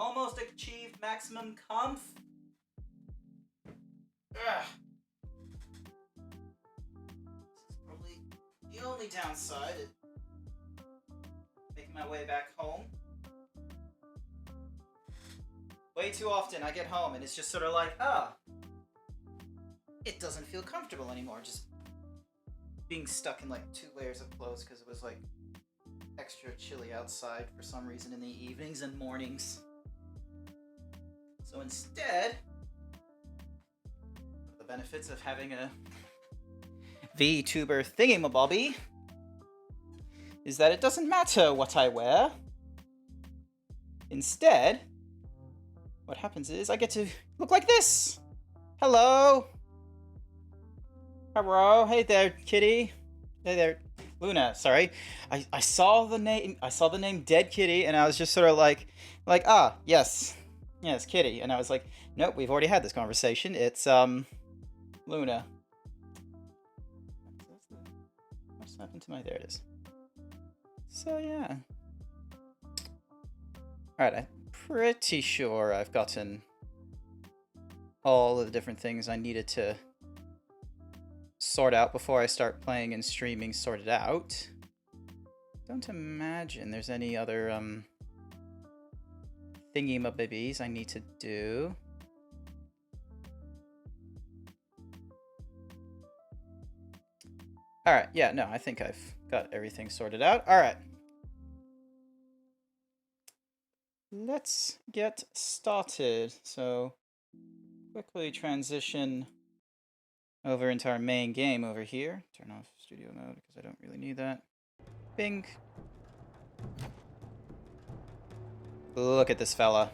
Almost achieved maximum comf. Ugh. This is probably the only downside. Making my way back home. Way too often I get home and it's just sort of like, it doesn't feel comfortable anymore. Just being stuck in like 2 layers of clothes because it was like extra chilly outside for some reason in the evenings and mornings. So instead, the benefits of having a VTuber thingamabobby is that it doesn't matter what I wear. Instead, what happens is I get to look like this. Hello. Hello. Hey there, kitty. Hey there, Luna. Sorry. I saw the name Dead Kitty, and I was just sort of like, yes, Kitty. And I was like, nope, we've already had this conversation. It's Luna. What's happened to my? There it is. So yeah. Alright, I'm pretty sure I've gotten all of the different things I needed to sort out before I start playing and streaming sorted out. Don't imagine there's any other thingy-mabibbies I need to do. Alright, yeah, no, I think I've got everything sorted out. Alright. Let's get started. So, quickly transition over into our main game over here. Turn off studio mode because I don't really need that. Bing. Look at this fella.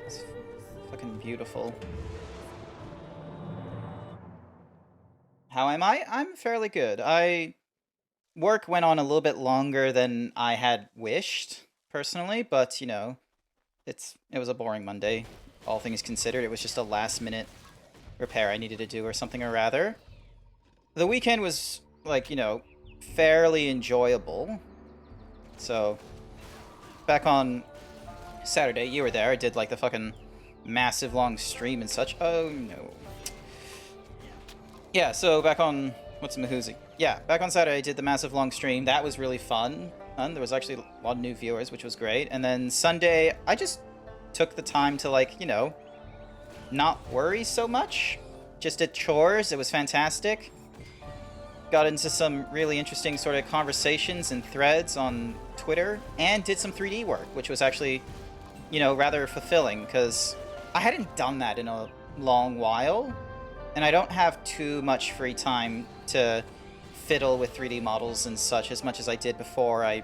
It's fucking beautiful. How am I? I'm fairly good. Work went on a little bit longer than I had wished, personally, but, you know, it was a boring Monday. All things considered, it was just a last-minute repair I needed to do or something or rather. The weekend was, like, you know, fairly enjoyable. So, back on Saturday, you were there. I did, like, the fucking massive long stream and such. Oh, no. Yeah, so back on... What's Mahoozy? Yeah, back on Saturday I did the massive long stream. That was really fun. There was actually a lot of new viewers, which was great. And then Sunday, I just took the time to, like, you know, not worry so much. Just did chores. It was fantastic. Got into some really interesting sort of conversations and threads on Twitter. And did some 3D work, which was actually, you know, rather fulfilling. Because I hadn't done that in a long while. And I don't have too much free time to fiddle with 3D models and such as much as I did before I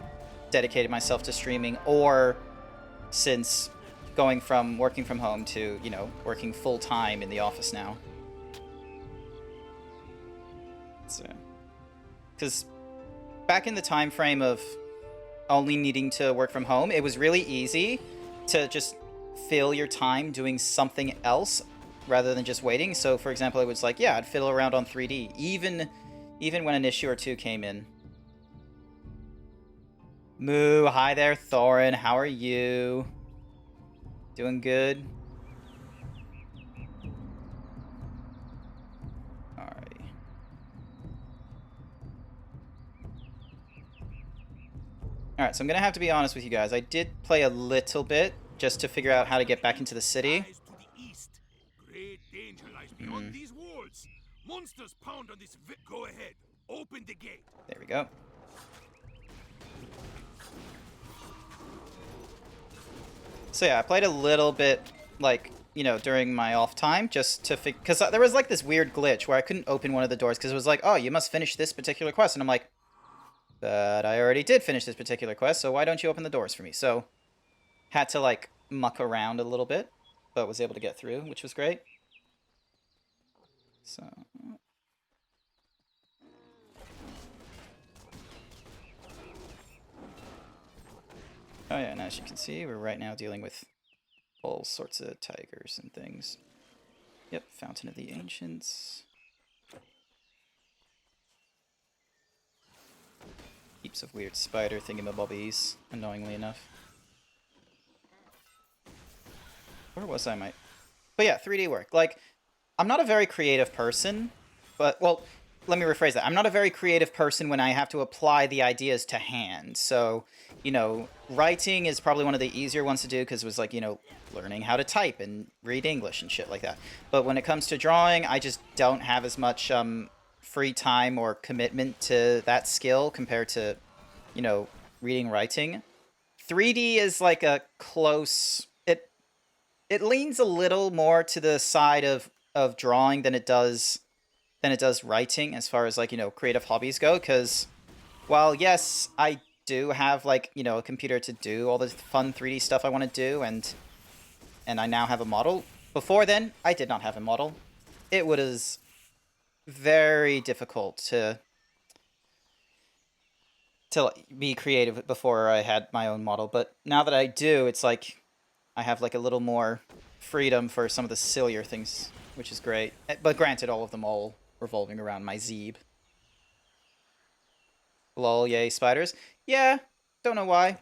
dedicated myself to streaming, or since going from working from home to, you know, working full-time in the office now. So, because back in the time frame of only needing to work from home, it was really easy to just fill your time doing something else rather than just waiting. So, for example, it was like, yeah, I'd fiddle around on 3D, even when an issue or two came in. Moo, hi there, Thorin. How are you? Doing good? Alrighty. Alright, so I'm gonna have to be honest with you guys. I did play a little bit just to figure out how to get back into the city. Great danger lies beyond these walls. Monsters pound on this. Go ahead. Open the gate. There we go. So yeah, I played a little bit, like, you know, during my off time, just to because there was like this weird glitch where I couldn't open one of the doors because it was like, oh, you must finish this particular quest, and I'm like, but I already did finish this particular quest, so why don't you open the doors for me? So, had to like muck around a little bit, but was able to get through, which was great. So. Oh yeah, and as you can see, we're right now dealing with all sorts of tigers and things. Yep, Fountain of the Ancients. Heaps of weird spider thingamabobbies, annoyingly enough. Where was I, Mike? But yeah, 3D work. Like, I'm not a very creative person, but, well, let me rephrase that. I'm not a very creative person when I have to apply the ideas to hand. So, you know, writing is probably one of the easier ones to do because it was like, you know, learning how to type and read English and shit like that. But when it comes to drawing, I just don't have as much free time or commitment to that skill compared to, you know, reading, writing. 3D is like a close... It leans a little more to the side of drawing than it does writing as far as, like, you know, creative hobbies go, because while yes, I do have, like, you know, a computer to do all the fun 3D stuff I want to do, and I now have a model. Before then, I did not have a model. It was very difficult to be creative before I had my own model, but now that I do, it's like I have like a little more freedom for some of the sillier things, which is great. But granted, all of them all revolving around my Zeeb. Lol, yay, spiders. Yeah, don't know why.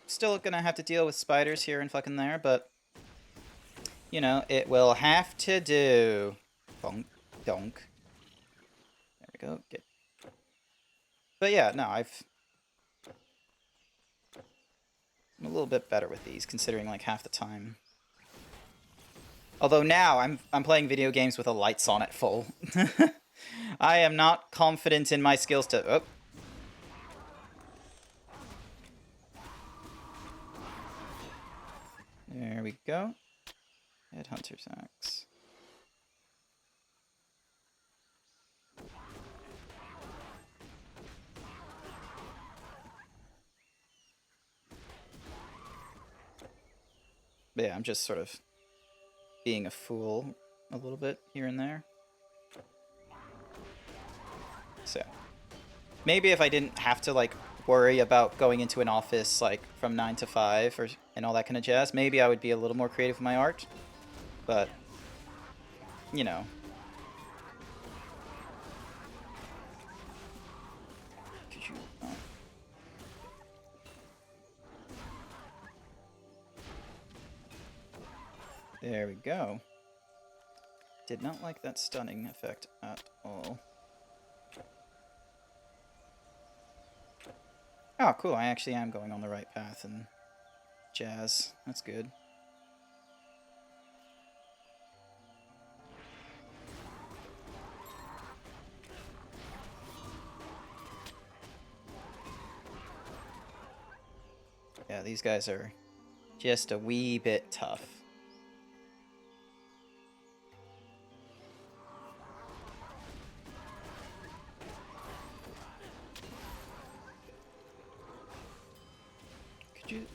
Still gonna have to deal with spiders here and fucking there, but you know, it will have to do. Bonk, donk. There we go. Get. But yeah, no, I'm a little bit better with these, considering like half the time. Although now I'm playing video games with the lights on at full. I am not confident in my skills to... Oh. There we go. Headhunter's axe. But yeah, I'm just sort of being a fool a little bit here and there. So maybe if I didn't have to like worry about going into an office like from 9 to 5 and all that kind of jazz, maybe I would be a little more creative with my art. But you know, there we go. Did not like that stunning effect at all. Oh, cool. I actually am going on the right path and jazz. That's good. Yeah, these guys are just a wee bit tough. Could you...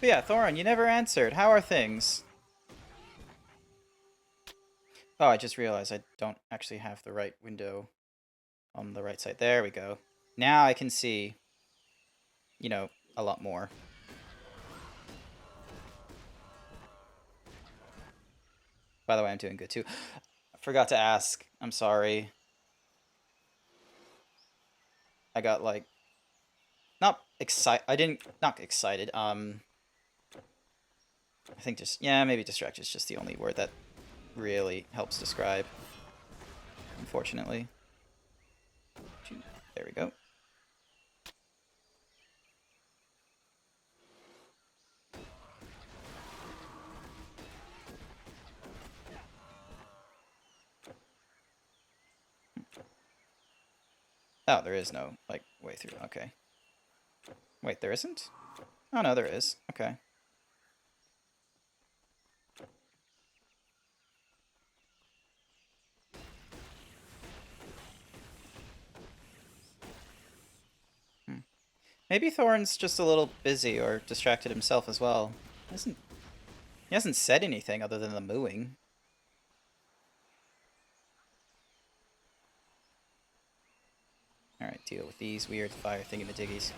But yeah, Thorin, you never answered. How are things? Oh, I just realized I don't actually have the right window on the right side. There we go. Now I can see, you know, a lot more. By the way, I'm doing good too. I forgot to ask. I'm sorry. I got like not excited. I think just maybe distracted is just the only word that really helps describe. Unfortunately. There we go. Oh, there is no, like, way through. Okay. Wait, there isn't? Oh, no, there is. Okay. Maybe Thorin's just a little busy or distracted himself as well. He hasn't said anything other than the mooing. Alright, deal with these weird fire thingamadiggies.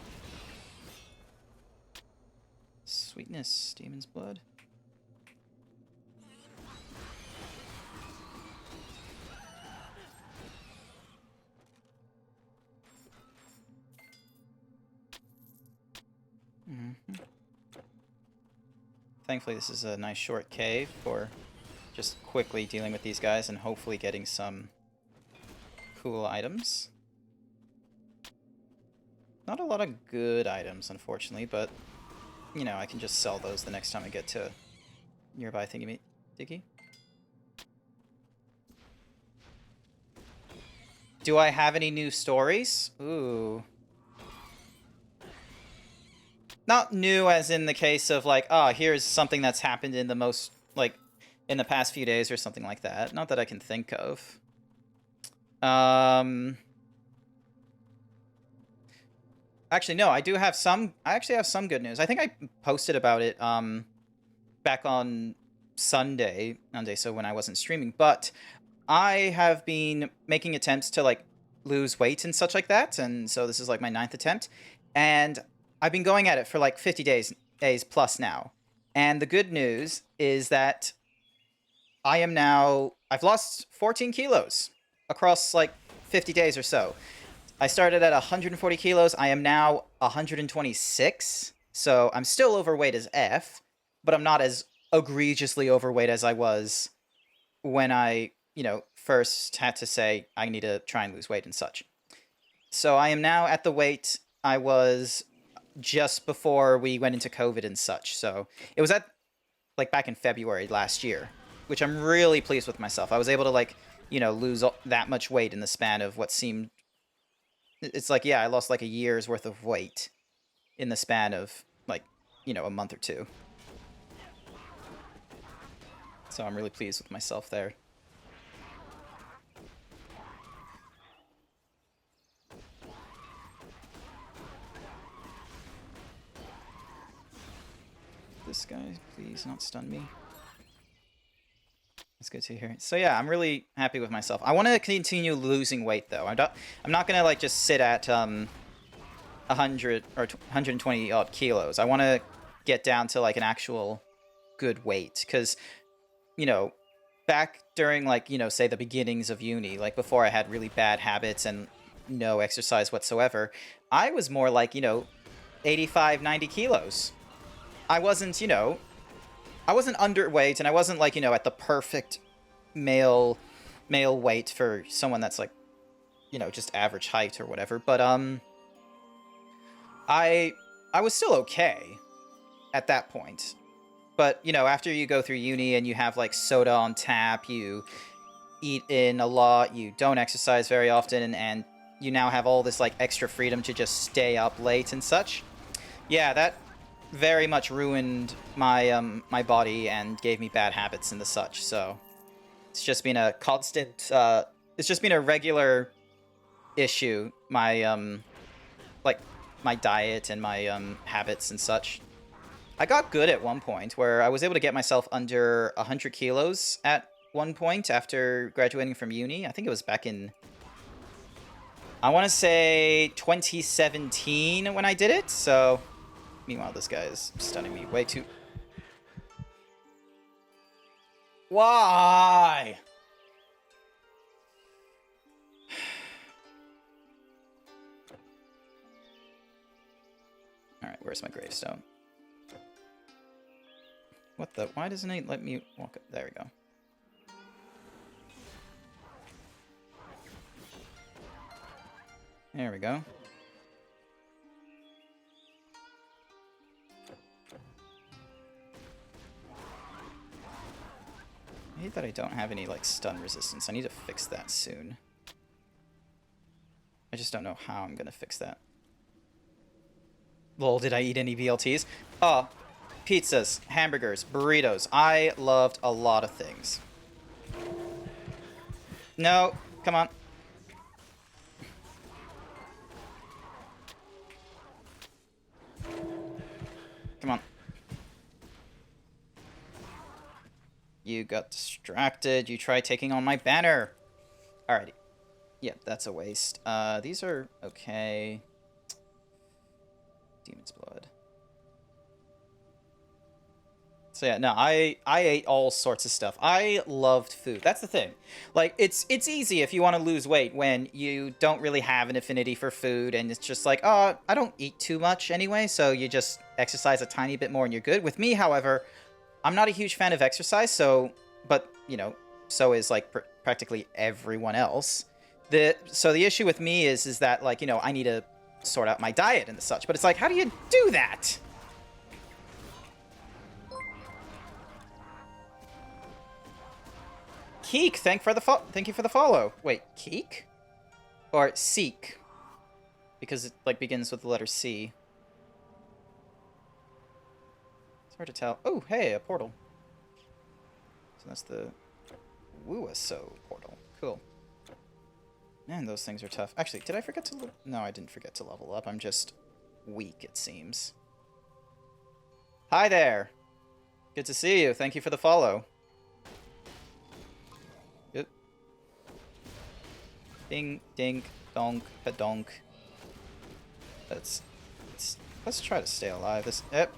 Sweetness, demon's blood. Thankfully, this is a nice short cave for just quickly dealing with these guys and hopefully getting some cool items. Not a lot of good items, unfortunately, but, you know, I can just sell those the next time I get to nearby thingy-diggy. Do I have any new stories? Ooh. Not new as in the case of, like, oh, here's something that's happened in the most, like, in the past few days or something like that. Not that I can think of. Actually, no, I do have some... I actually have some good news. I think I posted about it, back on Sunday, so when I wasn't streaming. But I have been making attempts to, like, lose weight and such like that. And so this is, like, my 9th attempt. And I've been going at it for, like, 50 days plus now. And the good news is that I've lost 14 kilos across, like, 50 days or so. I started at 140 kilos. I am now 126. So I'm still overweight as F, but I'm not as egregiously overweight as I was when I, you know, first had to say I need to try and lose weight and such. So I am now at the weight I was just before we went into COVID and such. So it was at, like, back in February last year, which I'm really pleased with myself. I was able to, like, you know, lose that much weight in the span of what seemed... It's like, yeah, I lost, like, a year's worth of weight in the span of, like, you know, a month or two. So I'm really pleased with myself there. This guy, please not stun me. That's good to hear. So yeah, I'm really happy with myself. I want to continue losing weight though. I'm not gonna, like, just sit at 100 or 120 odd kilos. I want to get down to, like, an actual good weight, because, you know, back during, like, you know, say the beginnings of uni, like before I had really bad habits and no exercise whatsoever, I was more like, you know, 85, 90 kilos. I wasn't, you know, I wasn't underweight, and I wasn't, like, you know, at the perfect male weight for someone that's, like, you know, just average height or whatever. But I was still okay at that point. But, you know, after you go through uni and you have, like, soda on tap, you eat in a lot, you don't exercise very often, and you now have all this, like, extra freedom to just stay up late and such. Yeah, that very much ruined my my body and gave me bad habits and the such. So it's just been a constant it's just been a regular issue, my like my diet and my habits and such. I got good at one point where I was able to get myself under 100 kilos at one point after graduating from uni. I think it was back in, I want to say 2017 when I did it. So meanwhile, this guy is stunning me way too... Why? Alright, where's my gravestone? What the... Why doesn't it let me walk up? There we go. There we go. I hate that I don't have any, like, stun resistance. I need to fix that soon. I just don't know how I'm gonna fix that. Lol, did I eat any BLTs? Oh, pizzas, hamburgers, burritos. I loved a lot of things. No, come on. Come on. You got distracted. You tried taking on my banner. Alrighty. Yep, that's a waste. These are okay. Demon's Blood. So yeah, no, I ate all sorts of stuff. I loved food. That's the thing. Like, it's easy if you want to lose weight when you don't really have an affinity for food, and it's just like, oh, I don't eat too much anyway, so you just exercise a tiny bit more and you're good. With me, however, I'm not a huge fan of exercise, so, but, you know, so is, like, practically everyone else. So the issue with me is that, like, you know, I need to sort out my diet and such, but it's like, how do you do that? Keek, thank you for the follow. Wait, Keek? Or Seek? Because it, like, begins with the letter C. It's hard to tell. Oh, hey, a portal. So that's the Wuaso portal. Cool. Man, those things are tough. Actually, did I forget to... No, I didn't forget to level up. I'm just weak, it seems. Hi there. Good to see you. Thank you for the follow. Yep. Ding, ding, donk, padonk. Let's try to stay alive. Yep.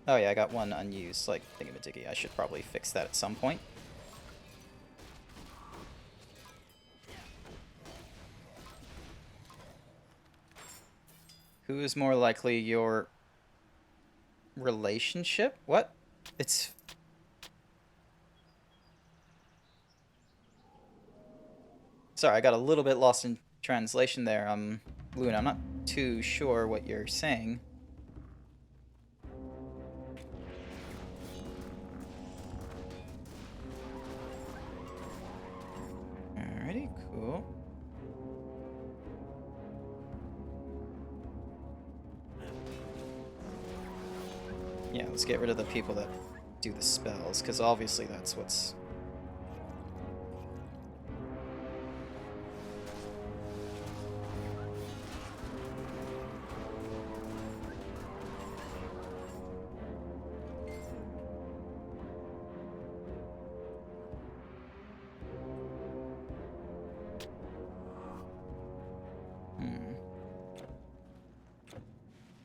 Oh yeah, I got one unused, like, thingamadiggy. I should probably fix that at some point. Who is more likely your relationship? What? It's... Sorry, I got a little bit lost in translation there. Luna, I'm not too sure what you're saying. Alrighty, cool. Yeah, let's get rid of the people that do the spells, because obviously that's what's...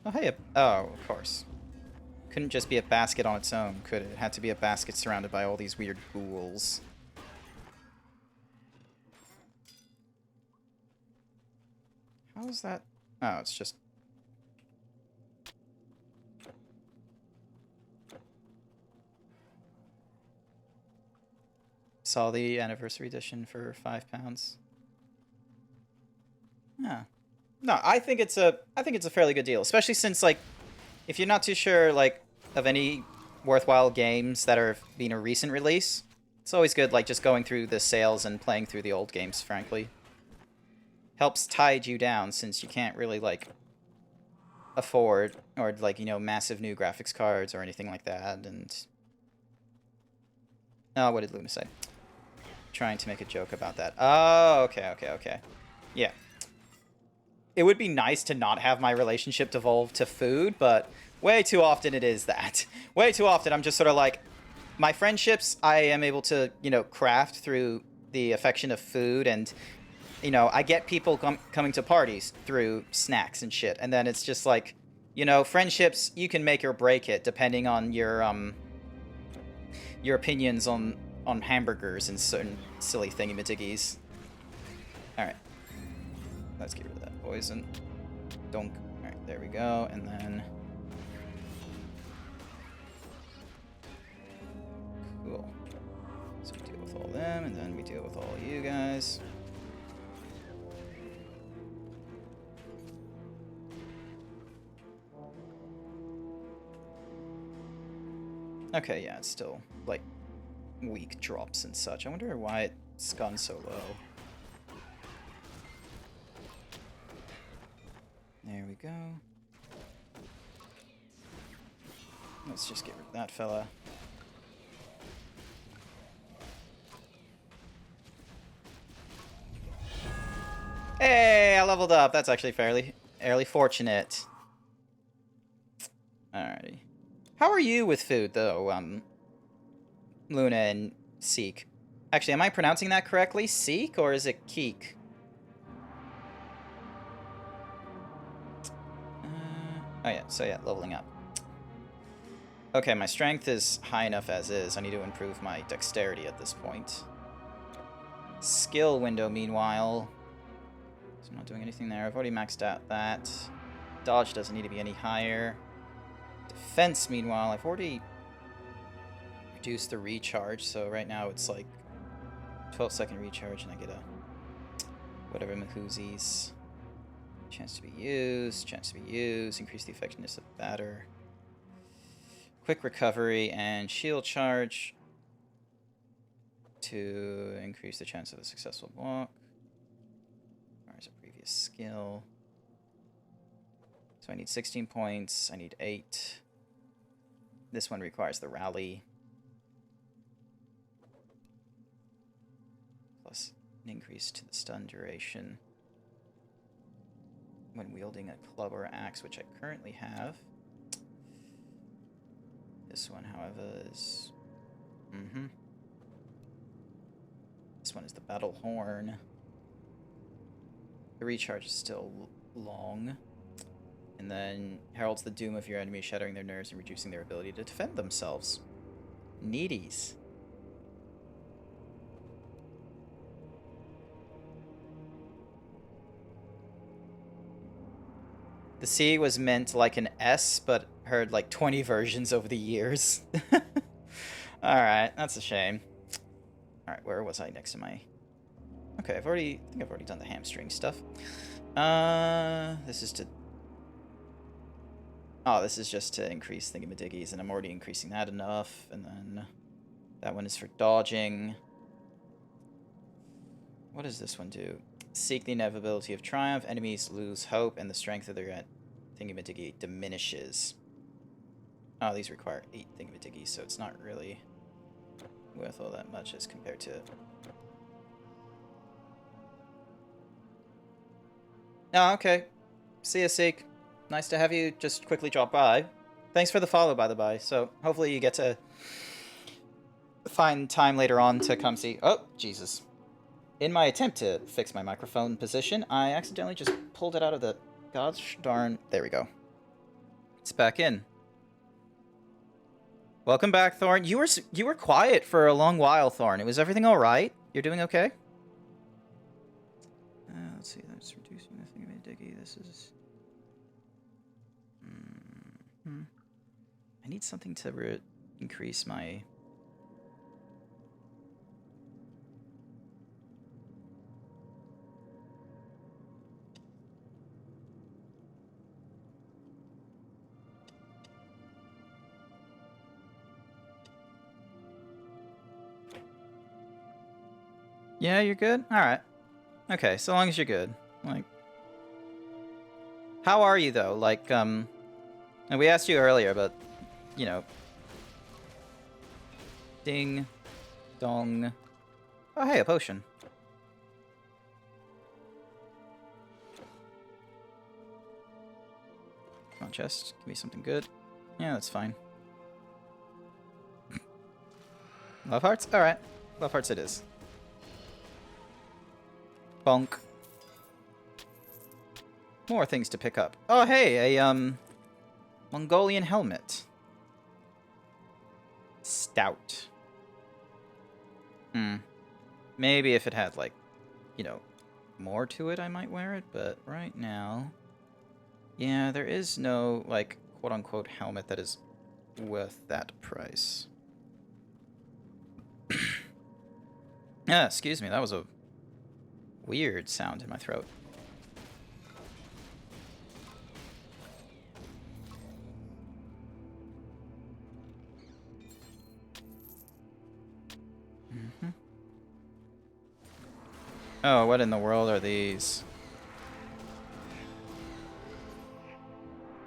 Oh, hey, oh, of course. Couldn't just be a basket on its own, could it? It had to be a basket surrounded by all these weird ghouls. How is that? Oh, it's just... Saw the anniversary edition for £5. Yeah. No, I think it's a fairly good deal, especially since, like, if you're not too sure, like, of any worthwhile games that are being a recent release, it's always good, like, just going through the sales and playing through the old games, frankly. Helps tide you down, since you can't really, like, afford, or, like, you know, massive new graphics cards or anything like that, and... Oh, what did Luna say? Trying to make a joke about that. Oh, okay. Yeah. It would be nice to not have my relationship devolve to food, but way too often it is that. Way too often I'm just sort of like, my friendships I am able to, you know, craft through the affection of food, and, you know, I get people coming to parties through snacks and shit, and then it's just like, you know, friendships, you can make or break it depending on your opinions on hamburgers and certain silly thingy-majiggies. Alright. Let's get rid of that poison. Donk. Alright, there we go. And then... Cool. So we deal with all them, and then we deal with all you guys. Okay, yeah, it's still, like, weak drops and such. I wonder why it's gone so low. There we go. Let's just get rid of that fella. Hey, I leveled up. That's actually fairly fortunate. Alrighty. How are you with food, though, Luna and Seek? Actually, am I pronouncing that correctly? Seek, or is it Keek? Oh yeah, so yeah, leveling up. Okay, my strength is high enough as is. I need to improve my dexterity at this point. Skill window, meanwhile. So I'm not doing anything there. I've already maxed out that. Dodge doesn't need to be any higher. Defense, meanwhile, I've already reduced the recharge, so right now it's like 12-second recharge, and I get a whatever Mahuzi's. Chance to be used, increase the effectiveness of batter. Quick recovery and shield charge to increase the chance of a successful block. Requires a previous skill. So I need 16 points, I need 8. This one requires the rally. Plus an increase to the stun duration when wielding a club or axe, which I currently have. This one, however, is... This one is the Battle Horn. The recharge is still long. And then heralds the doom of your enemy, shattering their nerves and reducing their ability to defend themselves. Needies. The C was meant like an S, but heard like 20 versions over the years. Alright, that's a shame. Alright, where was I next to my... Okay, I think I've already done the hamstring stuff. This is to... Oh, this is just to increase thingamadiggies, and I'm already increasing that enough. And then that one is for dodging. What does this one do? Seek the inevitability of triumph. Enemies lose hope, and the strength of their thingamadiggy diminishes. Oh, these require 8 thingamadiggies, so it's not really worth all that much as compared to... Oh, okay. See ya, Seek. Nice to have you just quickly drop by. Thanks for the follow, by the by. So hopefully you get to find time later on to come see... Oh, Jesus. In my attempt to fix my microphone position, I accidentally just pulled it out of the... Gosh darn... There we go. It's back in. Welcome back, Thorn. You were quiet for a long while, Thorn. Was everything all right? You're doing okay? Let's see. That's reducing the thingamadiggy. This is... I need something to increase my... Yeah, you're good? Alright. Okay, so long as you're good. Like... How are you, though? Like, And we asked you earlier, but, you know... Ding. Dong. Oh, hey, a potion. Come on, chest. Give me something good. Yeah, that's fine. Love hearts? Alright. Love hearts it is. Bonk. More things to pick up. Oh, hey, a, Mongolian helmet. Stout. Maybe if it had, like, you know, more to it, I might wear it, but right now... Yeah, there is no, like, quote-unquote helmet that is worth that price. Yeah, excuse me, that was a weird sound in my throat. Oh, what in the world are these?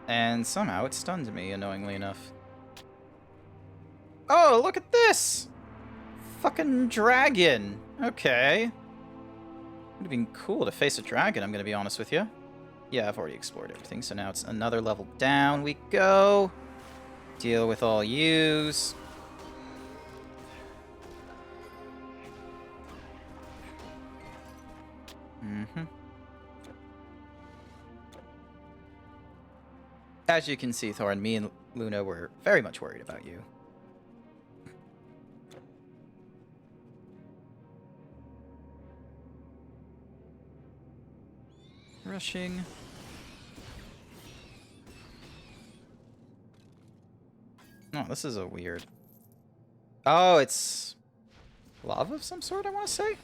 And somehow it stunned me, annoyingly enough. Oh, look at this! Fucking dragon! Okay. Would have been cool to face a dragon, I'm gonna be honest with you. Yeah, I've already explored everything, so now it's another level down we go. Deal with all yous. As you can see, Thorin, me and Luna were very much worried about you. Rushing. Oh, this is a weird... Oh, it's... lava of some sort, I want to say?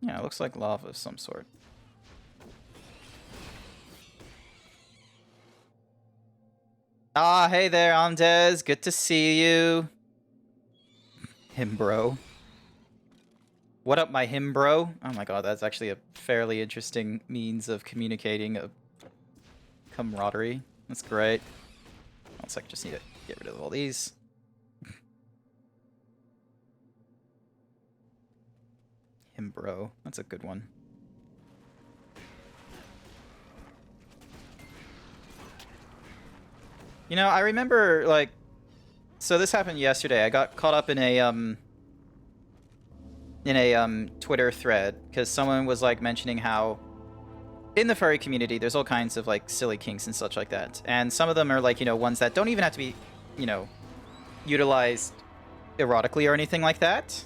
Yeah, it looks like lava of some sort. Ah, hey there, Andes. Good to see you. Him bro. What up, my him bro? Oh my god, that's actually a fairly interesting means of communicating a camaraderie. That's great. One sec, just need to get rid of all these. Him bro. That's a good one. You know, I remember, like... So this happened yesterday. I got caught up in a Twitter thread because someone was like mentioning how in the furry community there's all kinds of like silly kinks and such like that, and some of them are like, you know, ones that don't even have to be, you know, utilized erotically or anything like that.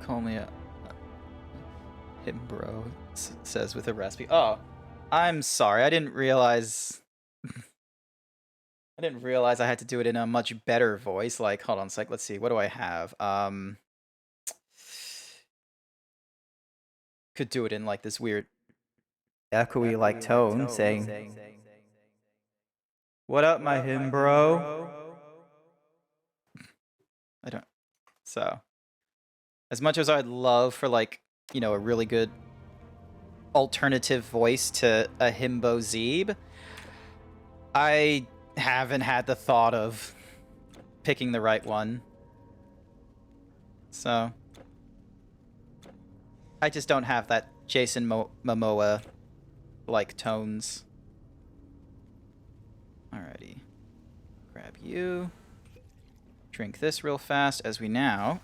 Call me a him bro, says with a raspy. Oh, I'm sorry, I didn't realize I had to do it in a much better voice. Like, hold on a sec. Let's see. What do I have? Could do it in like this weird echoey like tone, saying, "What up, my him bro?" I don't. So, as much as I'd love for like, you know, a really good alternative voice to a himbo Zeeb, I haven't had the thought of picking the right one. So I just don't have that Jason Momoa like tones. Alrighty. Grab you. Drink this real fast as we now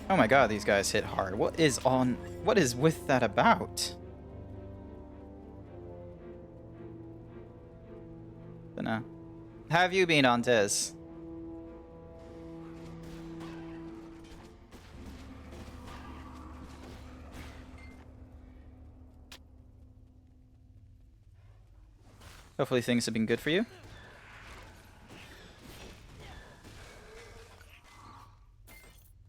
Oh my god, these guys hit hard. What is with that about? Dunno. Have you been on this? Hopefully things have been good for you.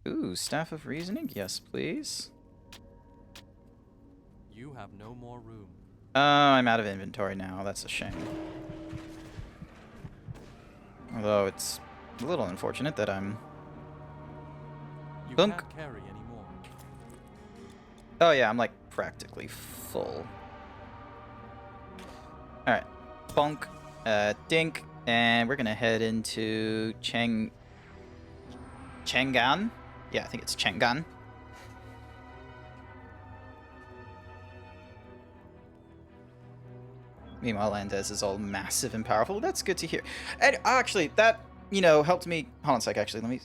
Ooh, Staff of Reasoning? Yes, please. You have no more room. I'm out of inventory now. That's a shame. Although it's a little unfortunate that I'm... You Bunk. can't carry anymore. Oh yeah, I'm like practically full. Alright. Bonk. Dink. And we're gonna head into Chang'an? Yeah, I think it's Chang'an. Meanwhile, Landes is all massive and powerful. That's good to hear. And actually, that, you know, helped me... Hold on a sec, actually. Let me...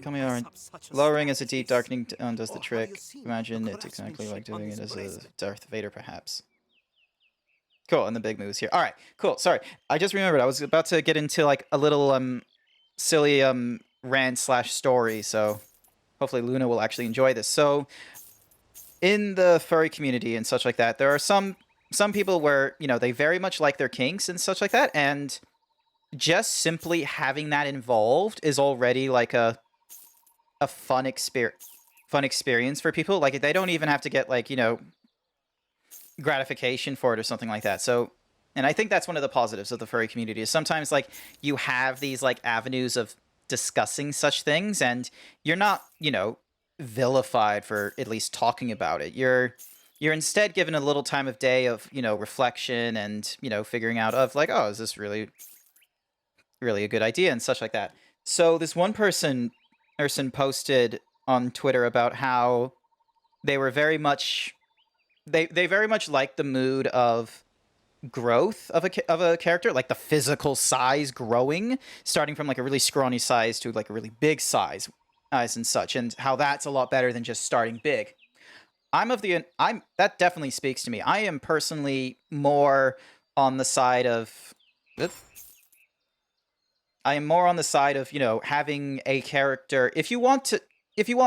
Coming on. Lowering as a deep darkening does the trick. Imagine it's exactly like doing it as a Darth Vader, perhaps. Cool, and the big moves here. All right, cool. Sorry, I just remembered. I was about to get into like a little silly rant slash story, so hopefully Luna will actually enjoy this. So, in the furry community and such like that, there are some people where, you know, they very much like their kinks and such like that, and just simply having that involved is already like a fun experience for people. Like, they don't even have to get like, you know, gratification for it or something like that. So, and I think that's one of the positives of the furry community is sometimes like you have these like avenues of discussing such things, and you're not, you know, vilified for at least talking about it. You're instead given a little time of day of, you know, reflection and, you know, figuring out of like, oh, is this really a good idea and such like that. So this one person posted on Twitter about how they were very much they very much liked the mood of growth of a character, like the physical size growing, starting from like a really scrawny size to like a really big size. eyes and such, and how that's a lot better than just starting big. I'm that definitely speaks to me. I am personally more on the side of Oop. I am more on the side of, having a character. If you want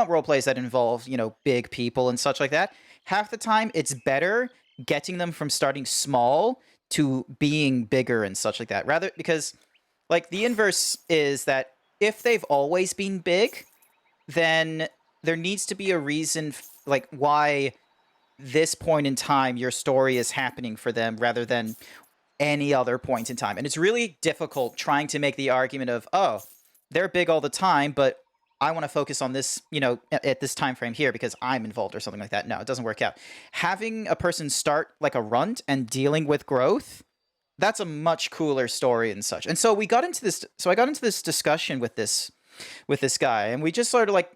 role plays that involve, big people and such like that, half the time it's better getting them from starting small to being bigger and such like that. Rather, because like the inverse is that if they've always been big, then there needs to be a reason like why this point in time your story is happening for them rather than any other point in time. And it's really difficult trying to make the argument of, oh, they're big all the time, but I want to focus on this, at this time frame here because I'm involved or something like that. No, it doesn't work out. Having a person start like a runt and dealing with growth, that's a much cooler story and such. And so we got into this. So I got into this discussion with this guy, and we just sort of like,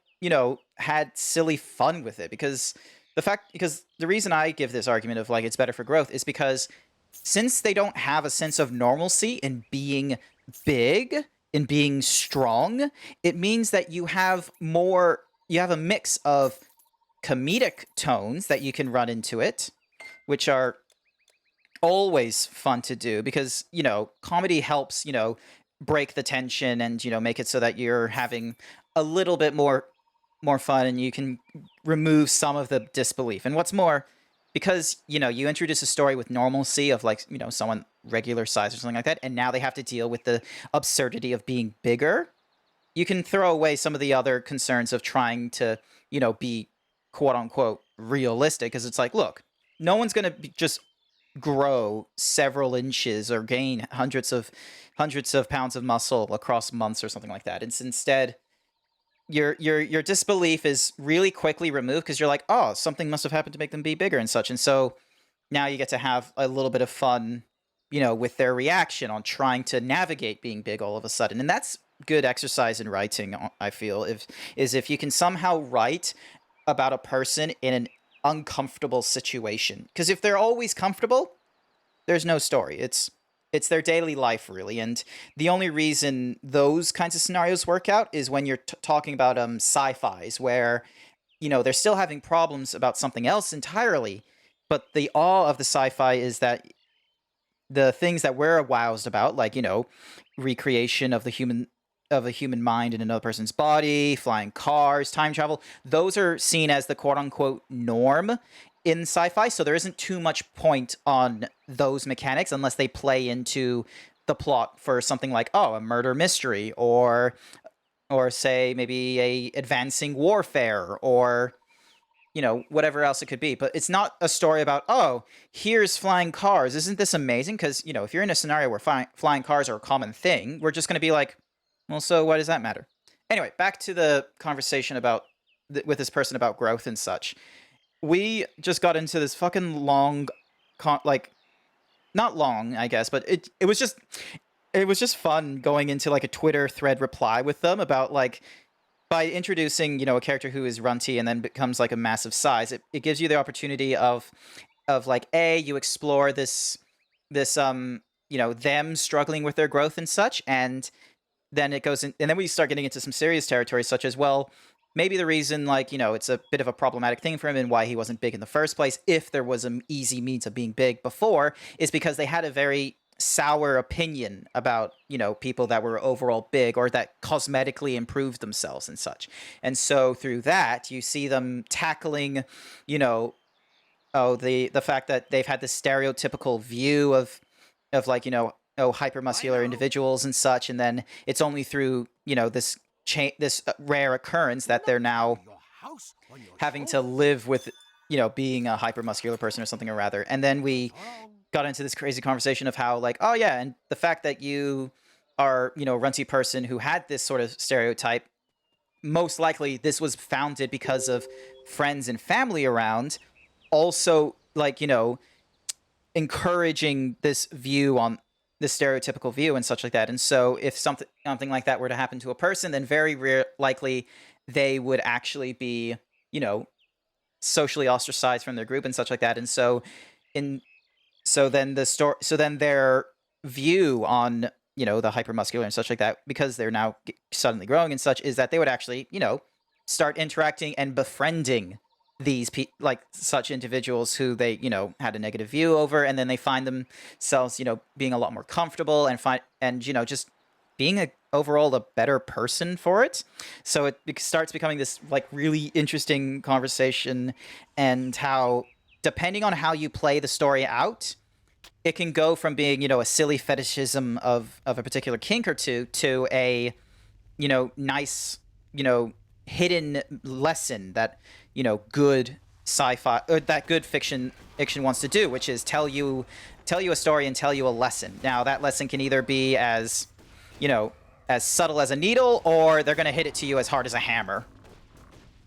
had silly fun with it because the reason I give this argument of like it's better for growth is because since they don't have a sense of normalcy in being big, in being strong, it means that you have a mix of comedic tones that you can run into it, which are always fun to do because, comedy helps, break the tension and, make it so that you're having a little bit more fun and you can remove some of the disbelief. And what's more, because, you introduce a story with normalcy of like, someone regular size or something like that, and now they have to deal with the absurdity of being bigger, you can throw away some of the other concerns of trying to, be quote unquote realistic. Because it's like, look, no one's going to just grow several inches or gain hundreds of pounds of muscle across months or something like that. It's instead your disbelief is really quickly removed because you're like, oh, something must have happened to make them be bigger and such. And so now you get to have a little bit of fun, with their reaction on trying to navigate being big all of a sudden. And that's good exercise in writing, I feel, if you can somehow write about a person in an uncomfortable situation. Because if they're always comfortable, there's no story. It's their daily life, really. And the only reason those kinds of scenarios work out is when you're talking about sci-fis, where, they're still having problems about something else entirely. But the awe of the sci-fi is that the things that we're aroused about, like, recreation of a human mind in another person's body, flying cars, time travel, those are seen as the quote-unquote norm in sci-fi, so there isn't too much point on those mechanics unless they play into the plot for something like, oh, a murder mystery, or say maybe a advancing warfare, or whatever else it could be. But it's not a story about, oh, here's flying cars, isn't this amazing? Because if you're in a scenario where flying cars are a common thing, we're just going to be like, well, so why does that matter? Anyway, back to the conversation about with this person about growth and such. We just got into this fucking long, not long, I guess, but it was just fun going into like a Twitter thread reply with them about like, by introducing, a character who is runty and then becomes like a massive size, it gives you the opportunity of like, you explore this them struggling with their growth and such, and then it goes in, and then we start getting into some serious territory, such as, well, maybe the reason, like, it's a bit of a problematic thing for him and why he wasn't big in the first place, if there was an easy means of being big before, is because they had a very sour opinion about, people that were overall big or that cosmetically improved themselves and such. And so through that, you see them tackling, the fact that they've had this stereotypical view of like, hypermuscular individuals and such, and then it's only through, this rare occurrence that they're now having to live with, being a hypermuscular person or something or rather. And then we got into this crazy conversation of how, like, oh yeah, and the fact that you are, a runty person who had this sort of stereotype, most likely this was founded because of friends and family around, also, like, encouraging this view on the stereotypical view and such like that. And so if something like that were to happen to a person, then very likely they would actually be, socially ostracized from their group and such like that. And so then their view on, the hypermuscular and such like that, because they're now suddenly growing and such, is that they would actually, start interacting and befriending these like such individuals who they, you know, had a negative view over, and then they find themselves, you know, being a lot more comfortable and you know, just being overall a better person for it. So it starts becoming this like really interesting conversation, and how, depending on how you play the story out, it can go from being, you know, a silly fetishism of a particular kink or two to a, you know, nice, you know, hidden lesson that, you know, good sci-fi or that good fiction wants to do, which is tell you a story and tell you a lesson. Now that lesson can either be as, you know, as subtle as a needle, or they're going to hit it to you as hard as a hammer.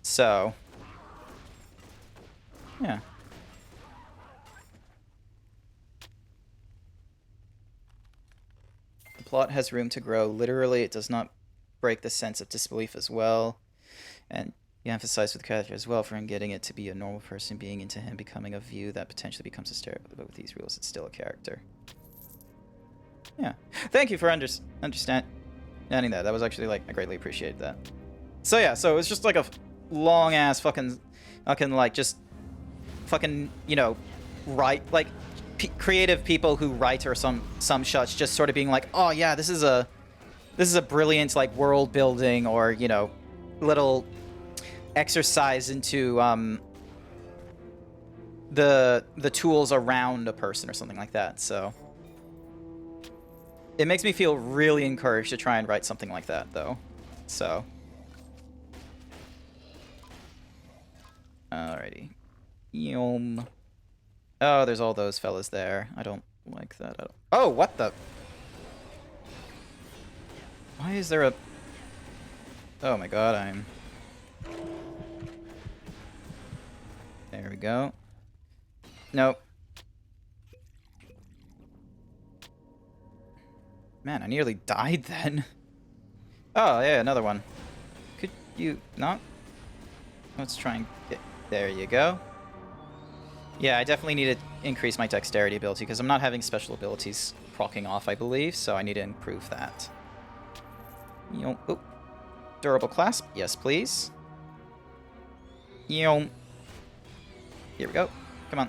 So, yeah. The plot has room to grow. Literally, it does not break the sense of disbelief as well. And you emphasize with the character as well for him getting it to be a normal person being into him becoming a view that potentially becomes a stereotype. But with these rules, it's still a character. Yeah. Thank you for understanding that. That was actually, like, I greatly appreciated that. So yeah, so it's just like a long ass fucking like just fucking, you know, write like creative people who write or some such just sort of being like, oh yeah, this is a brilliant like world building, or, you know, little exercise into the tools around a person or something like that. So it makes me feel really encouraged to try and write something like that, though. So alrighty. Yum. Oh, there's all those fellas there. I don't like that at all. Oh, what the? Why is there a... Oh my god, I'm... There we go. Nope. Man, I nearly died then. Oh, yeah, another one. Could you not? Let's try and get... There you go. Yeah, I definitely need to increase my dexterity ability, because I'm not having special abilities proccing off, I believe, so I need to improve that. Oh. Durable clasp. Yes, please. Here we go. Come on.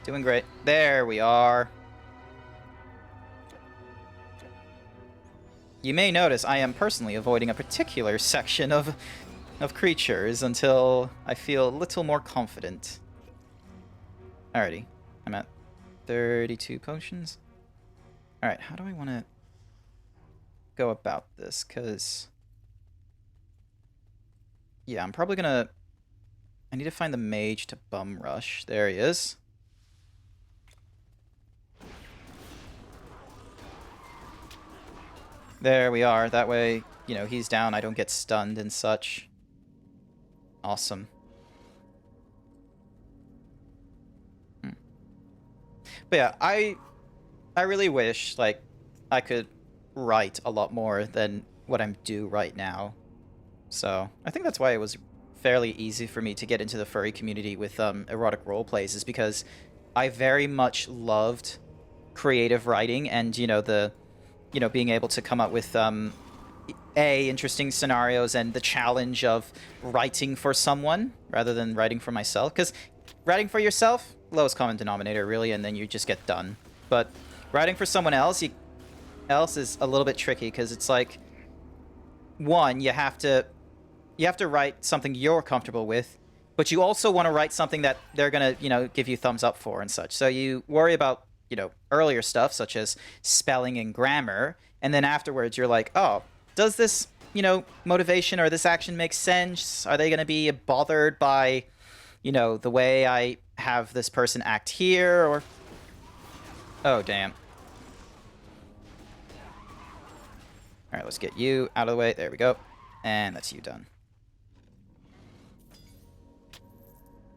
Doing great. There we are. You may notice I am personally avoiding a particular section of creatures until I feel a little more confident. Alrighty. I'm at 32 potions. Alright, how do I want to go about this? Because... yeah, I'm probably gonna... I need to find the mage to bum rush. There he is. There we are. That way, you know, he's down. I don't get stunned and such. Awesome. But yeah, I really wish, like, I could write a lot more than what I'm do right now. So, I think that's why it was fairly easy for me to get into the furry community with erotic roleplays, is because I very much loved creative writing and, you know, being able to come up with interesting scenarios and the challenge of writing for someone rather than writing for myself. Because writing for yourself, lowest common denominator, really, and then you just get done. But writing for someone else, is a little bit tricky, because it's like, one, you have to write something you're comfortable with, but you also want to write something that they're gonna, you know, give you thumbs up for and such. So you worry about, you know, earlier stuff such as spelling and grammar, and then afterwards you're like, oh, does this, you know, motivation or this action make sense? Are they gonna be bothered by, you know, the way I have this person act here, or... Oh, damn. Alright, let's get you out of the way. There we go. And that's you done.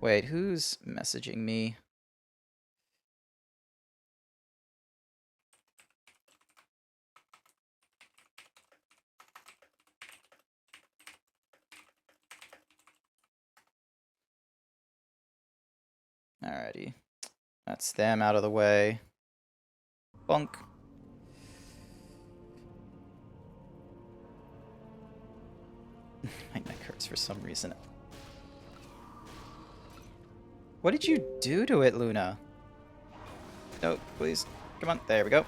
Wait, who's messaging me? Alrighty. That's them out of the way. Bunk. My neck hurts for some reason. What did you do to it, Luna? No, please. Come on. There we go.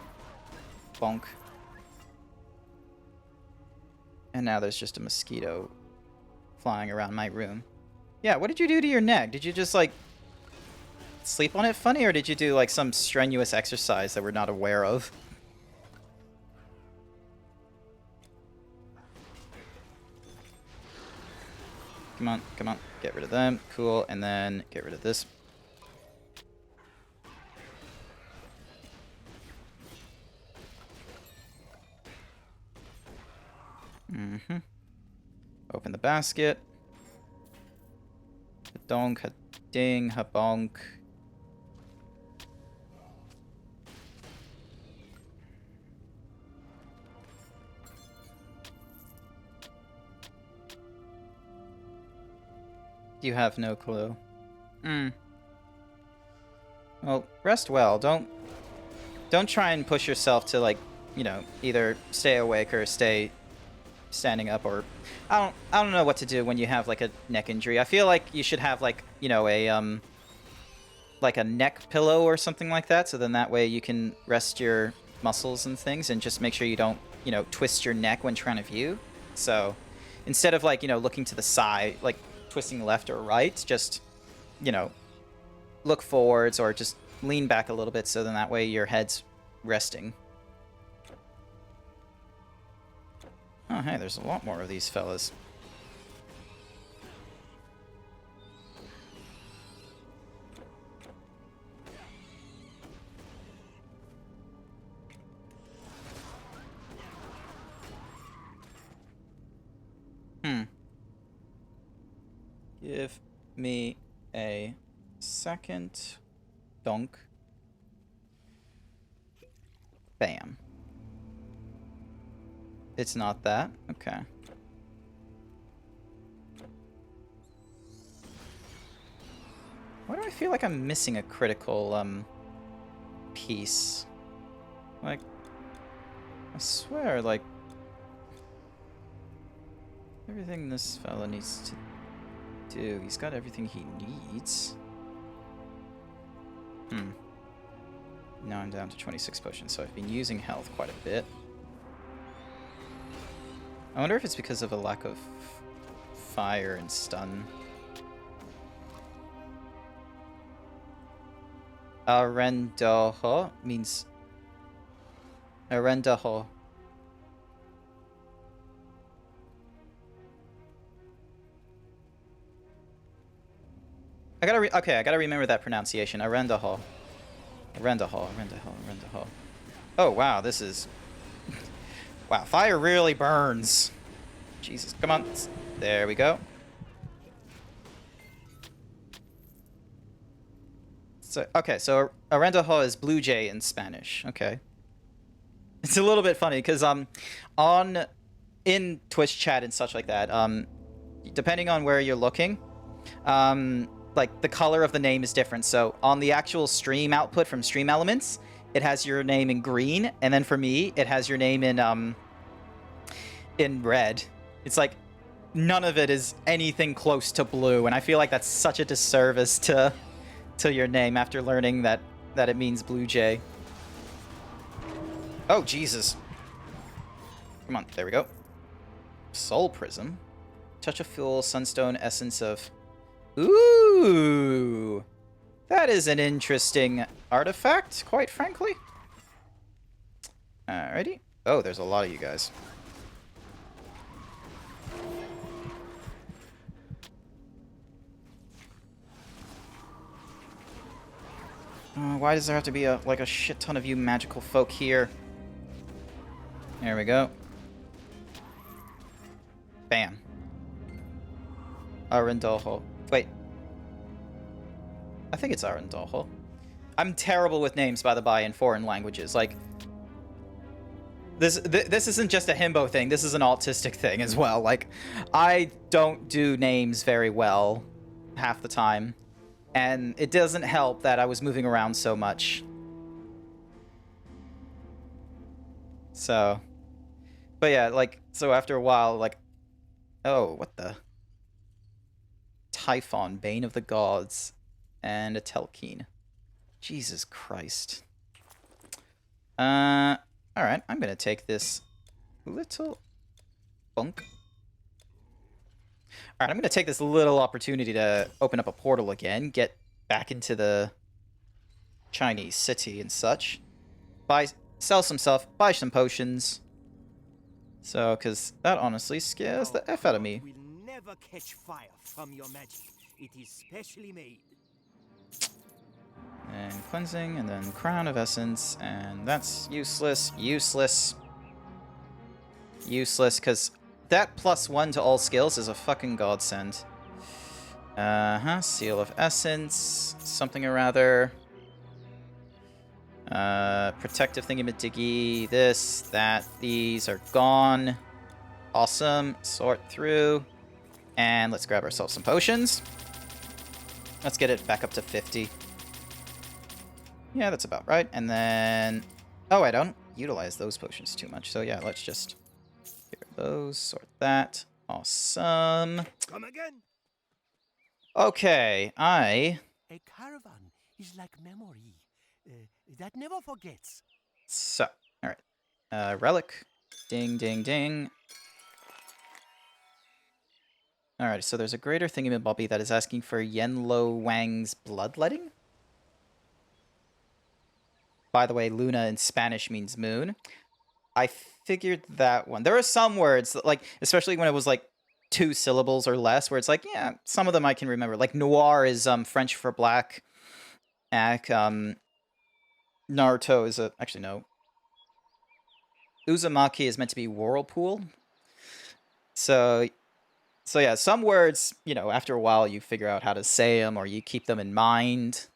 Bonk. And now there's just a mosquito flying around my room. Yeah, what did you do to your neck? Did you just, like, sleep on it funny, or did you do, like, some strenuous exercise that we're not aware of? Come on, come on. Get rid of them. Cool. And then get rid of this. Mm-hmm. Open the basket. Donk, ha ding, ha bonk. You have no clue. Well, rest well. Don't try and push yourself to, like, you know, either stay awake or stay standing up, or I don't know what to do when you have, like, a neck injury. I feel like you should have, like, you know, a like a neck pillow or something like that, so then that way you can rest your muscles and things and just make sure you don't, you know, twist your neck when trying to view. So instead of, like, you know, looking to the side, like twisting left or right, just, you know, look forwards or just lean back a little bit, so then that way your head's resting. Oh, hey, there's a lot more of these fellas. Give me a second. Donk. Bam. It's not that? Okay. Why do I feel like I'm missing a critical, piece? Like, I swear, like, everything this fella needs to do, he's got everything he needs. Now I'm down to 26 potions, so I've been using health quite a bit. I wonder if it's because of a lack of fire and stun. Arendaho means... Arendaho. I gotta remember that pronunciation. Arendaho. Arendaho, Arendaho, Arendaho. Oh, wow, this is... Wow, fire really burns. Jesus, come on. There we go. So, okay, so Arendaho is blue jay in Spanish. Okay. It's a little bit funny, because in Twitch chat and such like that, depending on where you're looking, like, the color of the name is different. So on the actual stream output from Stream Elements, it has your name in green, and then for me, it has your name in red. It's like none of it is anything close to blue, and I feel like that's such a disservice to your name after learning that it means blue jay. Oh, Jesus. Come on, there we go. Soul Prism. Touch of Fuel, Sunstone, Essence of... Ooh! That is an interesting artifact, quite frankly. Alrighty. Oh, there's a lot of you guys. Why does there have to be like a shit ton of you magical folk here? There we go. Bam. Arendaho. Wait. I think it's Arendaho. I'm terrible with names, by the by, in foreign languages. Like, this isn't just a himbo thing. This is an autistic thing as well. Like, I don't do names very well half the time. And it doesn't help that I was moving around so much. So, but yeah, like, so after a while, like, Oh, what the? Typhon, Bane of the Gods, and a Telkeen. Jesus Christ. Alright, I'm gonna take this little bunk. Alright, I'm gonna take this little opportunity to open up a portal again, get back into the Chinese city and such. Sell some stuff, buy some potions. So, because that honestly scares the F out of me. Will never catch fire from your magic. It is specially made. And cleansing, and then Crown of Essence, and that's useless, useless, useless, because that +1 to all skills is a fucking godsend. Seal of Essence, something or rather. Protective thingy-majiggy, this, that, these are gone. Awesome, sort through. And let's grab ourselves some potions. Let's get it back up to 50. Yeah, that's about right. And then... Oh, I don't utilize those potions too much. So yeah, let's just get rid of those, sort that. Awesome. Come again. Okay, A caravan is like memory that never forgets. So, alright. Relic. Ding, ding, ding. Alright, so there's a greater thingamabobby that is asking for Yenlo Wang's bloodletting. By the way, Luna in Spanish means moon. I figured that one. There are some words, that, like, especially when it was, like, 2 syllables or less, where it's like, yeah, some of them I can remember. Like, noir is French for black. Naruto is a... Actually, no. Uzumaki is meant to be whirlpool. So yeah, some words, you know, after a while you figure out how to say them or you keep them in mind.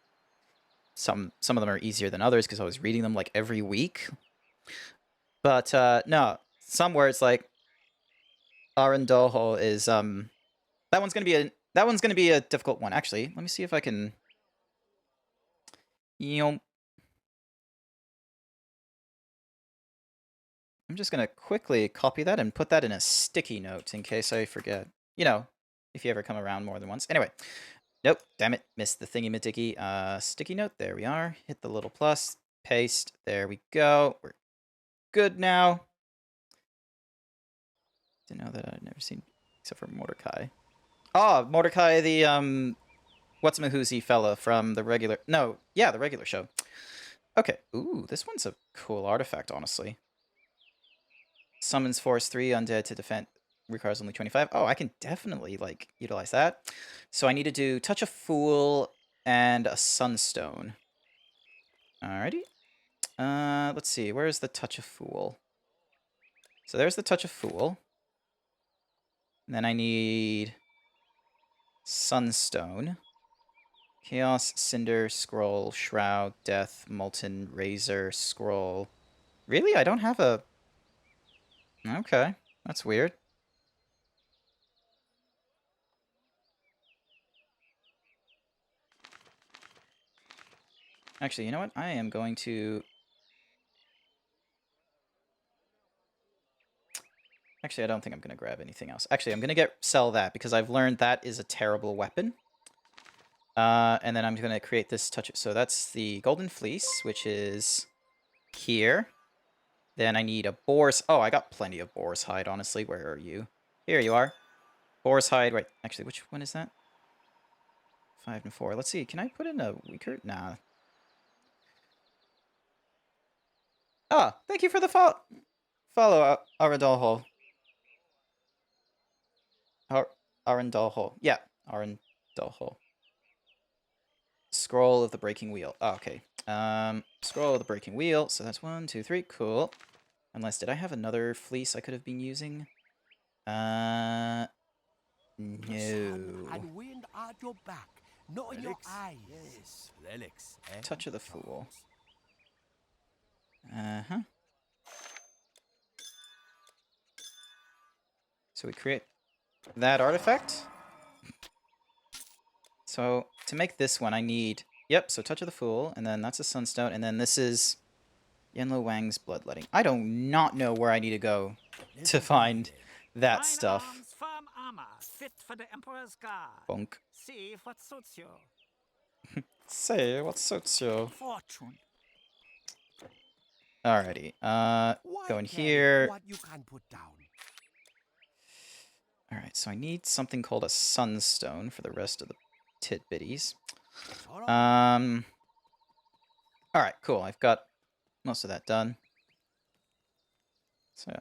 Some of them are easier than others because I was reading them like every week. But no, some words like Arandoho is that one's gonna be a difficult one. Actually, let me see if I can. I'm just gonna quickly copy that and put that in a sticky note in case I forget. You know, if you ever come around more than once. Anyway, nope, damn it, missed the thingy-majiggy. Sticky note, there we are. Hit the little plus, paste, there we go. We're good now. Didn't know that I'd never seen, except for Mordecai. Oh, Mordecai, the, what's-mahoozy fella from the regular, no, yeah, the regular show. Okay, ooh, this one's a cool artifact, honestly. Summons Force 3 undead to defend. Requires only 25. Oh, I can definitely, like, utilize that. So I need to do Touch a Fool and a Sunstone. Alrighty. Let's see. Where's the Touch a Fool? So there's the Touch a Fool. And then I need Sunstone. Chaos, Cinder, Scroll, Shroud, Death, Molten, Razor, Scroll. Really? I don't have a... Okay. That's weird. Actually, you know what? I am going to... Actually, I don't think I'm going to grab anything else. Actually, I'm going to sell that because I've learned that is a terrible weapon. And then I'm going to create this touch. So that's the Golden Fleece, which is here. Then I need a boar's... Oh, I got plenty of boar's hide, honestly. Where are you? Here you are. Boar's hide. Wait, actually, which one is that? 5 and 4. Let's see. Can I put in a weaker? Nah. Ah, thank you for the follow, Arandolho. Arandolho. Yeah, Arandolho. Scroll of the Breaking Wheel. Oh, okay. Scroll of the Breaking Wheel. So that's 1, 2, 3. Cool. Unless, did I have another fleece I could have been using? No. And wind at your back, not in your eyes. Yes, relics. Touch of the Fool. So we create that artifact. So to make this one, I need... Yep, so Touch of the Fool, and then that's a Sunstone, and then this is Yenlo Wang's Bloodletting. I do not know where I need to go to find that stuff. fit for the Emperor's guard. Bonk. See what suits you. Say, what suits you? Fortune. Alrighty. Why Go in carry here. what you can put down? Alright, so I need something called a sunstone for the rest of the tidbitties. All right. Alright, cool. I've got most of that done. So, yeah.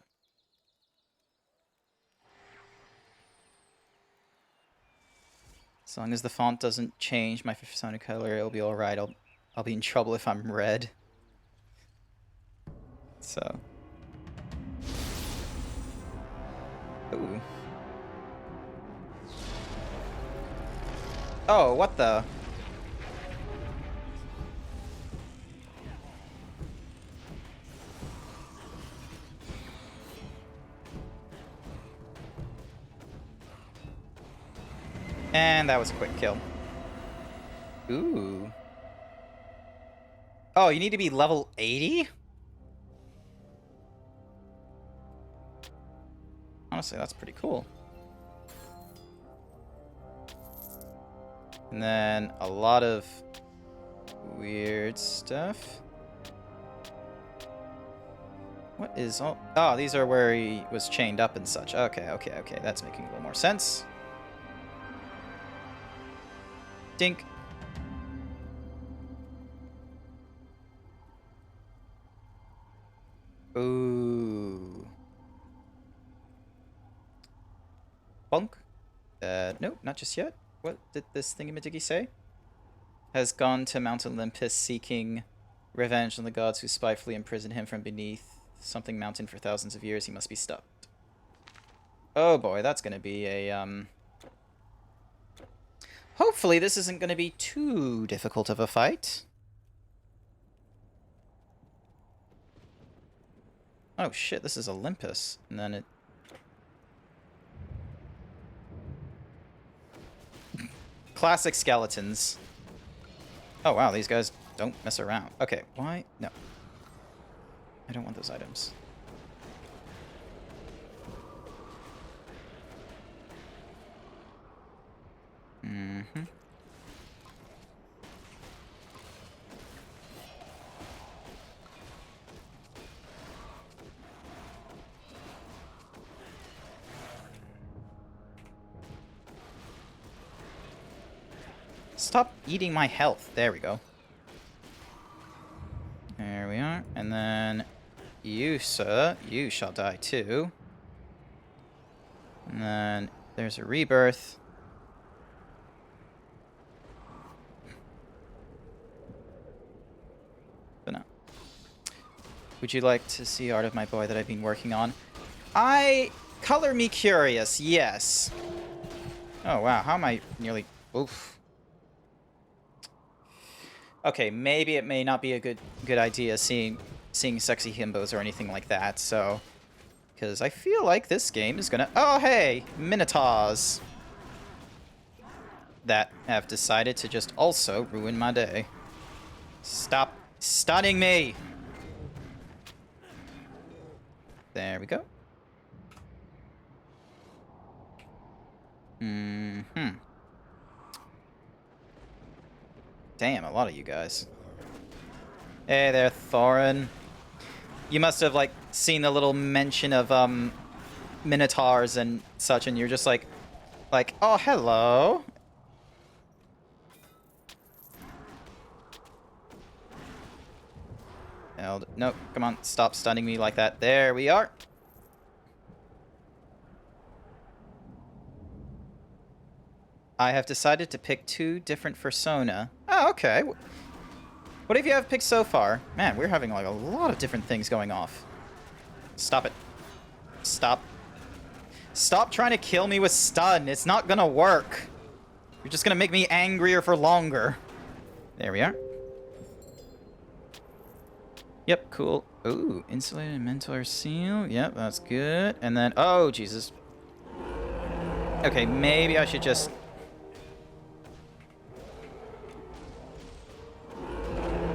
As long as the font doesn't change my persona color, it'll be alright. I'll be in trouble if I'm red. So. Ooh. Oh, what the? And that was a quick kill. Ooh. Oh, you need to be level 80? Honestly, that's pretty cool. And then a lot of weird stuff. What is all... Oh, these are where he was chained up and such. Okay, okay, okay. That's making a little more sense. Dink. Ooh. Bonk. No, not just yet. What did this thingamajiggy say? Has gone to Mount Olympus seeking revenge on the gods who spitefully imprisoned him from beneath something mountain for thousands of years. He must be stopped. Oh boy, that's gonna be a, Hopefully this isn't gonna be too difficult of a fight. Oh shit, this is Olympus. And then it... Classic skeletons. Oh wow, these guys don't mess around. Okay, why? No. I don't want those items. Mm-hmm. Stop eating my health. There we go. There we are. And then you, sir, you shall die too. And then there's a rebirth. But no. Would you like to see art of my boy that I've been working on? Color me curious, yes. Oh wow, how am I nearly... Oof. Okay, maybe it may not be a good idea seeing sexy himbos or anything like that, so... Because I feel like this game is gonna... Oh, hey! Minotaurs! That have decided to just also ruin my day. Stop stunning me! There we go. Mm-hmm. Damn, a lot of you guys. Hey there, Thorin. You must have, like, seen the little mention of, Minotaurs and such, and you're just like, oh, hello. Nope, come on, stop stunning me like that. There we are. I have decided to pick 2 different persona. Oh, okay. What have you have picked so far? Man, we're having like a lot of different things going off. Stop it. Stop. Stop trying to kill me with stun. It's not gonna work. You're just gonna make me angrier for longer. There we are. Yep, cool. Ooh, insulated mentor seal. Yep, that's good. And then, oh, Jesus. Okay, maybe I should just...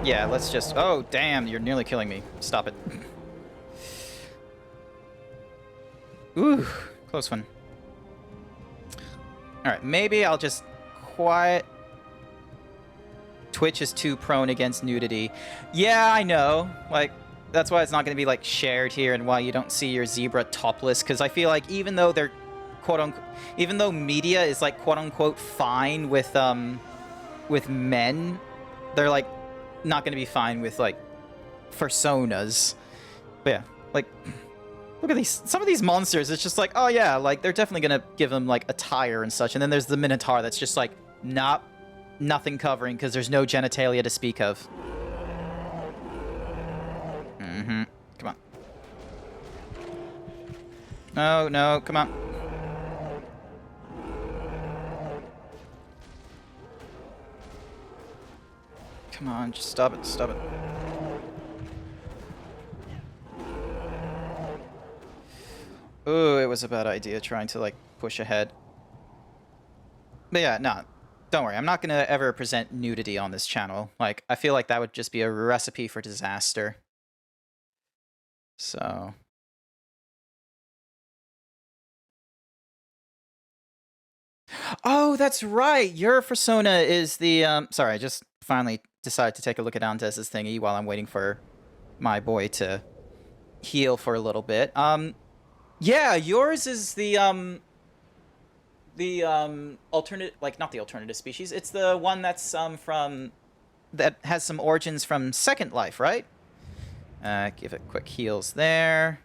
Yeah, let's just... Oh, damn, you're nearly killing me. Stop it. Ooh, close one. Alright, maybe I'll just quiet... Twitch is too prone against nudity. Yeah, I know. Like, that's why it's not going to be, like, shared here and why you don't see your zebra topless. Because I feel like even though they're, quote-unquote... Even though media is, like, quote-unquote fine with men, they're, like, not going to be fine with, like, personas. But yeah, like... Look at these. Some of these monsters, it's just like, oh yeah, like, they're definitely going to give them, like, attire and such. And then there's the Minotaur that's just like, nah, nothing covering because there's no genitalia to speak of. Mm-hmm. Come on. No, no, come on. Come on, just stop it, stop it. Ooh, it was a bad idea trying to, like, push ahead. But yeah, no. Don't worry, I'm not going to ever present nudity on this channel. Like, I feel like that would just be a recipe for disaster. So... Oh, that's right! Your persona is the, Sorry, I just finally decided to take a look at Antez's thingy while I'm waiting for my boy to heal for a little bit. Yeah, yours is the alternate, like, not the alternative species. It's the one that's, from... That has some origins from Second Life, right? Give it quick heals there.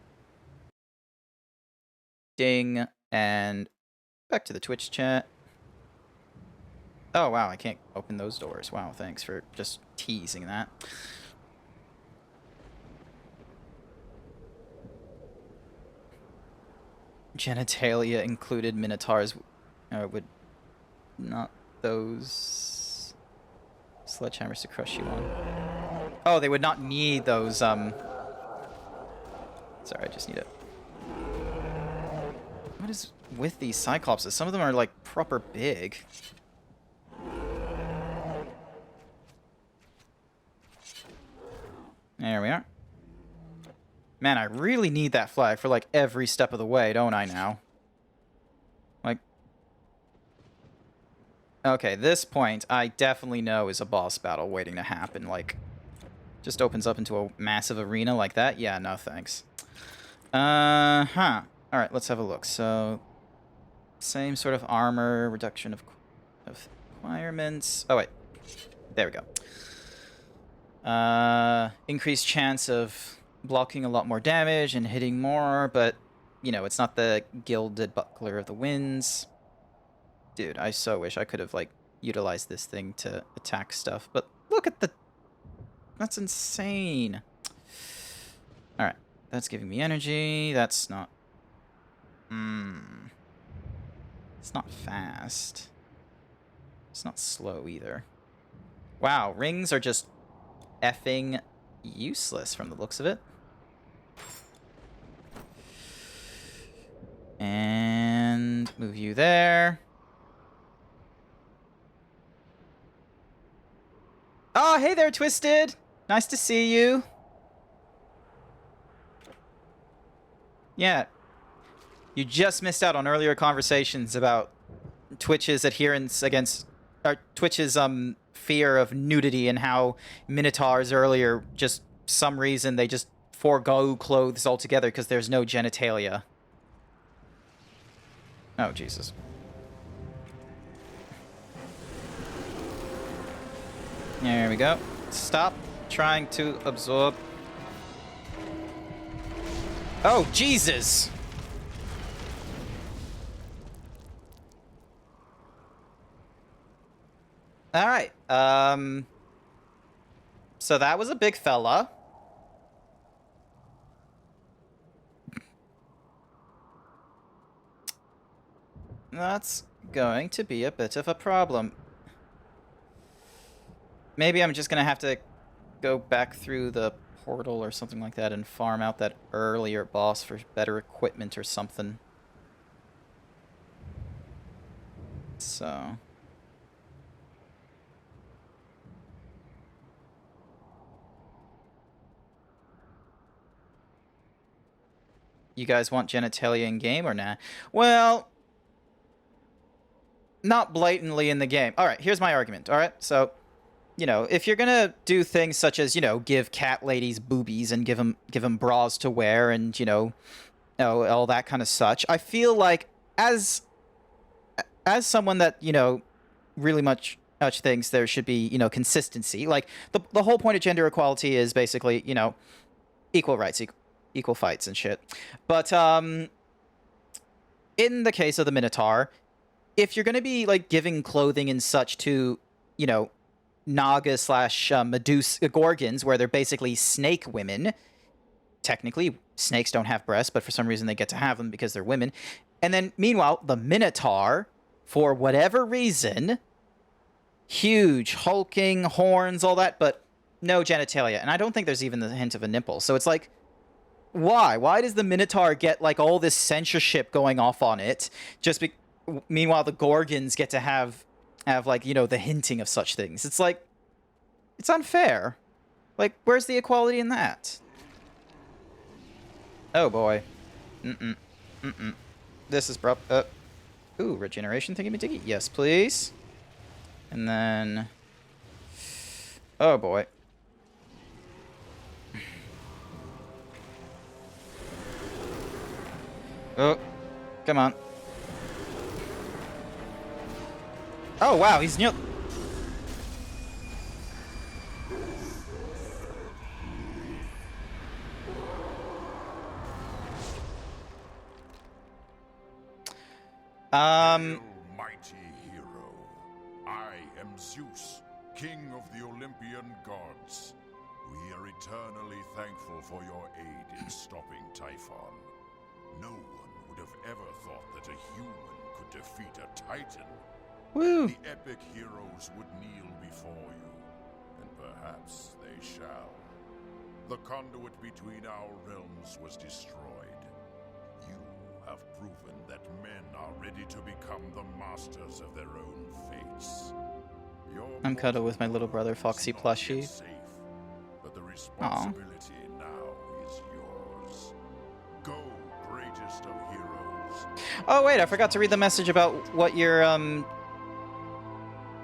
Ding. And back to the Twitch chat. Oh, wow, I can't open those doors. Wow, thanks for just teasing that. Genitalia included minotaurs would not those sledgehammers to crush you on. Oh, they would not need those, Sorry, I just need it. What is with these Cyclopses? Some of them are, like, proper big. There we are. Man, I really need that flag for, like, every step of the way, don't I now? Like... Okay, this point, I definitely know is a boss battle waiting to happen. Like, just opens up into a massive arena like that? Yeah, no thanks. Alright, let's have a look. So, same sort of armor, reduction of requirements. Oh, wait. There we go. Increased chance of blocking a lot more damage and hitting more, but, you know, it's not the Gilded Buckler of the Winds. Dude, I so wish I could have, like, utilized this thing to attack stuff, but look at the... That's insane. Alright, that's giving me energy. That's not... It's not fast. It's not slow either. Wow, rings are just effing useless from the looks of it. And move you there. Oh, hey there, Twisted! Nice to see you. Yeah. You just missed out on earlier conversations about Twitch's adherence against... Or Twitch's, fear of nudity and how Minotaurs earlier, just some reason, they just forego clothes altogether because there's no genitalia. Oh, Jesus. There we go. Stop trying to absorb. Oh, Jesus! Alright, so that was a big fella. That's going to be a bit of a problem. Maybe I'm just gonna have to go back through the portal or something like that and farm out that earlier boss for better equipment or something. So... You guys want genitalia in game or nah? Well, not blatantly in the game. All right, here's my argument. All right, so you know, if you're gonna do things such as, you know, give cat ladies boobies and give them bras to wear and, you know, all that kind of such, I feel like as someone that, you know, really much thinks there should be, you know, consistency. Like the whole point of gender equality is basically, you know, equal rights, equal fights and shit. But in the case of the Minotaur, if you're gonna be like giving clothing and such to, you know, Naga slash Medusa Gorgons, where they're basically snake women. Technically, snakes don't have breasts, but for some reason they get to have them because they're women. And then, meanwhile, the Minotaur, for whatever reason, huge, hulking, horns, all that, but no genitalia. And I don't think there's even the hint of a nipple. So it's like, why? Why does the Minotaur get, like, all this censorship going off on it? Meanwhile, the Gorgons get to have, like, you know, the hinting of such things. It's like, it's unfair. Like, where's the equality in that? Oh, boy. This is ooh, regeneration thingy-majiggy? Yes, please. And then... Oh, boy. Oh, come on. Oh, wow, he's near... Hail, mighty hero. I am Zeus, king of the Olympian gods. We are eternally thankful for your aid in stopping Typhon. No one would have ever thought that a human could defeat a titan. Woo! The epic heroes would kneel before you, and perhaps they shall. The conduit between our realms was destroyed. You have proven that men are ready to become the masters of their own fates. I'm cuddled with my little brother Foxy plushie. Safe, but the responsibility now is yours. Go, greatest of heroes. Oh, wait, I forgot to read the message about what your,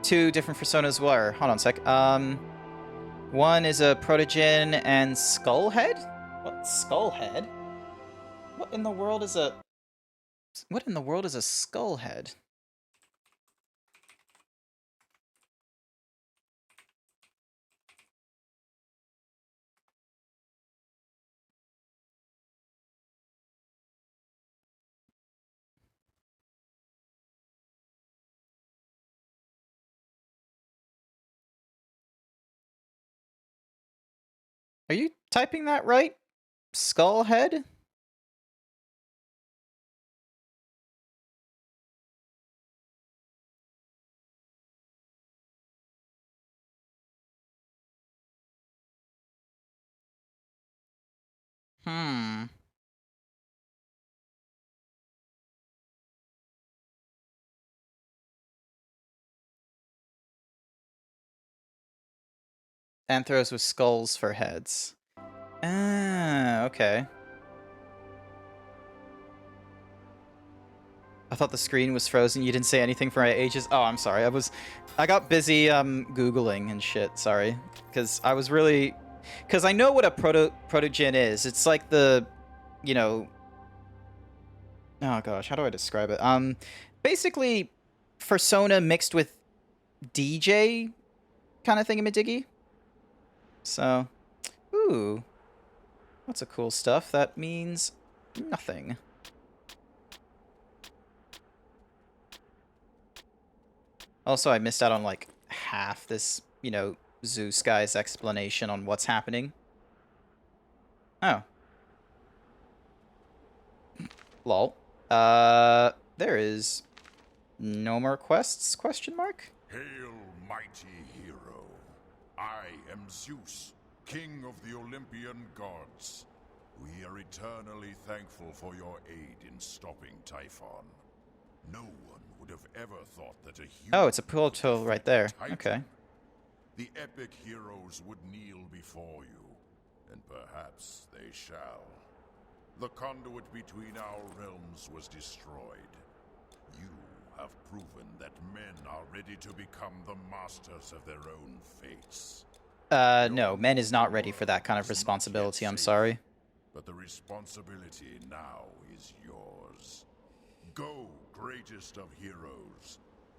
two different personas were. Hold on a sec. One is a Protogen and Skullhead? What? Skullhead? What in the world is a... What in the world is a Skullhead? Are you typing that right? Skullhead? Hmm. Anthros with skulls for heads. Ah, okay. I thought the screen was frozen. You didn't say anything for ages. Oh, I'm sorry. I got busy Googling and shit. Sorry. Because I was really... Because I know what a protogen is. It's like the, you know... Oh gosh, how do I describe it? Basically, Persona mixed with DJ kind of thingamadiggy. So, ooh. Lots of cool stuff. That means nothing. Also, I missed out on, like, half this, you know, Zeus guy's explanation on what's happening. Oh. Lol. There is no more quests, question mark? Hail, mighty hero. I am Zeus, king of the Olympian gods. We are eternally thankful for your aid in stopping Typhon. No one would have ever thought that a human... Oh, it's a portal right there. Okay. The epic heroes would kneel before you, and perhaps they shall. The conduit between our realms was destroyed. You have proven that men are ready to become the masters of their own fates. No, men is not ready for that kind of responsibility, I'm sorry. But the responsibility now is yours. Go, greatest of heroes.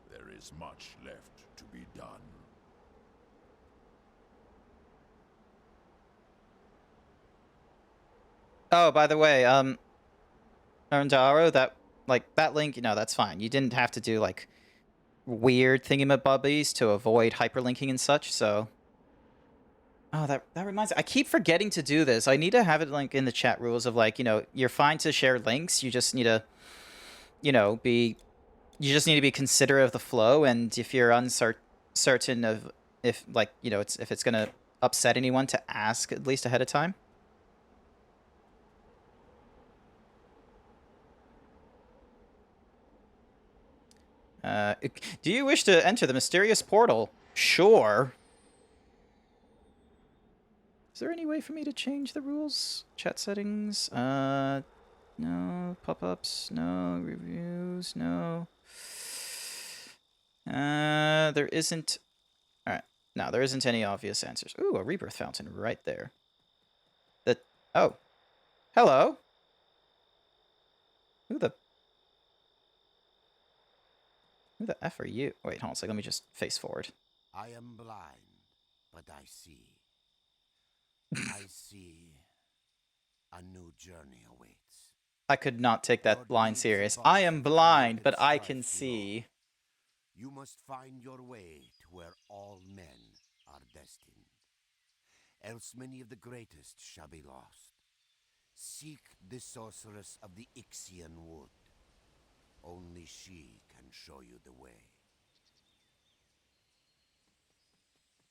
There is much left to be done. Oh, by the way, Arundaro, that link, you know, that's fine. You didn't have to do like weird thingamabobbies to avoid hyperlinking and such, so. Oh, that reminds me. I keep forgetting to do this. I need to have it like in the chat rules of like, you know, you're fine to share links. You just need to, you know, you just need to be considerate of the flow, and if you're uncertain of if like, you know, if it's gonna upset anyone, to ask at least ahead of time. Do you wish to enter the mysterious portal? Sure. Is there any way for me to change the rules? Chat settings? No. Pop-ups? No. Reviews? No. There isn't... Alright. No, there isn't any obvious answers. Ooh, a rebirth fountain right there. Oh. Hello. Who the F are you? Wait, hold on a second. Let me just face forward. I am blind, but I see. I see a new journey awaits. I could not take that line serious. I am blind, but I can see. You must find your way to where all men are destined. Else many of the greatest shall be lost. Seek the sorceress of the Ixian wood. Only she can show you the way.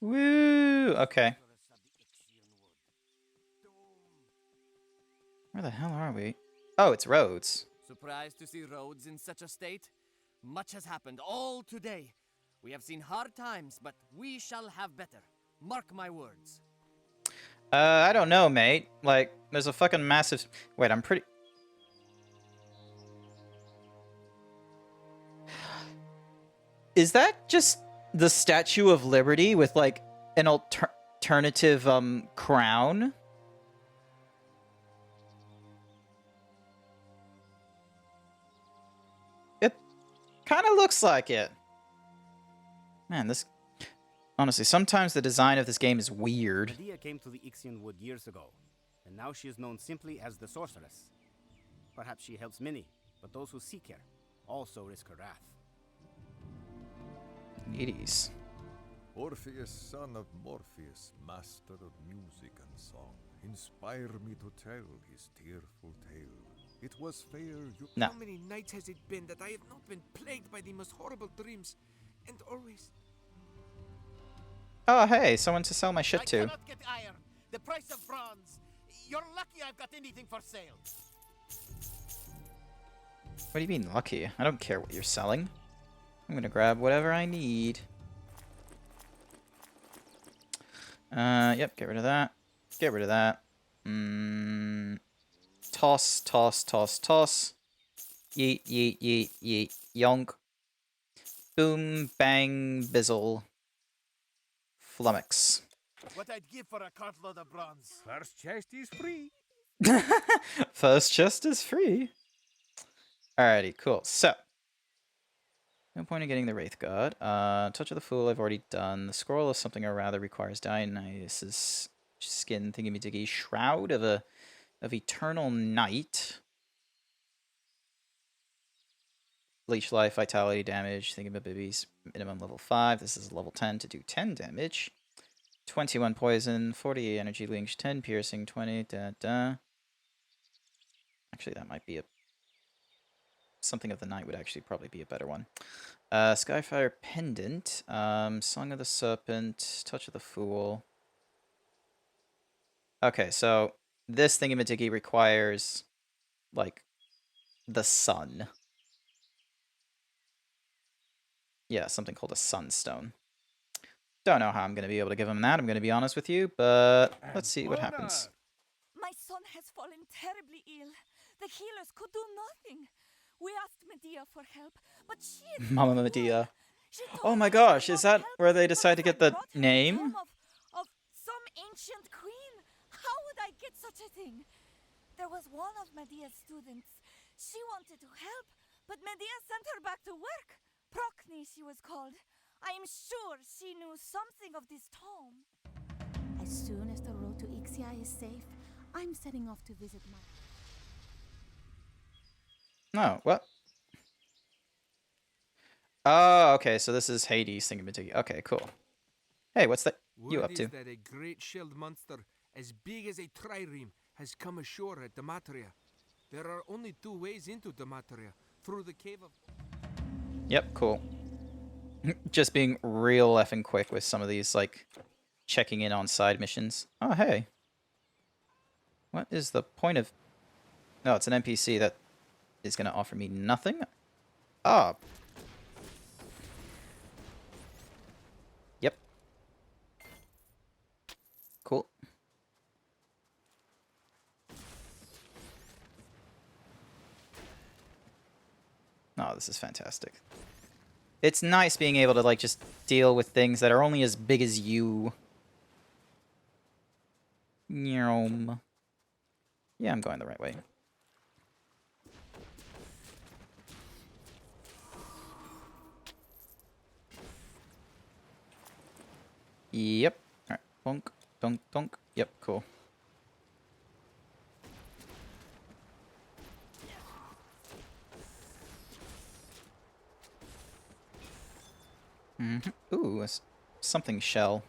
Woo! Okay. Where the hell are we? Oh, it's Rhodes. Surprised to see Rhodes in such a state? Much has happened all today. We have seen hard times, but we shall have better. Mark my words. I don't know, mate. Like, there's a fucking massive... Wait, I'm pretty... Is that just the Statue of Liberty with, like, an alternative, crown? It kind of looks like it. Man, this... Honestly, sometimes the design of this game is weird. Medea came to the Ixian Wood years ago, and now she is known simply as the Sorceress. Perhaps she helps many, but those who seek her also risk her wrath. Needies. Orpheus, son of Morpheus, master of music and song, inspire me to tell his tearful tale. It was fair you... No. How many nights has it been that I have not been plagued by the most horrible dreams, and always... Oh, hey, someone to sell my shit to. I cannot get iron. The price of bronze. You're lucky I've got anything for sale. What do you mean, lucky? I don't care what you're selling. I'm gonna grab whatever I need. Yep, get rid of that. Get rid of that. Toss, toss, toss, toss. Yeet, yeet, yeet, yeet, yonk. Boom, bang, bizzle. Flummox. What I'd give for a cartload of bronze. First chest is free. First chest is free. Alrighty, cool. So, no point in getting the Wraith God. Touch of the Fool I've already done. The Scroll of Something or Rather requires Dionysus' skin thingy-majiggy. Shroud of Eternal Night. Leech life, vitality, damage, thingamabibbies, minimum level 5. This is level 10 to do 10 damage. 21 poison, 40 energy leech, 10 piercing, 20 Actually, that might be a... Something of the Night would actually probably be a better one. Skyfire Pendant, Song of the Serpent, Touch of the Fool. Okay, so this thingamajiggy requires, like, the sun. Yeah, something called a sunstone. Don't know how I'm going to be able to give him that, I'm going to be honest with you, but let's see what happens. My son has fallen terribly ill. The healers could do nothing. We asked Medea for help, but she is Mama not Medea. well. She told Oh my us she gosh, is won't that help, where they but decide to if get I the brought her name? tomb of some ancient queen, how would I get such a thing? There was one of Medea's students. She wanted to help, but Medea sent her back to work. Procne, she was called. I am sure she knew something of this tome. As soon as the road to Ixia is safe, I'm setting off to visit my... No, what? Oh, okay, so this is Hades thingamajiggy. Okay, cool. Hey, what's that you Word up to? is that a great shelled monster as big as a trireme has come ashore at Dematria. There are only 2 ways into Dematria, through the cave of... Yep, cool. Just being real effing quick with some of these, like, checking in on side missions. Oh, hey. What is the point of... No, it's an NPC that is going to offer me nothing. Ah. Yep. Cool. Oh, this is fantastic. It's nice being able to, like, just deal with things that are only as big as you. Nyom. Yeah, I'm going the right way. Yep. Alright. Bonk. Donk. Donk. Yep, cool. Ooh, something shell.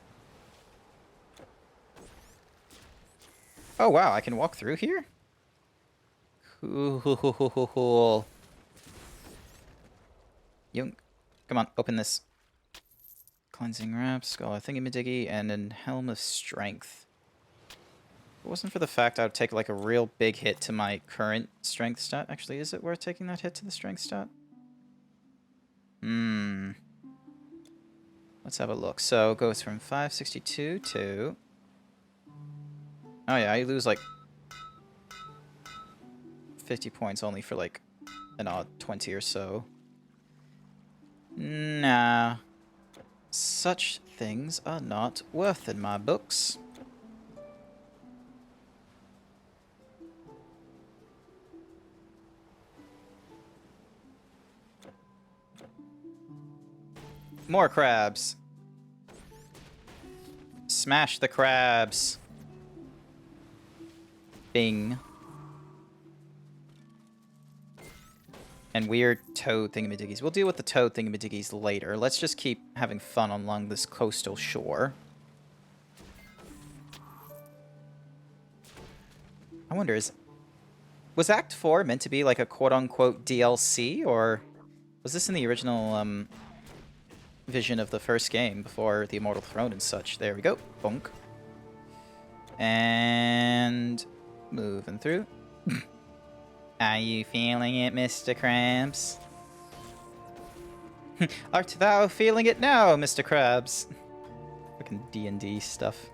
Oh wow, I can walk through here? Cool. Yunk. Come on, open this. Cleansing wrap, skull of thingamadiggy, and then helm of strength. If it wasn't for the fact I would take like a real big hit to my current strength stat. Actually, is it worth taking that hit to the strength stat? Let's have a look. So it goes from 562 to... Oh yeah, I lose like 50 points only for like an odd 20 or so. Nah. Such things are not worth in my books. More crabs. Smash the crabs. Bing. And weird toad thingamadiggies. We'll deal with the toad thingamadiggies later. Let's just keep having fun along this coastal shore. I wonder, was Act 4 meant to be like a quote-unquote DLC, or was this in the original vision of the first game before the Immortal Throne and such? There we go. Bonk. And moving through. Are you feeling it, Mr. Krabs? Art thou feeling it now, Mr. Krabs? Fucking D&D stuff.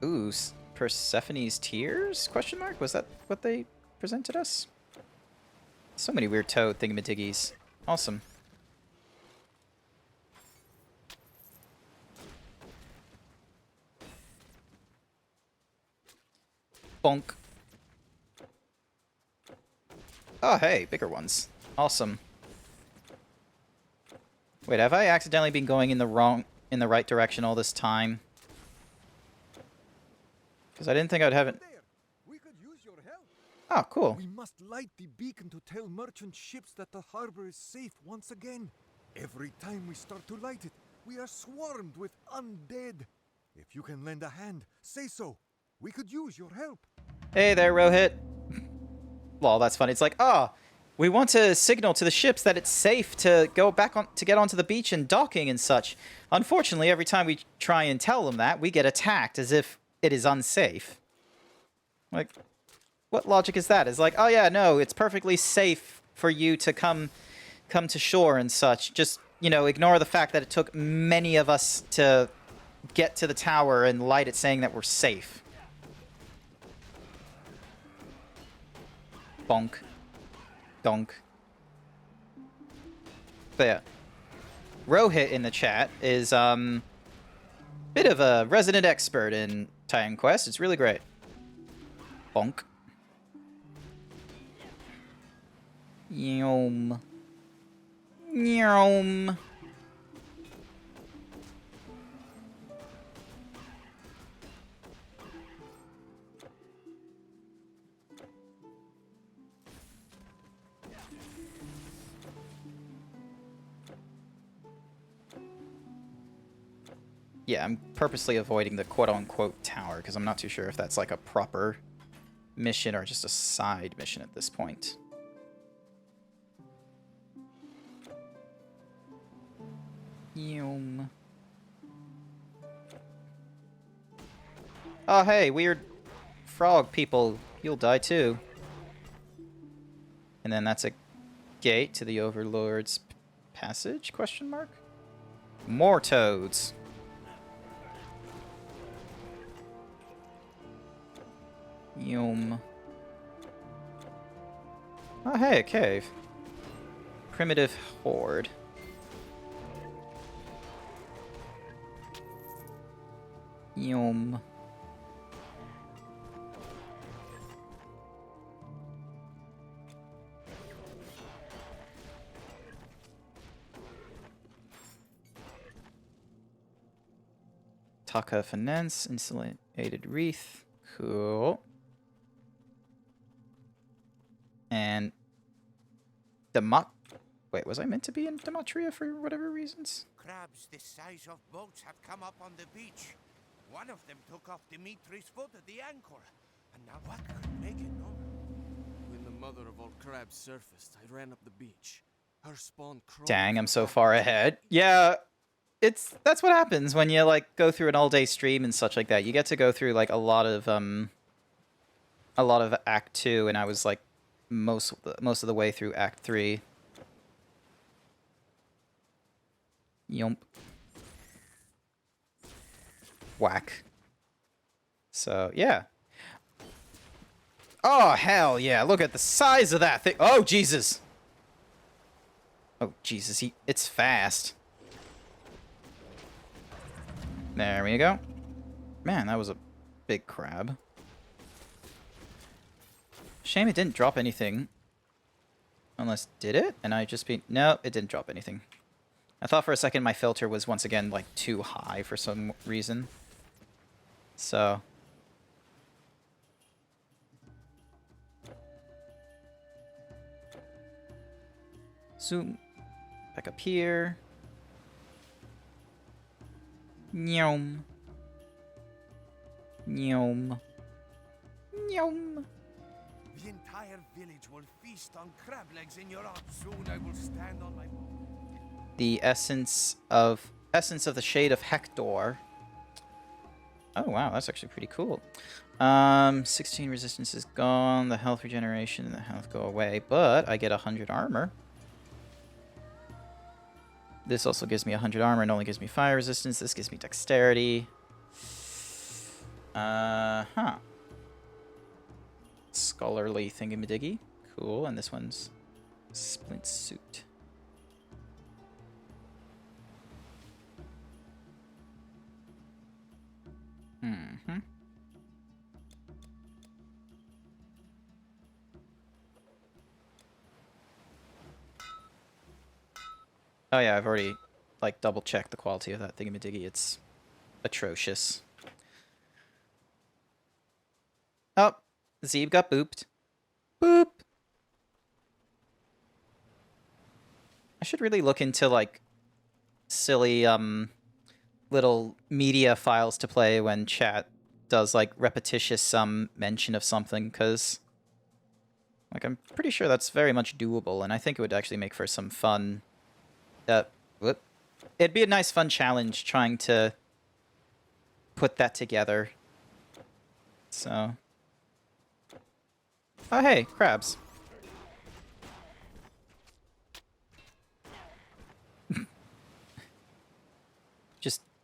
Ooh, Persephone's Tears? Question mark? Was that what they presented us? So many weird toad thingamadiggies. Awesome. Bonk. Oh, hey, bigger ones. Awesome. Wait, have I accidentally been going in the right direction all this time? Because I didn't think I'd have it. We could use your help. Oh, cool. We must light the beacon to tell merchant ships that the harbor is safe once again. Every time we start to light it, we are swarmed with undead. If you can lend a hand, say so. We could use your help. Hey there, Rohit. Lol, that's funny. It's like, we want to signal to the ships that it's safe to go back on to get onto the beach and docking and such. Unfortunately, every time we try and tell them that, we get attacked as if it is unsafe. Like, what logic is that? It's like, oh yeah, no, it's perfectly safe for you to come to shore and such. Just, you know, ignore the fact that it took many of us to get to the tower and light it saying that we're safe. Bonk. Donk. But yeah. Rohit in the chat is, bit of a resident expert in Titan Quest. It's really great. Bonk. Yum. Yum. Yeah, I'm purposely avoiding the quote-unquote tower because I'm not too sure if that's like a proper mission or just a side mission at this point. Yum. Oh, hey, weird frog people. You'll die too. And then that's a gate to the Overlord's passage, question mark? More toads. Yum. Oh, hey, a cave. Primitive horde. Yum. Taka Finance, insulated wreath. Cool. And Wait, was I meant to be in Dematria for whatever reasons? Crabs this size of boats have come up on the beach. One of them took off Dimitri's foot at the anchor. And now what could make it known? When the mother of all crabs surfaced, I ran up the beach. Her spawn crawled. Dang, I'm so far ahead. Yeah, that's what happens when you like go through an all-day stream and such like that. You get to go through like a lot of Act 2, and I was like most of the way through Act 3. Yump. Whack. So, yeah. Oh, hell yeah. Look at the size of that thing. Oh, Jesus. Oh, Jesus. It's fast. There we go. Man, that was a big crab. Shame it didn't drop anything. Unless, did it? And I just no, it didn't drop anything. I thought for a second my filter was once again like too high for some reason. So. Zoom. Back up here. Nyom. Nyom. Nyom. The entire village will feast on crab legs in your honor. Soon I will stand on my... The essence of the shade of Hector. Oh wow, that's actually pretty cool. 16 resistance is gone. The health regeneration and the health go away, but I get 100 armor. This also gives me 100 armor and only gives me fire resistance. This gives me dexterity. Scholarly thingamadiggy. Cool, and this one's splint suit. Mm-hmm. Oh yeah, I've already like double checked the quality of that thingamadiggy. It's atrocious. Oh, Zeeb got booped. Boop. I should really look into like silly little media files to play when chat does like repetitious mention of something, because like I'm pretty sure that's very much doable, and I think it would actually make for some fun. It'd be a nice fun challenge trying to put that together. So. Oh hey, crabs.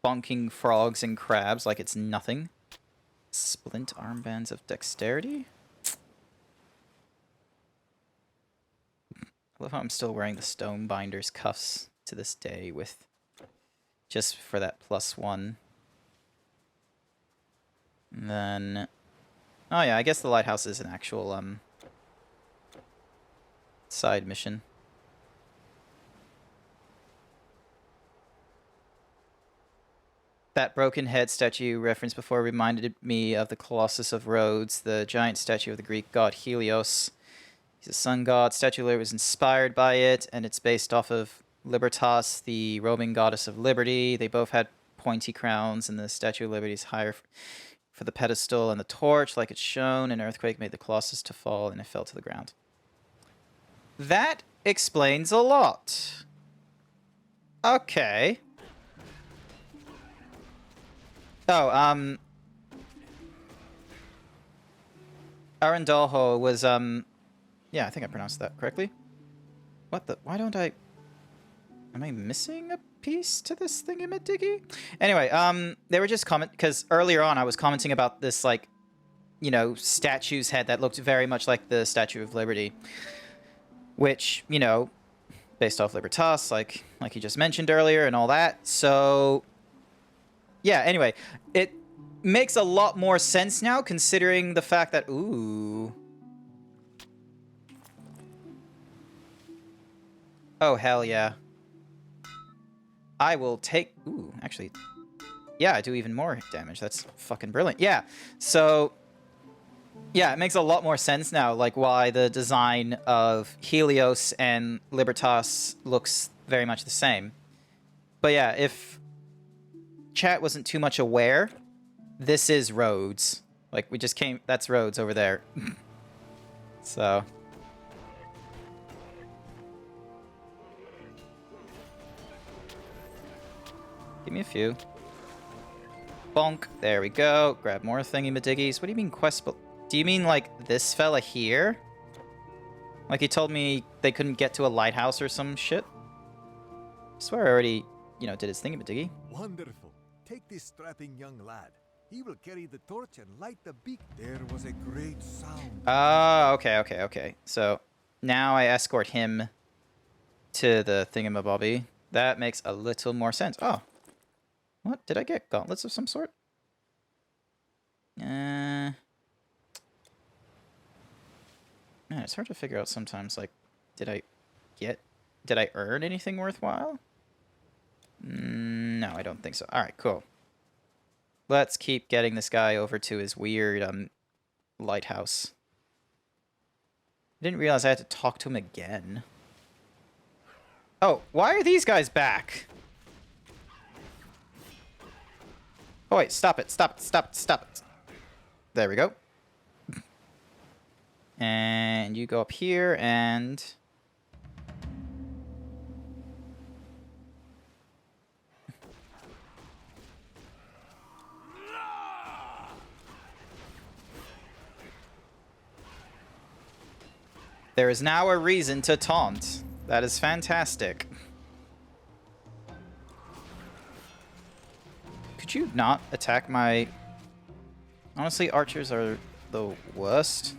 bonking frogs and crabs like it's nothing. Splint armbands of dexterity? I love how I'm still wearing the Stonebinder's cuffs to this day with just for that +1. And then oh yeah, I guess the lighthouse is an actual side mission. That broken head statue referenced before reminded me of the Colossus of Rhodes, the giant statue of the Greek god Helios. He's a sun god. Statue was inspired by it, and it's based off of Libertas, the Roman goddess of liberty. They both had pointy crowns, and the Statue of Liberty is higher for the pedestal and the torch, like it's shown. An earthquake made the Colossus to fall, and it fell to the ground. That explains a lot. Okay. Oh, Arundhalo was, yeah, I think I pronounced that correctly. What the? Why don't I... Am I missing a piece to this thingamadiggy? Anyway, they were just because earlier on I was commenting about this, like, you know, statue's head that looked very much like the Statue of Liberty. Which, you know, based off Libertas, like you just mentioned earlier and all that. So... yeah, anyway, it makes a lot more sense now, considering the fact that... Ooh. Oh, hell yeah. I will take... Ooh, actually... yeah, I do even more damage. That's fucking brilliant. Yeah, so... yeah, it makes a lot more sense now, like, why the design of Helios and Libertas looks very much the same. But yeah, if... chat wasn't too much aware, this is Rhodes. Like, we just came... that's Rhodes over there. So... give me a few. Bonk. There we go. Grab more thingy-madiggies. What do you mean quest... do you mean, like, this fella here? Like, he told me they couldn't get to a lighthouse or some shit? I swear I already, you know, did his thingy-madiggy. Wonderful. Take this strapping young lad. He will carry the torch and light the beacon. There was a great sound. Oh, okay. So, now I escort him to the thingamabobby. That makes a little more sense. Oh. What? Did I get gauntlets of some sort? Man, it's hard to figure out sometimes, like, did I earn anything worthwhile? No, I don't think so. Alright, cool. Let's keep getting this guy over to his weird, lighthouse. I didn't realize I had to talk to him again. Oh, why are these guys back? Oh, wait, stop it. There we go. And you go up here, and... there is now a reason to taunt. That is fantastic. Could you not attack my... honestly, archers are the worst.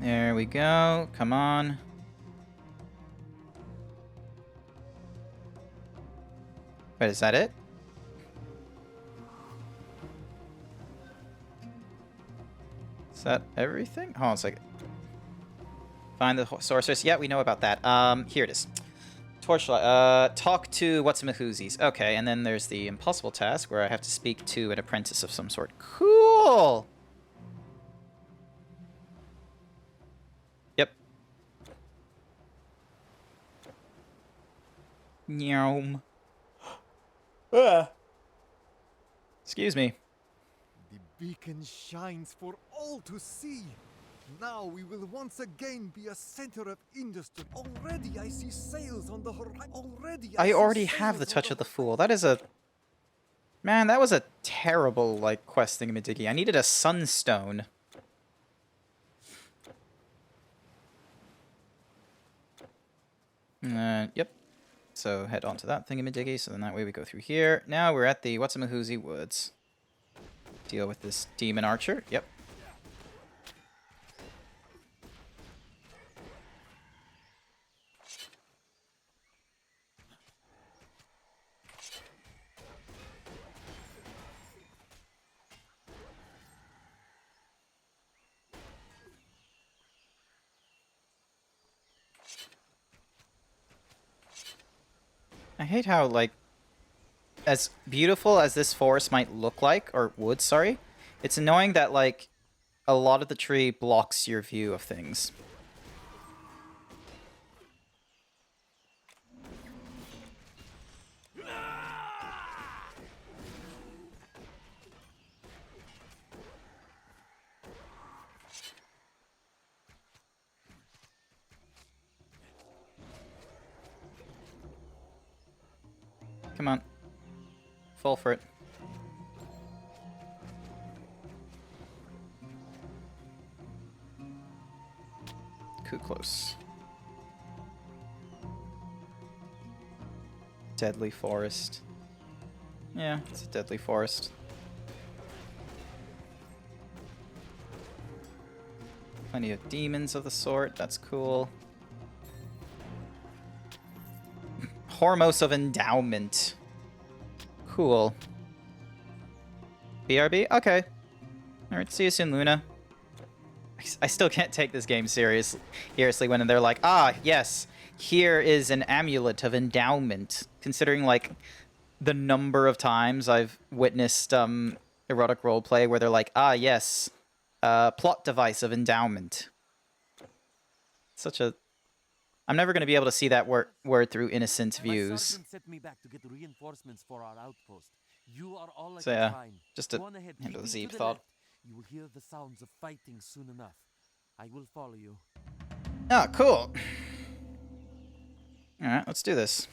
There we go. Come on. Wait, is that it? Is that everything? Hold on a second. Find the sorceress. Yeah, we know about that. Here it is. Torchlight. Talk to what's-a-mahoozies. Okay, and then there's the impossible task where I have to speak to an apprentice of some sort. Cool! Yep. Nyom. Excuse me. The beacon shines for all to see. Now we will once again be a center of industry. Already I see sails on the horizon. I already have the Touch of the Fool. That is a... man, that was a terrible, like, quest thingamadiggy. I needed a sunstone. Yep. So head on to that thingamadiggy, so then that way we go through here. Now we're at the Whatsamahoozy Woods. Deal with this demon archer. Yep. I hate how, like, as beautiful as this forest might look like, or wood, sorry, it's annoying that, like, a lot of the tree blocks your view of things. Come on. Fall for it. Too close. Deadly forest. Yeah, it's a deadly forest. Plenty of demons of the sort. That's cool. Hormos of Endowment. Cool. BRB? Okay. Alright, see you soon, Luna. I still can't take this game seriously when they're like, ah, yes, here is an amulet of endowment. Considering, like, the number of times I've witnessed erotic roleplay where they're like, ah, yes, plot device of endowment. Such a... I'm never going to be able to see that word through innocent views. Sent me back to get reinforcements for our outpost. You are all So yeah, just to handle the Zeeb thought. You will hear the sounds of fighting soon enough. I will follow you. Ah, cool. Alright, let's do this.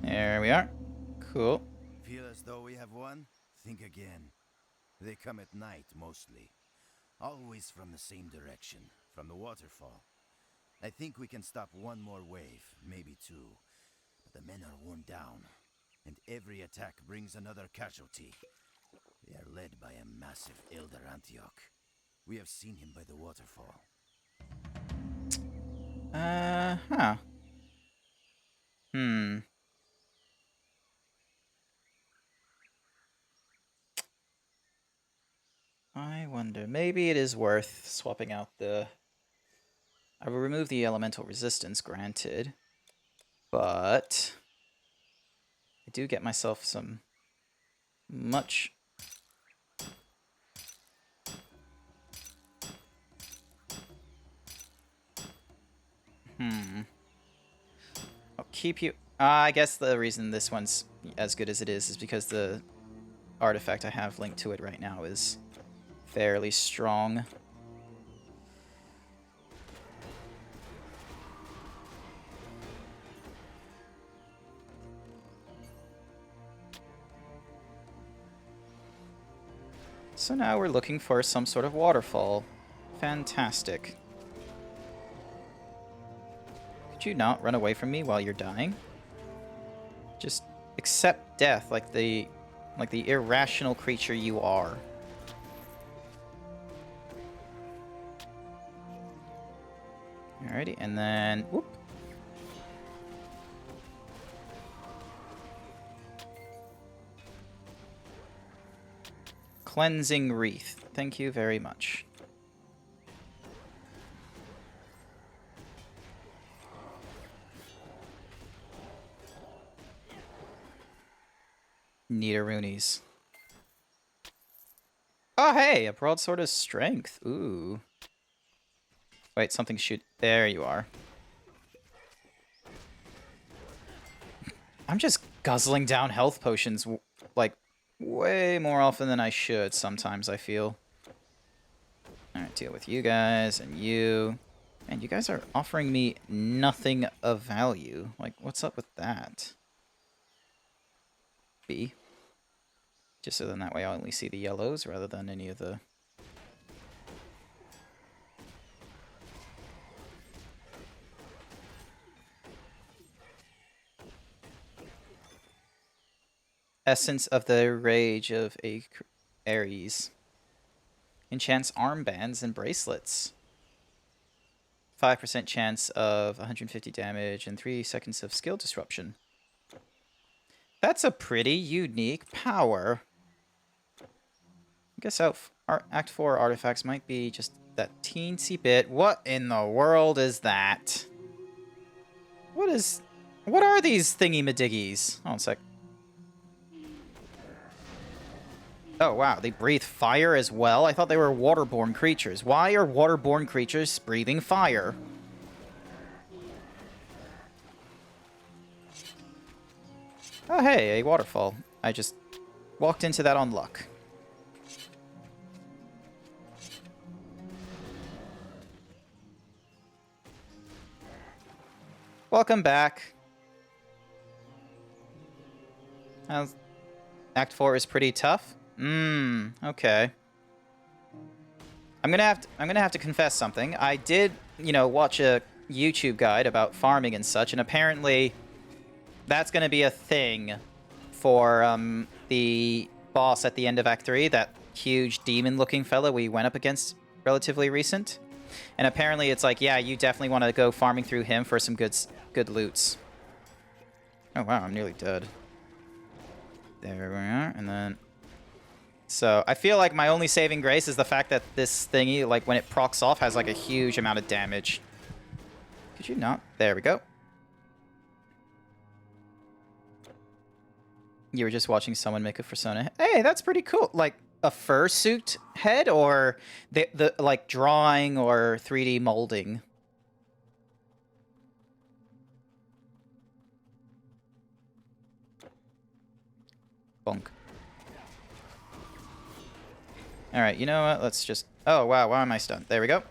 There we are. Cool. Feel as though we have won? Think again. They come at night, mostly. Always from the same direction, from the waterfall. I think we can stop one more wave, maybe two. But the men are worn down, and every attack brings another casualty. They are led by a massive Elder Antioch. We have seen him by the waterfall. Huh. I wonder, maybe it is worth swapping out the... I will remove the elemental resistance, granted. But... I do get myself some... much... I'll keep you... I guess the reason this one's as good as it is because the artifact I have linked to it right now is fairly strong. So now we're looking for some sort of waterfall. Fantastic. Could you not run away from me while you're dying? Just accept death like the irrational creature you are. Alrighty, and then whoop. Cleansing Wreath. Thank you very much. Neateroonies. Oh, hey! A broadsword of strength. Ooh. Wait, something shoot. There you are. I'm just guzzling down health potions, like, way more often than I should sometimes, I feel. Alright, deal with you guys, and you. And you guys are offering me nothing of value. Like, what's up with that? B. Just so then that way I only see the yellows rather than any of the Essence of the Rage of Ares. Enchants armbands and bracelets. 5% chance of 150 damage and 3 seconds of skill disruption. That's a pretty unique power. I guess Act 4 artifacts might be just that teensy bit. What in the world is that? What are these thingy-madiggies? Hold on a sec. Oh, wow. They breathe fire as well? I thought they were waterborne creatures. Why are waterborne creatures breathing fire? Oh, hey, a waterfall. I just walked into that on luck. Welcome back. Act 4 is pretty tough. Okay. I'm gonna have to confess something. I did, watch a YouTube guide about farming and such, and apparently that's gonna be a thing for the boss at the end of Act 3, that huge demon-looking fella we went up against relatively recent. And apparently it's like, yeah, you definitely want to go farming through him for some good loots. Oh wow, I'm nearly dead. There we are, and then... So, I feel like my only saving grace is the fact that this thingy, like, when it procs off, has, like, a huge amount of damage. Could you not? There we go. You were just watching someone make a Fursona. Hey, that's pretty cool. Like, a fursuit head, or the like, drawing or 3D molding? Bonk. Alright, you know what? Let's just... Oh, wow, why am I stunned? There we go.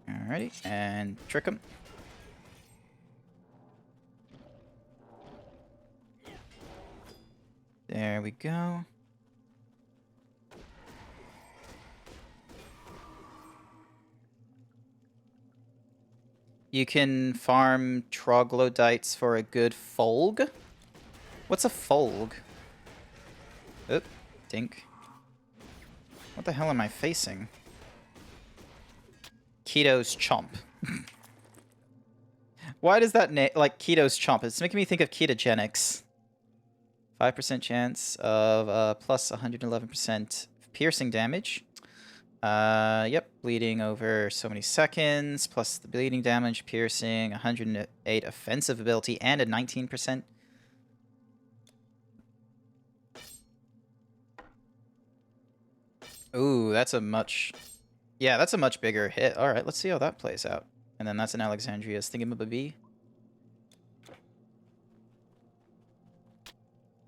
Alrighty, and trick him. There we go. You can farm troglodytes for a good folg? What's a folg? Oop, dink. What the hell am I facing? Keto's Chomp. Why does that name, like, Keto's Chomp? It's making me think of ketogenics. 5% chance of plus 111% piercing damage. Yep, bleeding over so many seconds, plus the bleeding damage, piercing, 108 offensive ability, and a 19%. Ooh, that's a much... Yeah, that's a much bigger hit. Alright, let's see how that plays out. And then that's an Alexandria's thingamabobby.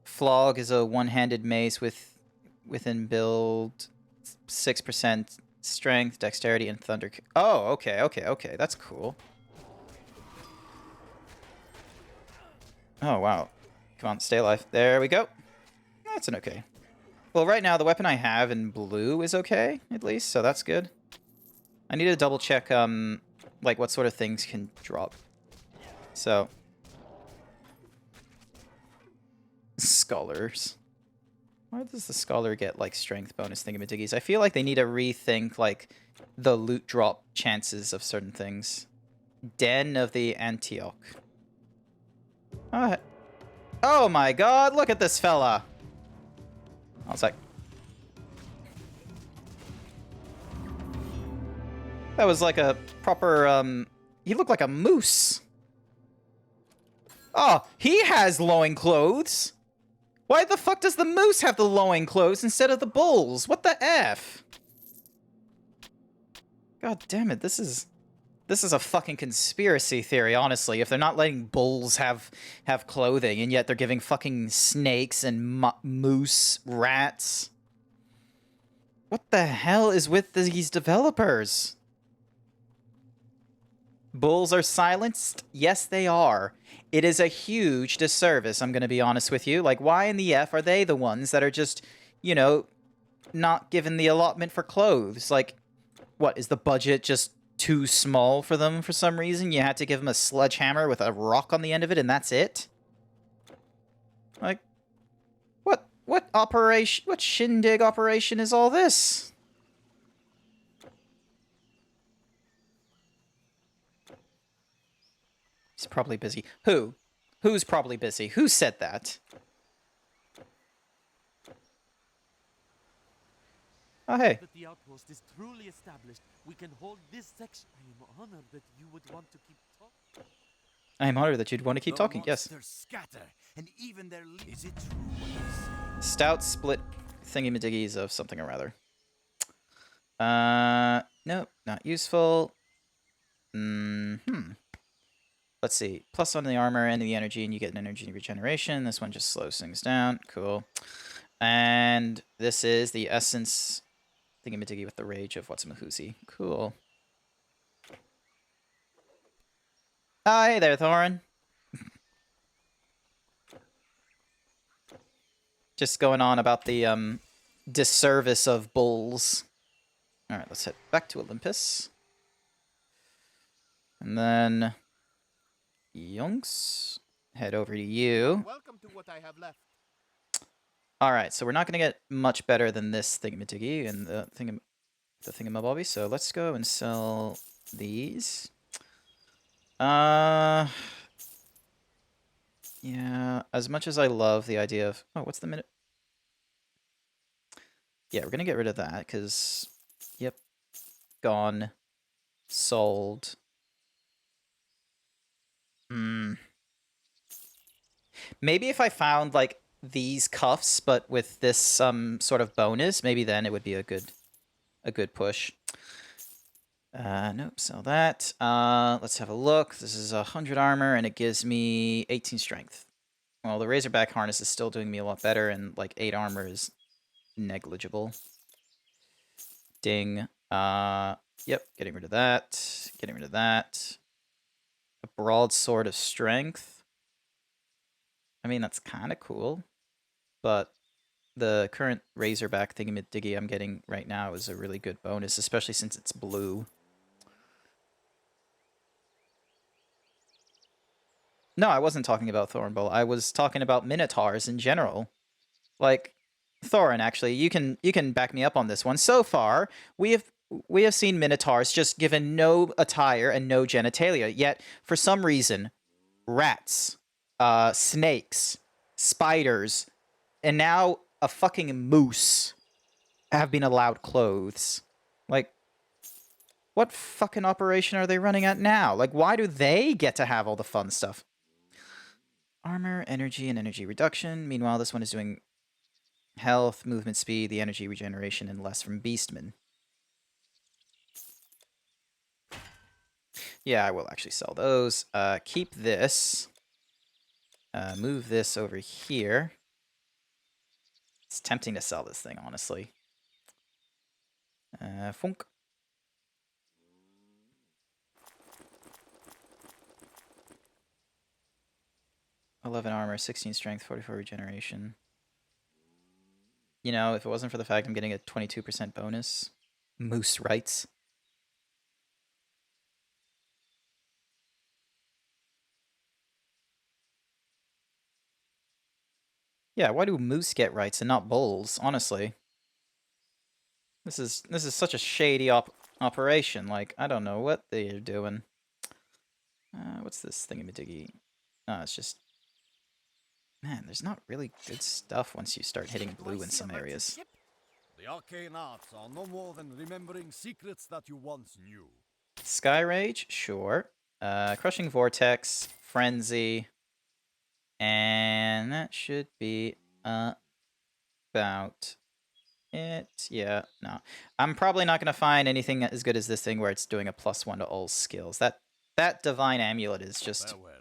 Flog is a one-handed mace within build 6% strength, dexterity, and thunder. Oh, okay. That's cool. Oh, wow. Come on, stay alive. There we go. That's an okay. Well, right now, the weapon I have in blue is okay, at least, so that's good. I need to double check, like, what sort of things can drop. So... Scholars. Why does the scholar get, like, strength bonus thingamadiggies? I feel like they need to rethink, like, the loot drop chances of certain things. Den of the Antioch. Oh my god, look at this fella! I was like... That was like a proper, he looked like a moose. Oh, he has loincloths! Why the fuck does the moose have the loincloths instead of the bulls? What the F? God damn it, this is a fucking conspiracy theory, honestly. If they're not letting bulls have clothing, and yet they're giving fucking snakes and moose rats. What the hell is with these developers? Bulls are silenced? Yes, they are. It is a huge disservice, I'm going to be honest with you. Like, why in the F are they the ones that are just, you know, not given the allotment for clothes? Like, what, is the budget just too small for them for some reason. You had to give them a sledgehammer with a rock on the end of it, and that's it. Like, what operation? What shindig operation is all this? He's probably busy. Who? Who's probably busy? Who said that? Oh, hey. That the outpost is truly established, we can hold this section. I am honored that you would want to keep talking. I am honored that you'd want to keep talking, yes. Scatter, and even their is it true what they say? Stout split thingy-majiggies of something or other. Nope, not useful. Let's see. Plus on the armor and the energy, and you get an energy regeneration. This one just slows things down. Cool. And this is the essence thingy-majiggy with the rage of What's-a-Mahoozy. Cool. Ah, hey there, Thorin. Just going on about the disservice of bulls. Alright, let's head back to Olympus. And then Yunks, head over to you. Welcome to what I have left. Alright, so we're not going to get much better than this thingamajiggy and the thingamabobby, so let's go and sell these. Yeah, as much as I love the idea of... Oh, what's the minute? Yeah, we're going to get rid of that, because... Yep. Gone. Sold. Maybe if I found, like, these cuffs, but with this sort of bonus, maybe then it would be a good push. Nope, sell that. Let's have a look. This is 100 armor, and it gives me 18 strength. Well, the Razorback harness is still doing me a lot better, and like 8 armor is negligible. Ding. Yep, getting rid of that. Getting rid of that. A broadsword of strength. I mean, that's kind of cool, but the current Razorback thingy-diggy I'm getting right now is a really good bonus, especially since it's blue. No, I wasn't talking about Thornbull. I was talking about Minotaurs in general. Like, Thorin, actually, you can back me up on this one. So far, we have seen Minotaurs just given no attire and no genitalia, yet for some reason, rats, snakes, spiders, and now a fucking moose have been allowed clothes. Like, what fucking operation are they running at now? Like, why do they get to have all the fun stuff? Armor, energy, and energy reduction. Meanwhile, this one is doing health, movement speed, the energy regeneration, and less from Beastman. Yeah, I will actually sell those. Keep this. Move this over here. It's tempting to sell this thing, honestly. Funk. $11 armor, 16 strength, 44 regeneration. You know, if it wasn't for the fact I'm getting a 22% bonus, moose rights. Yeah, why do moose get rights and not bulls? Honestly, this is such a shady operation. Like, I don't know what they're doing. What's this thingamajiggy? Oh, it's just... Man, there's not really good stuff once you start hitting blue in some areas. The arcane arts are no more than remembering secrets that you once knew. Sky Rage, sure. Crushing Vortex, Frenzy, and that should be about it. Yeah, no. I'm probably not going to find anything as good as this thing where it's doing a +1 to all skills. That Divine Amulet is just... Farewell.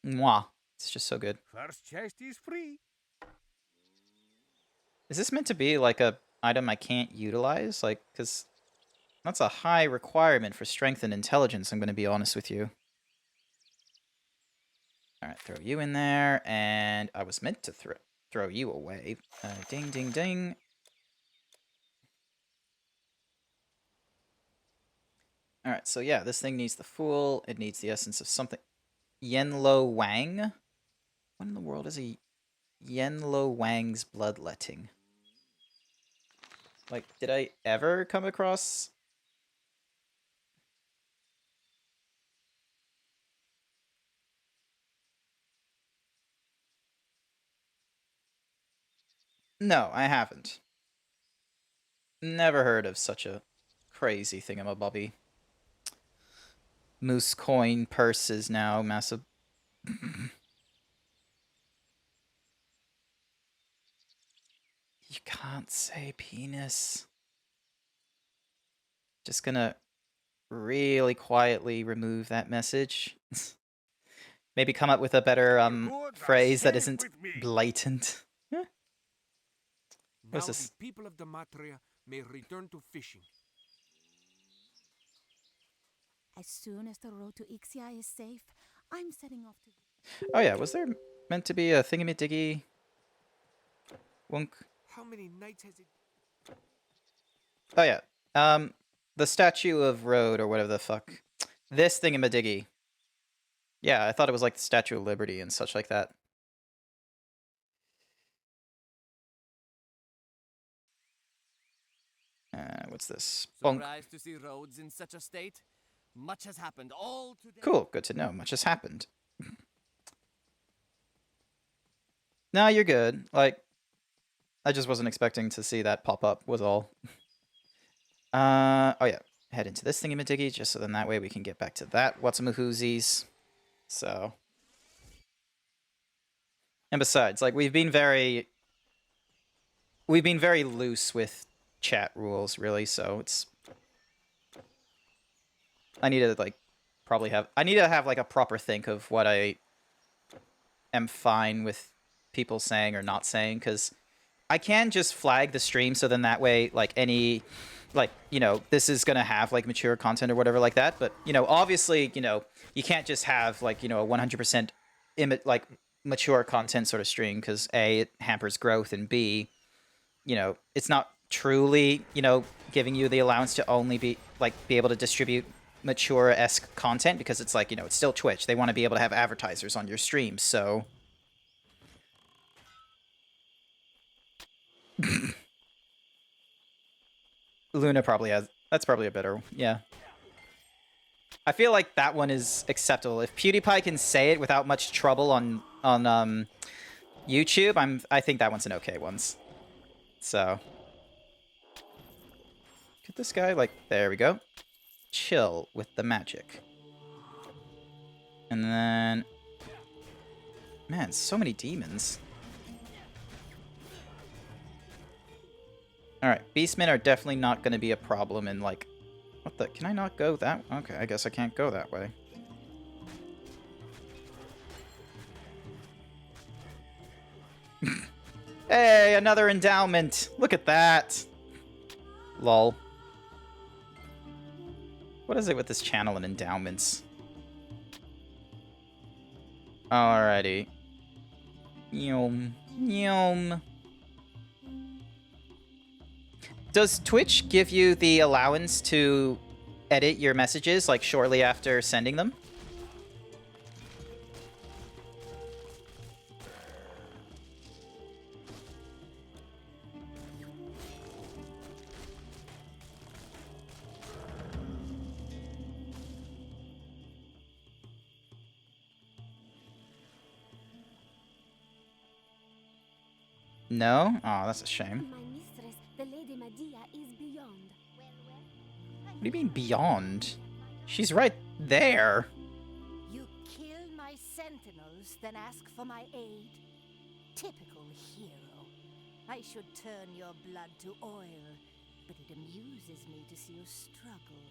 Mwah. It's just so good. First chest is free. Is this meant to be like a item I can't utilize? Like, because that's a high requirement for strength and intelligence, I'm going to be honest with you. Alright, throw you in there, and I was meant to throw you away. Ding, ding, ding. Alright, so yeah, this thing needs the Fool. It needs the essence of something. Yenlo Wang? What in the world is a Yenlo Wang's bloodletting? Like, did I ever come across... No, I haven't. Never heard of such a crazy thingamabobby. Moose coin purses now, massive... You can't say penis. Just gonna really quietly remove that message. Maybe come up with a better phrase that isn't blatant. Now What's this? the people of Dematria may return to fishing. As soon as the road to Ixia is safe, I'm setting off to... Oh yeah, was there meant to be a thingamadiggy? Wunk. How many nights has it... Oh yeah, the Statue of Road or whatever the fuck. This thingamadiggy. Yeah, I thought it was like the Statue of Liberty and such like that. What's this? Bonk. Surprised to see roads in such a state? Much has happened all today. Cool, good to know. Much has happened. No, you're good. Like, I just wasn't expecting to see that pop up, was all. Oh yeah. Head into this thingamadiggy, just so then that way we can get back to that whatsamahoozies. So. And besides, like, we've been very loose with chat rules, really, so it's... I need to, like, I need to have, like, a proper think of what I am fine with people saying or not saying, because I can just flag the stream, so then that way, like, any... like, you know, this is going to have, like, mature content or whatever like that. But, you know, obviously, you know, you can't just have, like, you know, a 100% like, mature content sort of stream because, A, it hampers growth, and B, you know, it's not truly, you know, giving you the allowance to only be able to distribute mature-esque content because it's like, you know, it's still Twitch. They want to be able to have advertisers on your stream, so... Luna probably has... That's probably a better... Yeah. I feel like that one is acceptable. If PewDiePie can say it without much trouble on YouTube, I think that one's an okay one. So... Could this guy, like... There we go. Chill with the magic. And then... Man, so many demons. Alright, beastmen are definitely not going to be a problem in, like... What the... Can I not go that... Okay, I guess I can't go that way. Hey, another endowment! Look at that! Lol. What is it with this channel and endowments? Alrighty. Yum. Yum. Does Twitch give you the allowance to edit your messages, like, shortly after sending them? No? Oh, that's a shame. My mistress, the Lady Medea, is beyond. What do you mean beyond? She's right there. You kill my sentinels, then ask for my aid? Typical hero. I should turn your blood to oil, but it amuses me to see you struggle.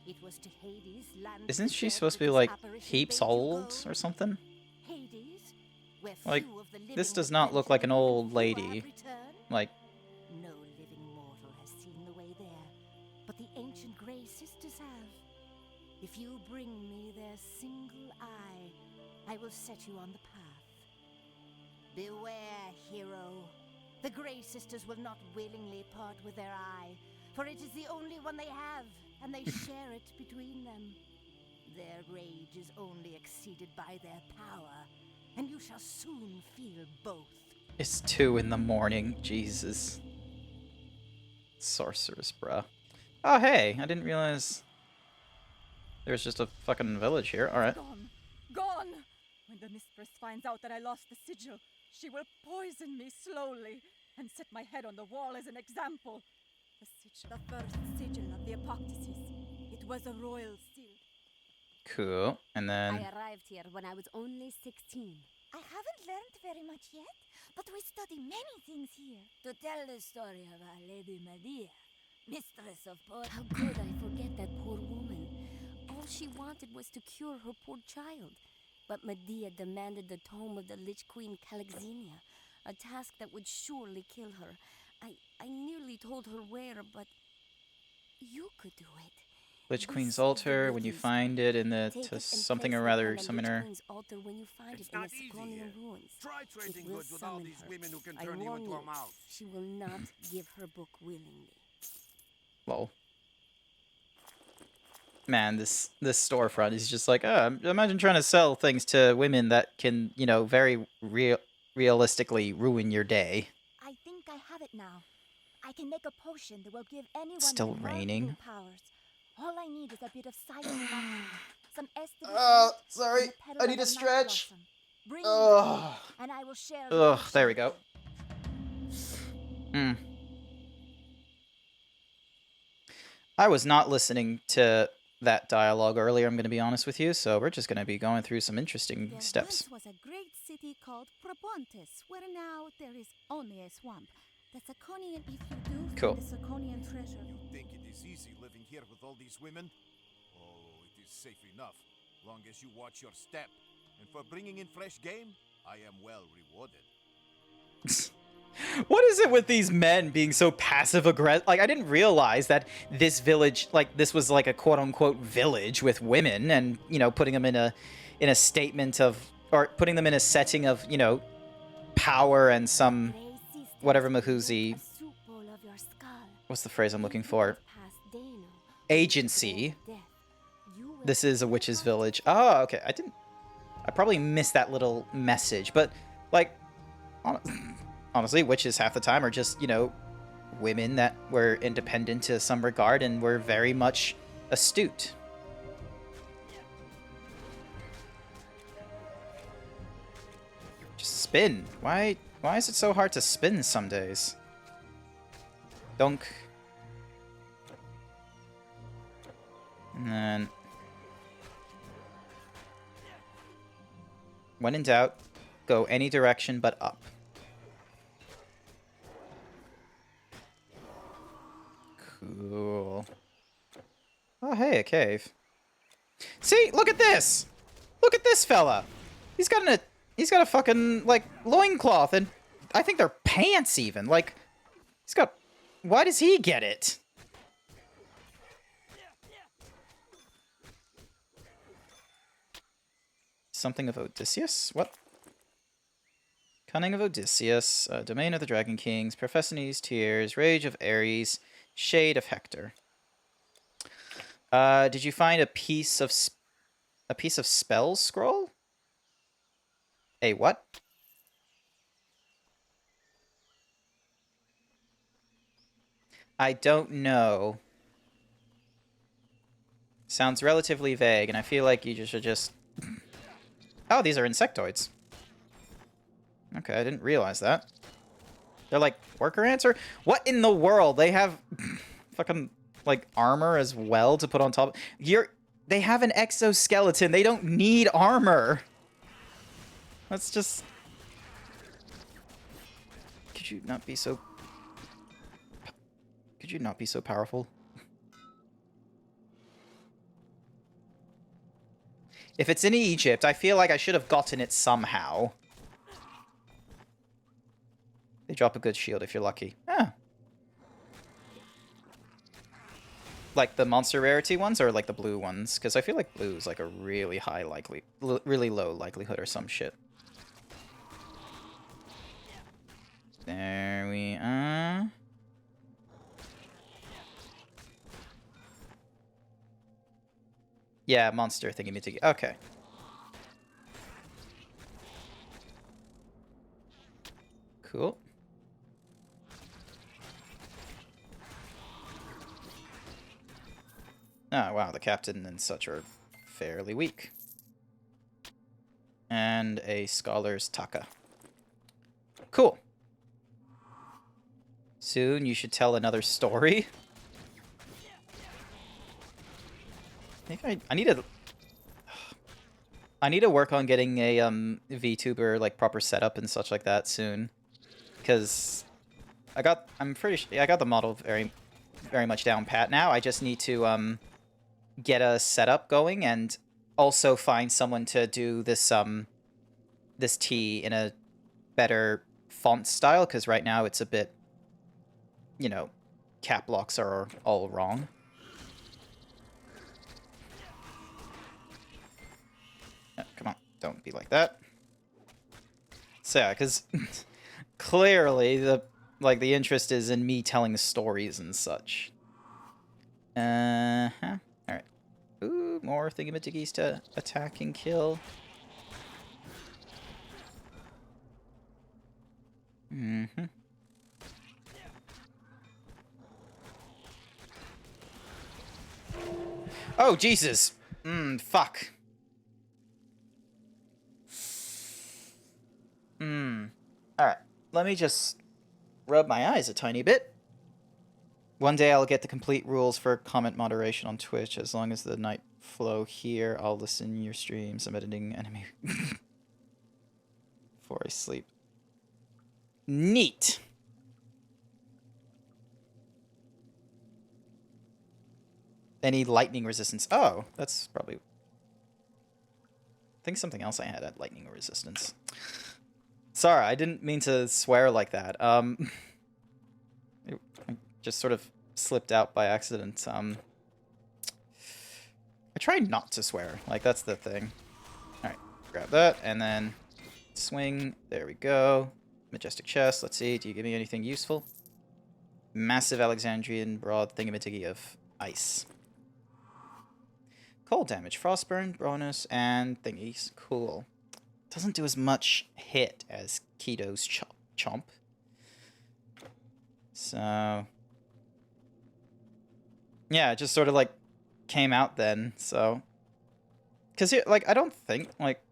It was to Hades, land Isn't she supposed to be, like, heaps old or something? Hades, where Like, few of the this living does not look like an old venture lady. to return? Like, No living mortal has seen the way there, but the ancient Grey Sisters have. If you bring me their single eye, I will set you on the path. Beware, hero. The Grey Sisters will not willingly part with their eye, For it is the only one they have, and they share it between them. Their rage is only exceeded by their power, and you shall soon feel both. It's 2 in the morning. Jesus. Sorceress, bruh. Oh, hey. I didn't realize there's just a fucking village here. Alright. Gone. Gone! When the mistress finds out that I lost the sigil, she will poison me slowly and set my head on the wall as an example. The sigil, the first sigil of the Apoctasis. It was a royal seal. Cool. And then... I arrived here when I was only 16. I haven't learned very much yet, but we study many things here. To tell the story of Our Lady Medea, mistress of poor... How could I forget that poor woman? All she wanted was to cure her poor child. But Medea demanded the tome of the Lich Queen Calixenia, a task that would surely kill her. I nearly told her where, but you could do it. Lich Queen's altar, when you find it in the something or rather summoner. Altar when you find It's it in not the easy Sicronian here. ruins. Try trading It will goods with all summon these her. women who can I turn you warn into a you, mouse. she will not give her book willingly. Lol. Man, this storefront is just like, imagine trying to sell things to women that can, you know, very realistically ruin your day. I think I have it now. I can make a potion that will give anyone Still remarkable raining. powers. All I need is a bit of silent magic, some estimate. Sorry, I need a stretch. Bring Ugh. me, and I will share. Ugh, there we go. I was not listening to that dialogue earlier, I'm going to be honest with you, so we're just going to be going through some interesting steps. There once was a great city called Propontis, where now there is only a swamp. The Saconian, if you do Cool. find the Saconian treasure. You think it is easy living here with all these women? Oh, it is safe enough, long as you watch your step. And for bringing in fresh game, I am well rewarded. What is it with these men being so passive aggressive? Like, I didn't realize that this village, like, this was like a quote-unquote village with women, and, you know, putting them in a statement of, or putting them in a setting of, you know, power and some whatever Mahuzi. What's the phrase I'm looking for? Agency. This is a witch's village. Oh, okay. I probably missed that little message, but like, honestly, witches half the time are just, you know, women that were independent to some regard and were very much astute. Just spin. Why is it so hard to spin some days? Dunk. And then, when in doubt, go any direction but up. Cool. Oh, hey, a cave. See, look at this! Look at this fella! He's got a fucking, like, loincloth, and I think they're pants even. Like, he's got... Why does he get it? Something of Odysseus? What? Cunning of Odysseus, Domain of the Dragon Kings, Persephonè's Tears, Rage of Ares, Shade of Hector. Did you find a piece of spell scroll? A what? I don't know. Sounds relatively vague, and I feel like you should just... Oh, these are insectoids. Okay, I didn't realize that. They're like worker ants, or what in the world? They have fucking like armor as well to put on top. They have an exoskeleton. They don't need armor. Let's just... Could you not be so... Could you not be so powerful? If it's in Egypt, I feel like I should have gotten it somehow. They drop a good shield if you're lucky. Ah. Like the monster rarity ones or like the blue ones? Because I feel like blue is like a really high really low likelihood or some shit. There we are. Yeah, monster thingy-majiggy. Okay. Cool. Oh, wow, the captain and such are fairly weak. And a scholar's Taka. Cool. Soon you should tell another story. I think I need to work on getting a VTuber like proper setup and such like that soon, because I'm pretty sure I got the model very much down pat now. I just need to get a setup going and also find someone to do this this T in a better font style, because right now it's a bit, you know, cap locks are all wrong. Oh, come on, don't be like that. So yeah, because clearly the interest is in me telling the stories and such. All right. Ooh, more thingamajiggies to attack and kill. Mm-hmm. Oh, Jesus! Fuck. Alright, let me just rub my eyes a tiny bit. One day I'll get the complete rules for comment moderation on Twitch. As long as the night flow here, I'll listen your streams. I'm editing enemy before I sleep. Neat. Any lightning resistance? Oh, that's probably... I think something else I had lightning resistance. Sorry, I didn't mean to swear like that. I just sort of slipped out by accident. I try not to swear. Like, that's the thing. Alright, grab that, and then swing. There we go. Majestic chest. Let's see. Do you give me anything useful? Massive Alexandrian broad thingamajiggy of ice. Cold damage, frostburn, bonus, and thingies. Cool. Doesn't do as much hit as Keto's chomp. So... yeah, it just sort of, like, came out then, so... because, like, I don't think, like...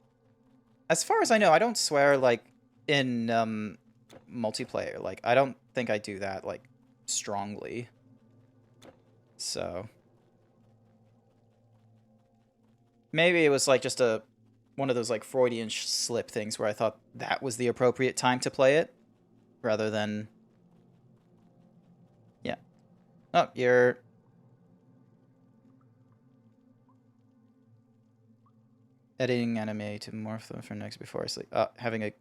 as far as I know, I don't swear, like, in, multiplayer. Like, I don't think I do that, like, strongly. So... maybe it was, like, just one of those, like, Freudian slip things where I thought that was the appropriate time to play it, rather than... yeah. Oh, you're... editing anime to morph them for next before I sleep. Having a...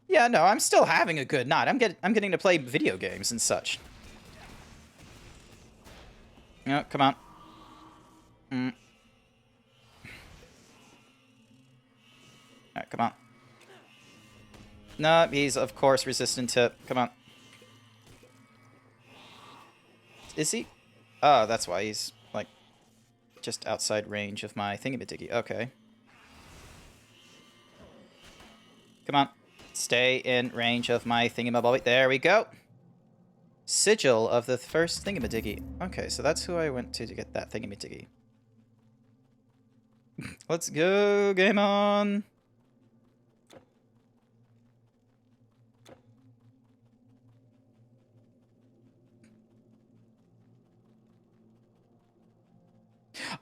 yeah, no, I'm still having a good night. I'm getting to play video games and such. No, come on. Alright, come on. No, he's, of course, resistant to... come on. Is he? Oh, that's why he's, like, just outside range of my thingamajiggy. Okay. Come on. Stay in range of my thingamabobby. There we go. Sigil of the first thingamajiggy. Okay, so that's who I went to get that thingamajiggy. Let's go, game on!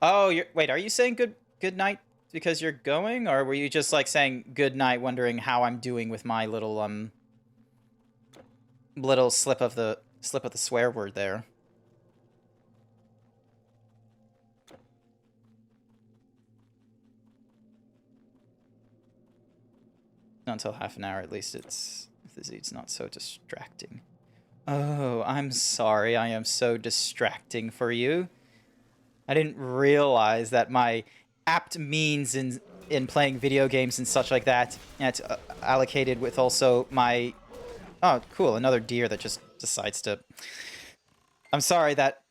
Oh, wait, are you saying good night because you're going, or were you just like saying good night wondering how I'm doing with my little slip of the swear word there? Not until half an hour, at least it's not so distracting. Oh, I'm sorry. I am so distracting for you. I didn't realize that my apt means in playing video games and such like that, it's allocated with also my... oh, cool, another deer that just decides to... I'm sorry that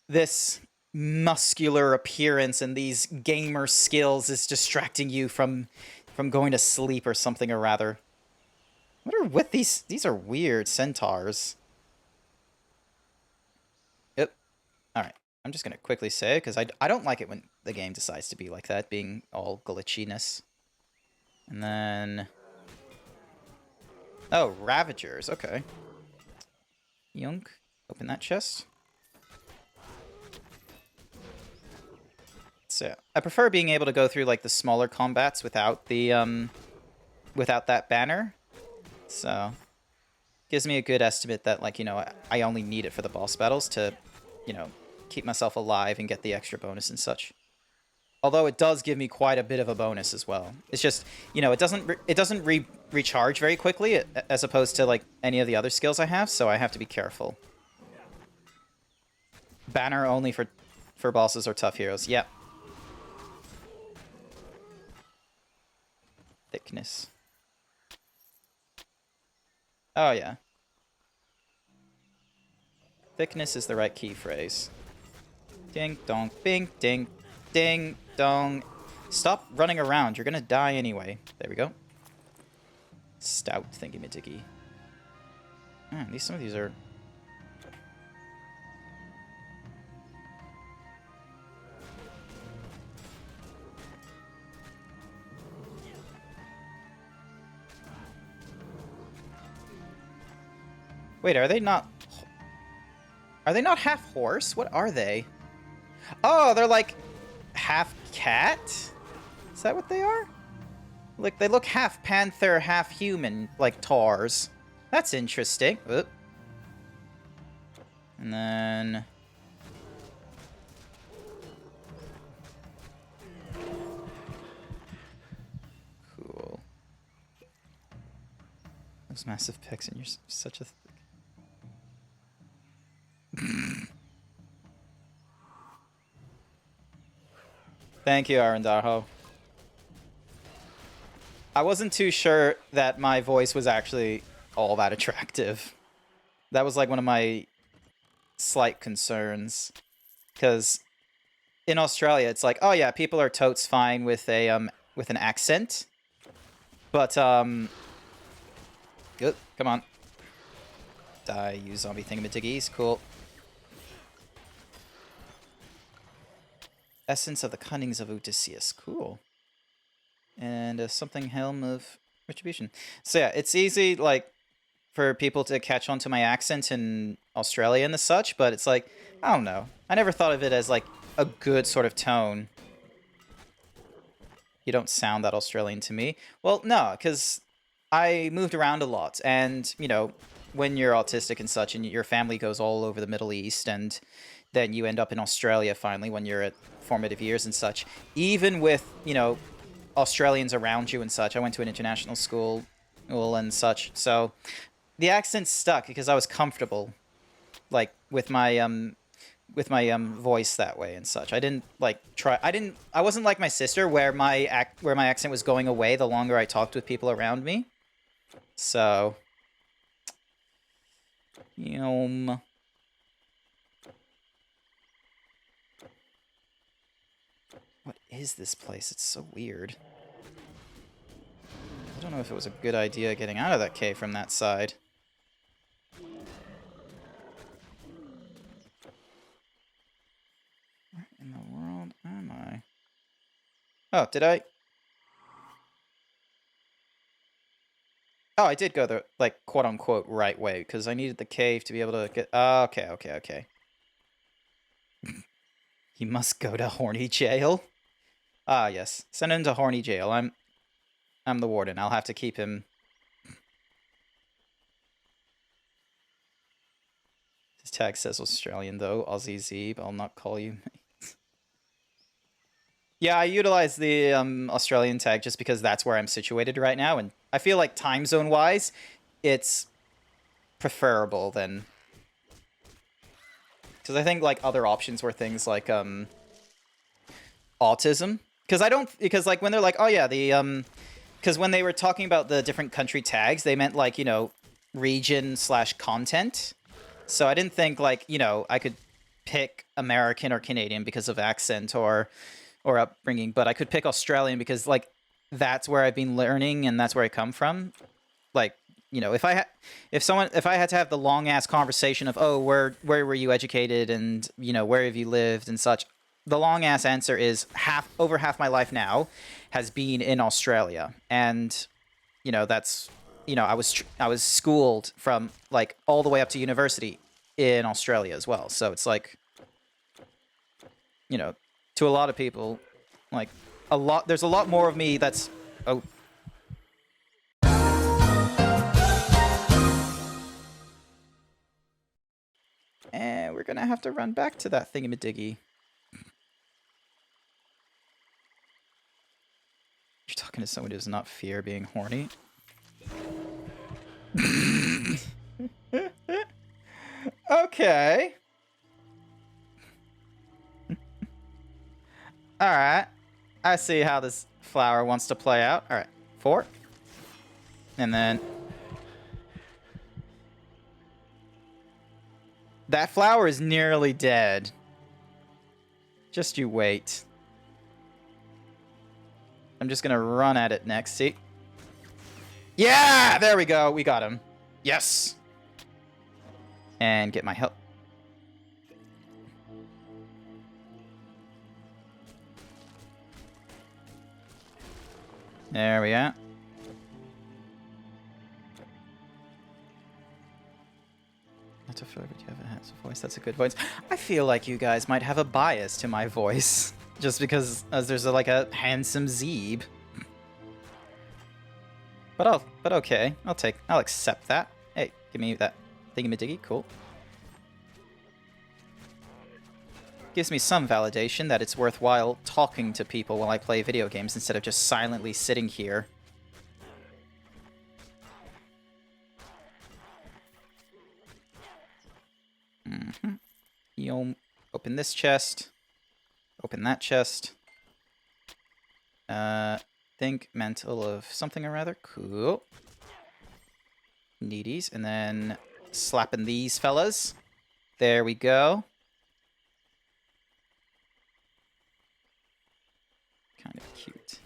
this muscular appearance and these gamer skills is distracting you from going to sleep or something, or rather. What are with these? These are weird centaurs. Yep. Alright. I'm just gonna quickly say it, because I don't like it when the game decides to be like that, being all glitchiness. And then... Oh, Ravagers. Okay. Yunk. Open that chest. So, I prefer being able to go through, like, the smaller combats without the, without that banner. So, gives me a good estimate that, like, you know, I only need it for the boss battles to, you know, keep myself alive and get the extra bonus and such. Although it does give me quite a bit of a bonus as well. It's just, you know, it doesn't recharge very quickly as opposed to, like, any of the other skills I have, so I have to be careful. Banner only for bosses or tough heroes. Yep. Thickness. Oh, yeah. Thickness is the right key phrase. Ding, dong, bing, ding, ding, dong. Stop running around. You're gonna die anyway. There we go. Stout thingy-majiggy. Man, some of these are... Wait, are they not... Are they not half horse? What are they? Oh, they're like half cat? Is that what they are? Like, they look half panther, half human, like Tars. That's interesting. Oop. And then... Cool. Those massive pecs, and you're such a... Thank you, Arandaho. I wasn't too sure that my voice was actually all that attractive. That was like one of my slight concerns. Because in Australia, it's like, oh yeah, people are totes fine with a with an accent. But good, come on. Die, you zombie thingamajiggies. Cool. Essence of the Cunnings of Odysseus. Cool. And something Helm of Retribution. So yeah, it's easy, like, for people to catch on to my accent in Australia and the such, but it's like, I don't know. I never thought of it as, like, a good sort of tone. You don't sound that Australian to me. Well, no, because I moved around a lot, and, you know, when you're autistic and such, and your family goes all over the Middle East, and then you end up in Australia finally when you're at formative years and such. Even with, you know, Australians around you and such. I went to an international school and such. So the accent stuck because I was comfortable, like, with my voice that way and such. I didn't like try. I wasn't like my sister where my accent was going away the longer I talked with people around me. So, What is this place? It's so weird. I don't know if it was a good idea getting out of that cave from that side. Where in the world am I? Oh, did I? Oh, I did go the, like, quote-unquote right way, because I needed the cave to be able to get... Oh, okay. He must go to Horny Jail. Ah, yes. Send him to Horny Jail. I'm the warden. I'll have to keep him... His tag says Australian, though. Aussie Zeeb. I'll not call you. Yeah, I utilize the Australian tag just because that's where I'm situated right now, and I feel like time zone-wise, it's preferable than... Because I think, like, other options were things like autism. Because like when they're like, oh yeah, the because when they were talking about the different country tags, they meant, like, you know, region/content. So I didn't think, like, you know, I could pick American or Canadian because of accent or upbringing, but I could pick Australian because like that's where I've been learning and that's where I come from. Like, you know, if I had to have the long ass conversation of, oh, where were you educated and, you know, where have you lived and such, the long ass answer is over half my life now has been in Australia. And, you know, that's, you know, I was schooled from like all the way up to university in Australia as well. So it's like, you know, to a lot of people, like there's a lot more of me that's, oh. And we're gonna have to run back to that thingamadiggy. You're talking to someone who does not fear being horny. Okay. Alright. I see how this flower wants to play out. Alright. 4. And then... that flower is nearly dead. Just you wait. I'm just gonna run at it next. See? Yeah! There we go. We got him. Yes! And get my help. There we are. Not to feel like you have a handsome voice. That's a good voice. I feel like you guys might have a bias to my voice. Just because there's like a handsome Zeeb. But okay. I'll accept that. Hey, give me that thingamadiggy. Cool. Gives me some validation that it's worthwhile talking to people while I play video games instead of just silently sitting here. You'll open this chest. Open that chest. Think mental of something or other. Cool. Needies. And then slapping these fellas. There we go. Kind of cute.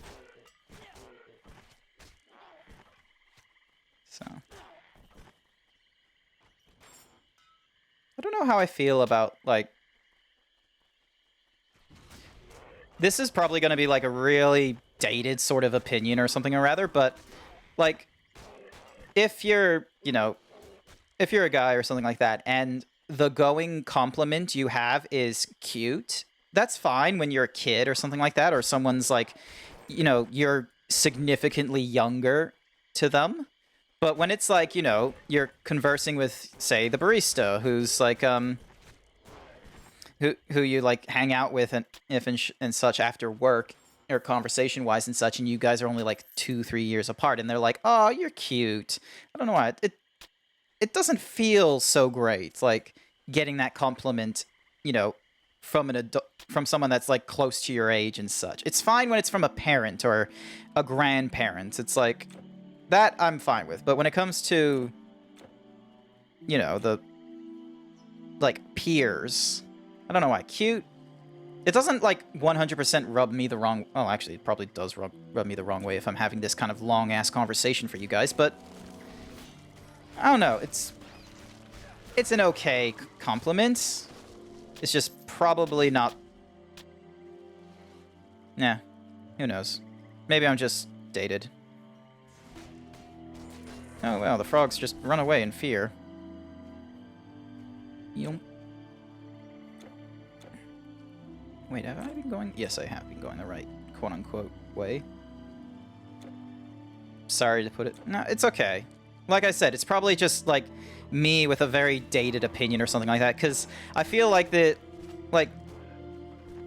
So. I don't know how I feel about, like... this is probably going to be, like, a really dated sort of opinion or something or rather, but, like, if you're, you know, if you're a guy or something like that, and the going compliment you have is cute, that's fine when you're a kid or something like that, or someone's, like, you know, you're significantly younger to them. But when it's like, you know, you're conversing with, say, the barista, who's like, who you like hang out with and such after work or conversation wise and such, and you guys are only like 2-3 years apart, and they're like, "Oh, you're cute." I don't know why it doesn't feel so great, like getting that compliment, you know, from from someone that's like close to your age and such. It's fine when it's from a parent or a grandparent. It's like. That I'm fine with, but when it comes to, you know, the, like, peers, I don't know why, cute, it doesn't, like, 100% rub me the wrong, well, actually, it probably does rub me the wrong way if I'm having this kind of long-ass conversation for you guys, but, I don't know, it's an okay compliment, it's just probably not, yeah, who knows, maybe I'm just dated. Oh, well, the frogs just run away in fear. Yum. Wait, have I been going? Yes, I have been going the right quote-unquote way. Sorry to put it... No, it's okay. Like I said, it's probably just, like, me with a very dated opinion or something like that, because I feel like that, like,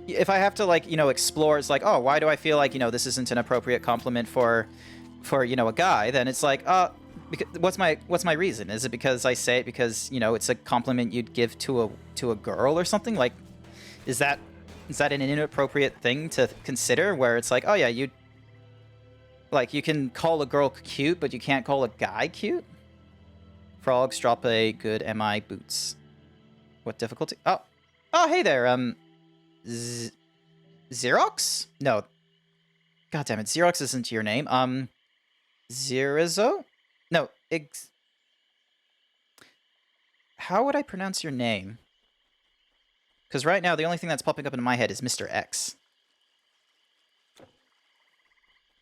if I have to, like, you know, explore, it's like, oh, why do I feel like, you know, this isn't an appropriate compliment for you know, a guy, then it's like, what's my reason? Is it because I say it because, you know, it's a compliment you'd give to a girl or something? Like, is that an inappropriate thing to consider where it's like, oh yeah, you can call a girl cute, but you can't call a guy cute? Frogs drop a good MI boots. What difficulty? Oh, Oh, hey there, Xerox? No. God damn it, Xerox isn't your name. Zerizo? No, how would I pronounce your name? Because right now, the only thing that's popping up in my head is Mr. X.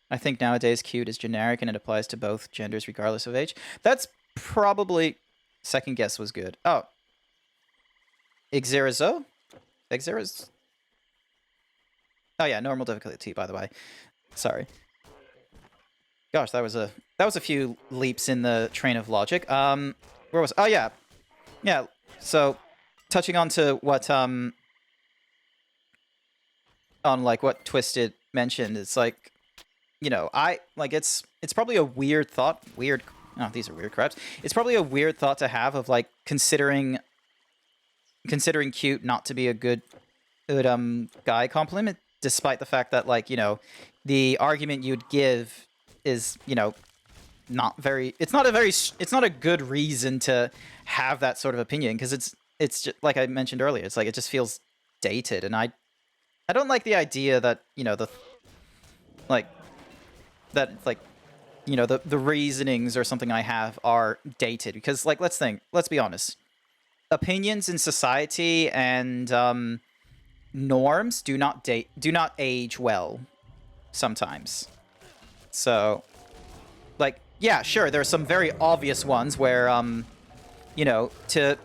I think nowadays cute is generic and it applies to both genders regardless of age. That's probably... Second guess was good. Oh. Xerizo? Xerizo? Oh yeah, normal difficulty, by the way. Sorry. Gosh, that was a few leaps in the train of logic. Where was... Oh yeah. Yeah, so touching on to what on like what Twisted mentioned, it's like, you know, it's probably a weird thought. Oh, these are weird crabs. It's probably a weird thought to have of like considering cute not to be a good guy compliment, despite the fact that, like, you know, the argument you'd give is, you know, it's not a good reason to have that sort of opinion, because it's just, like I mentioned earlier, it's like it just feels dated, and I don't like the idea that, you know, the reasonings or something I have are dated, because, like, let's be honest, opinions in society and norms do not age well sometimes. So, like, yeah, sure, there are some very obvious ones where you know, to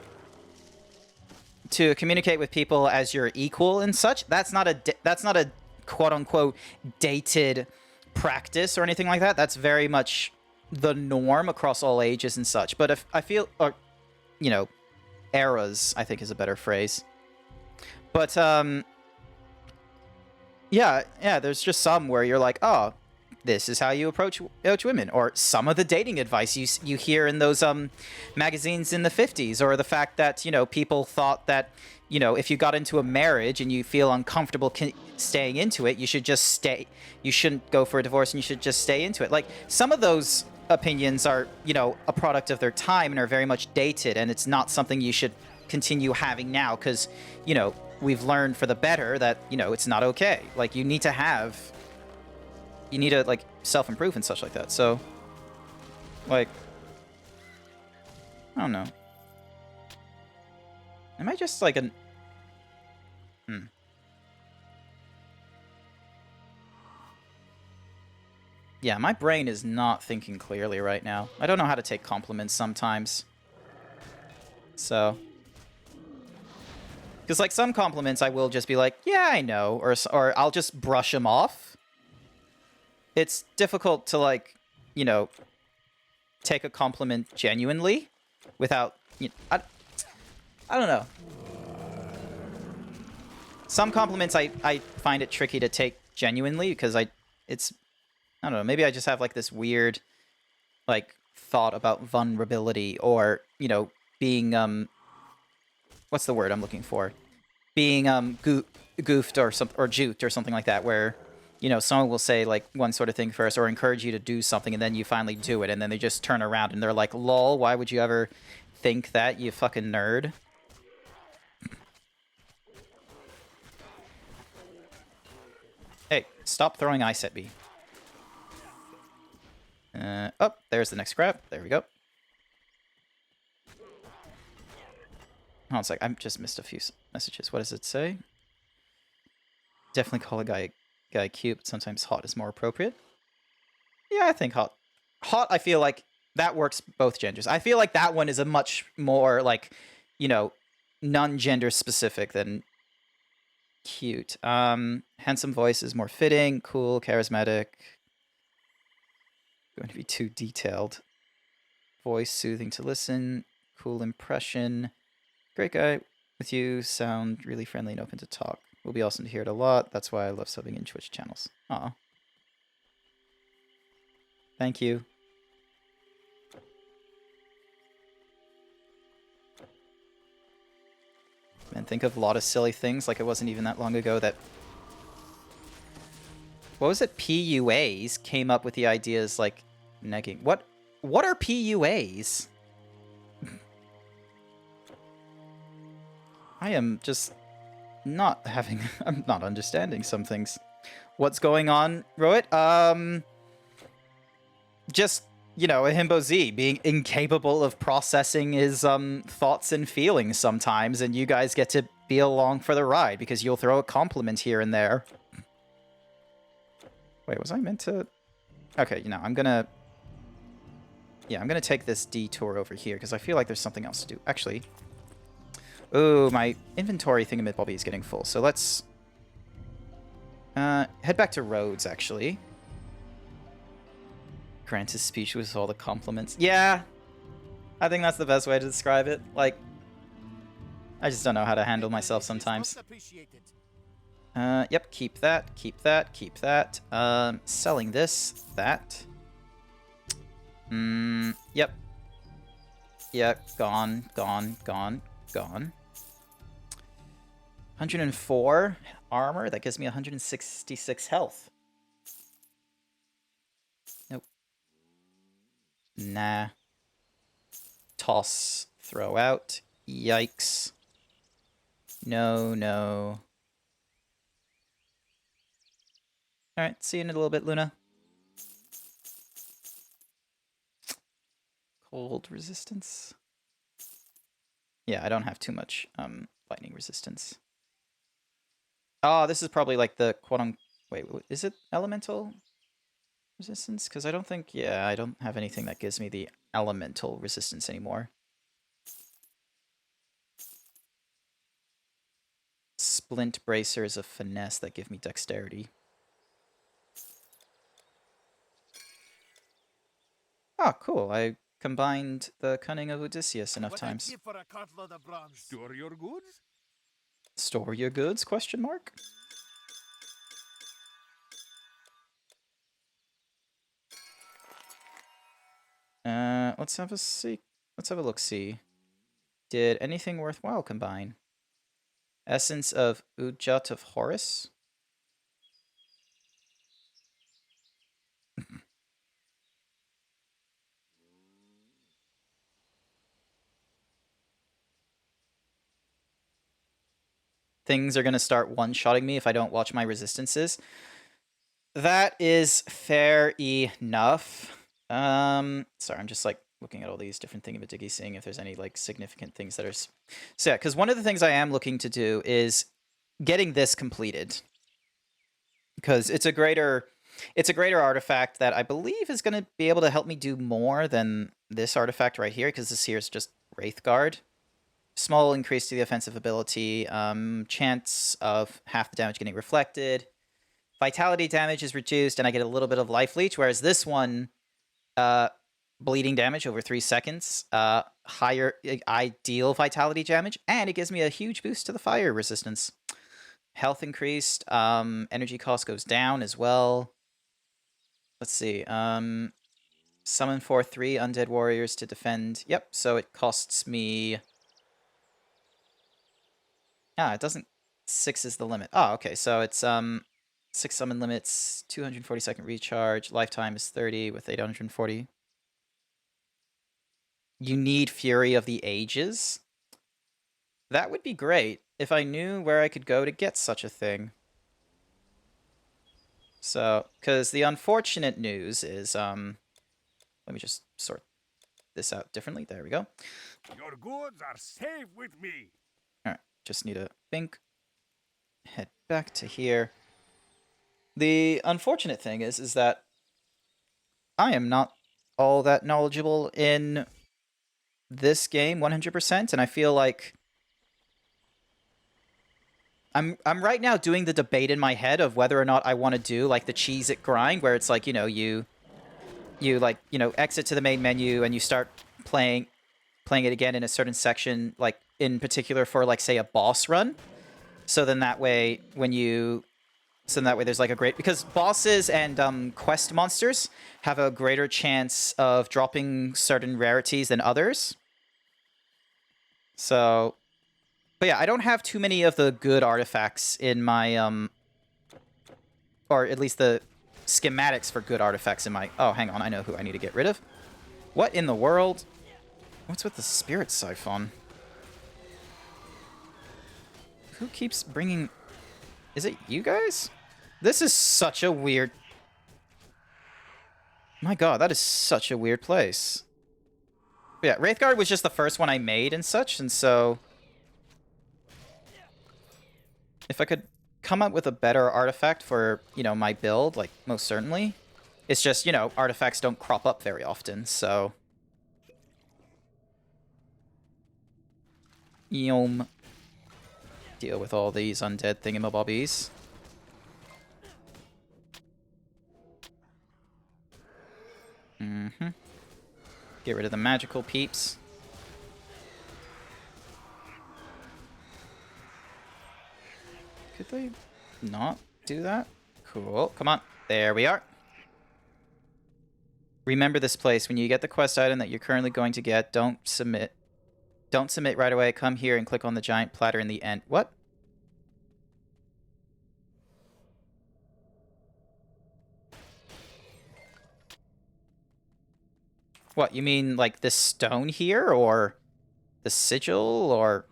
communicate with people as your equal and such, that's not a quote unquote dated practice or anything like that. That's very much the norm across all ages and such. But if I feel, or, you know, eras, I think is a better phrase. But yeah, there's just some where you're like, oh, this is how you approach women, or some of the dating advice you hear in those magazines in the 50s, or the fact that, you know, people thought that, you know, if you got into a marriage and you feel uncomfortable staying into it, you should just stay. You shouldn't go for a divorce, and you should just stay into it. Like, some of those opinions are, you know, a product of their time and are very much dated, and it's not something you should continue having now, because, you know, we've learned for the better that, you know, it's not okay. Like, you need to like self-improve and such like that. So, like, I don't know. Am I just like an... Yeah, my brain is not thinking clearly right now. I don't know how to take compliments sometimes. So... Because, like, some compliments I will just be like, yeah, I know, or I'll just brush them off. It's difficult to, like, you know, take a compliment genuinely without, you know, I don't know. Some compliments I find it tricky to take genuinely, because I don't know, maybe I just have, like, this weird, like, thought about vulnerability, or, you know, being, what's the word I'm looking for? Being, goofed or juked or something like that, where, you know, someone will say, like, one sort of thing first, or encourage you to do something, and then you finally do it, and then they just turn around and they're like, lol, why would you ever think that, you fucking nerd? Hey, stop throwing ice at me. Oh, there's the next grab. There we go. Oh, it's like, I just missed a few messages. What does it say? Definitely call a guy cute, but sometimes hot is more appropriate. Yeah, I think hot. Hot, I feel like that works both genders. I feel like that one is a much more, like, you know, non-gender specific than cute. Handsome voice is more fitting. Cool, charismatic. Going to be too detailed. Voice soothing to listen. Cool impression. Great guy with you. Sound really friendly and open to talk. Will be awesome to hear it a lot. That's why I love subbing in Twitch channels. Aw. Thank you. And think of a lot of silly things, like it wasn't even that long ago that... What was it? PUAs came up with the ideas, like, negging. What are I am just not having... I'm not understanding some things. What's going on, Roit? Just, you know, a Himbo Z being incapable of processing his thoughts and feelings sometimes, and you guys get to be along for the ride because you'll throw a compliment here and there. Wait, was I meant to... Okay, you know, I'm gonna... Yeah, I'm gonna take this detour over here because I feel like there's something else to do. Actually... Ooh, my inventory thingamabobby is getting full, so let's... head back to Rhodes, actually. Grant his speech with all the compliments. Yeah! I think that's the best way to describe it. Like, I just don't know how to handle myself sometimes. Yep, keep that, keep that, keep that. Selling this, that. Yep. Yep, gone, gone, gone, gone. 104 armor, that gives me 166 health. Nope. Nah. Toss, throw out. Yikes. No, no. Alright, see you in a little bit, Luna. Cold resistance. Yeah, I don't have too much lightning resistance. Oh, this is probably like the quote-unquote... Wait, is it elemental resistance? Because I don't think... Yeah, I don't have anything that gives me the elemental resistance anymore. Splint bracers of finesse that give me dexterity. Oh, cool. I combined the cunning of Odysseus enough times. Store your goods? Store your goods? Question mark. Let's have a see. Let's have a look. See, did anything worthwhile combine? Essence of Ujat of Horus. Things are going to start one-shotting me if I don't watch my resistances. That is fair enough. Sorry, I'm just like looking at all these different thingamajiggies, seeing if there's any like significant things that are... So yeah, because one of the things I am looking to do is getting this completed. Because it's a greater artifact that I believe is going to be able to help me do more than this artifact right here, because this here is just Wraithguard. Small increase to the offensive ability, chance of half the damage getting reflected. Vitality damage is reduced, and I get a little bit of life leech, whereas this one, bleeding damage over 3 seconds, higher ideal vitality damage, and it gives me a huge boost to the fire resistance. Health increased, energy cost goes down as well. Let's see, summon 4/3 undead warriors to defend. Yep, so it costs me... Ah, it doesn't... 6 is the limit. Oh, okay, so it's 6 summon limits, 240-second recharge, lifetime is 30 with 840. You need Fury of the Ages? That would be great if I knew where I could go to get such a thing. So, because the unfortunate news is, let me just sort this out differently. There we go. Your goods are safe with me. Alright, just need a bink. Head back to here. The unfortunate thing is that I am not all that knowledgeable in this game 100%, and I feel like I'm right now doing the debate in my head of whether or not I want to do like the Cheez-It grind, where it's like, you know, you like, you know, exit to the main menu and you start playing it again in a certain section, like in particular for like say a boss run. So then that way there's like a great, because bosses and quest monsters have a greater chance of dropping certain rarities than others. So, but yeah, I don't have too many of the good artifacts in my, or at least the schematics for good artifacts in my, oh, hang on, I know who I need to get rid of. What in the world? What's with the Spirit Siphon? Who keeps bringing... Is it you guys? This is such a weird... My god, that is such a weird place. But yeah, Wraithguard was just the first one I made and such, and so... If I could come up with a better artifact for, you know, my build, like, most certainly. It's just, you know, artifacts don't crop up very often, so... Yom. Deal with all these undead thingamabobbies. Mm-hmm. Get rid of the magical peeps. Could they not do that? Cool. Come on. There we are. Remember this place. When you get the quest item that you're currently going to get, don't submit. Don't submit right away. Come here and click on the giant platter in the end. What? What, you mean like this stone here, or the sigil, or...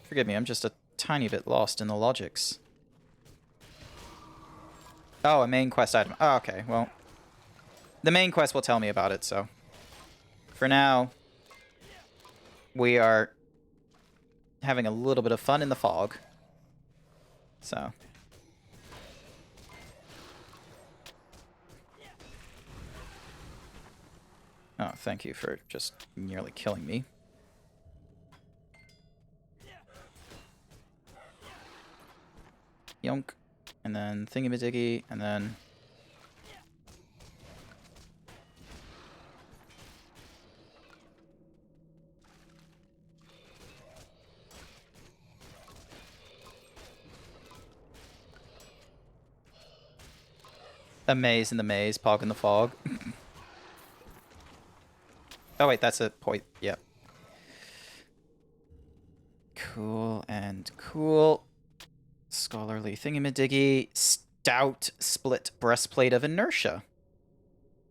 Forgive me, I'm just a tiny bit lost in the logics. Oh, a main quest item. Oh, okay, well... The main quest will tell me about it, so... For now... We are... having a little bit of fun in the fog. So... Oh, thank you for just nearly killing me. Yonk. And then Thingamadigi, and then... A maze in the maze, Pog in the fog. Oh wait, that's a point. Yep. Cool and cool. Scholarly Thingamadigi. Stout split breastplate of inertia.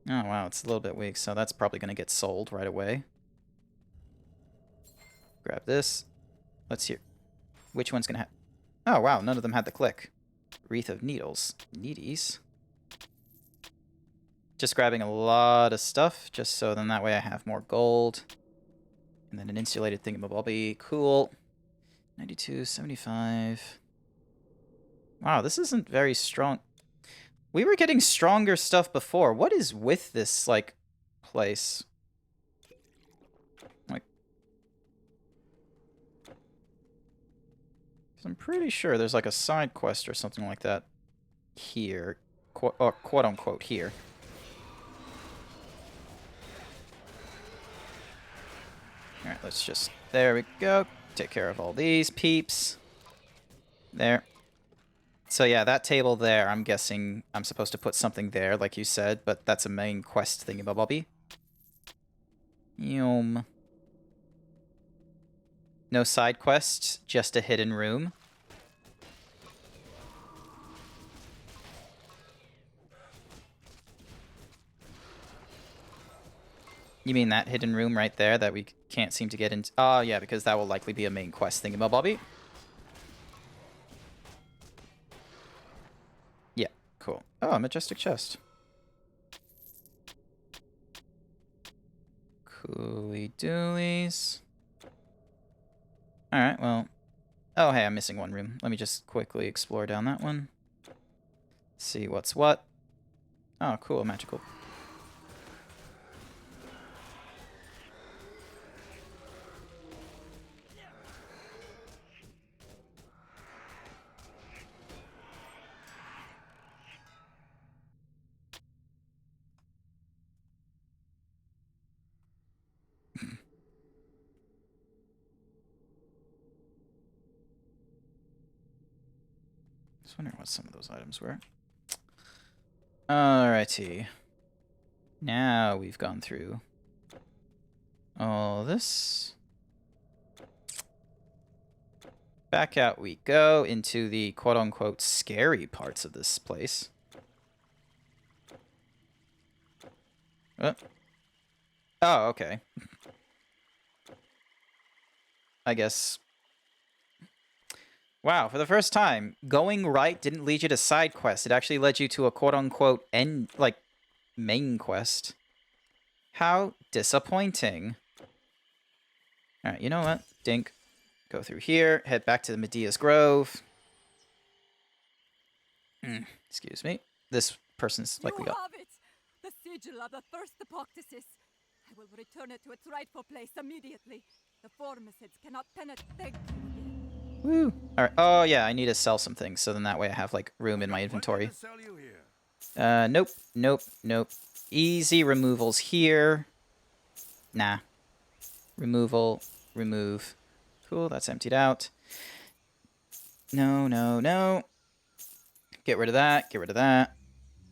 Oh wow, it's a little bit weak, so that's probably going to get sold right away. Grab this. Let's hear. Which one's going to have... Oh wow, none of them had the click. Wreath of Needles. Needies. Just grabbing a lot of stuff, just so then that way I have more gold. And then an insulated thingamabobby. Cool. 92, 75. Wow, this isn't very strong. We were getting stronger stuff before. What is with this, like, place? Like... 'Cause I'm pretty sure there's, like, a side quest or something like that here. Or quote-unquote here. Alright, let's just... There we go. Take care of all these peeps. There. So yeah, that table there, I'm guessing I'm supposed to put something there, like you said, but that's a main quest thingamabobby. Yum. No side quests, just a hidden room. You mean that hidden room right there that we can't seem to get into? Oh, yeah, because that will likely be a main quest thingamabobby. Yeah, cool. Oh, a majestic chest. Cooly doolies. Alright, well. Oh, hey, I'm missing one room. Let me just quickly explore down that one. See what's what. Oh, cool, magical. I was wondering what some of those items were. Alrighty. Now we've gone through all this. Back out we go into the quote-unquote scary parts of this place. Oh, okay. I guess. Wow, for the first time, going right didn't lead you to side quests. It actually led you to a quote-unquote end, like, main quest. How disappointing. Alright, you know what? Dink. Go through here, head back to the Medea's Grove. Excuse me. This person's likely got... have it! The sigil of the first Epoctasis. I will return it to its rightful place immediately. The Formicids cannot penetrate. Woo! Alright, oh yeah, I need to sell some things, so then that way I have, like, room in my inventory. Nope, nope, nope. Easy removals here. Nah. Removal, remove. Cool, that's emptied out. No, no, no. Get rid of that, get rid of that.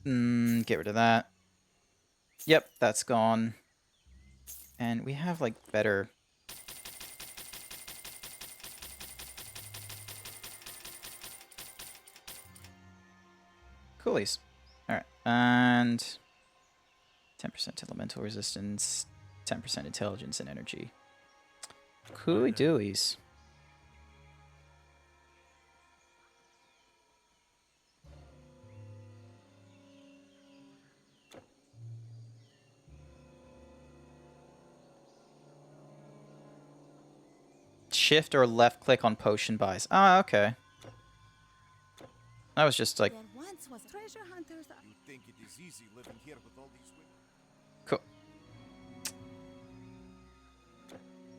Get rid of that. Yep, that's gone. And we have, like, better... Coolies. Alright, and... 10% elemental resistance, 10% intelligence and energy. Coolie doolies. Shift or left click on potion buys. Ah, okay. That was just like... Treasure hunters. You think it is easy living here with all these women? Cool.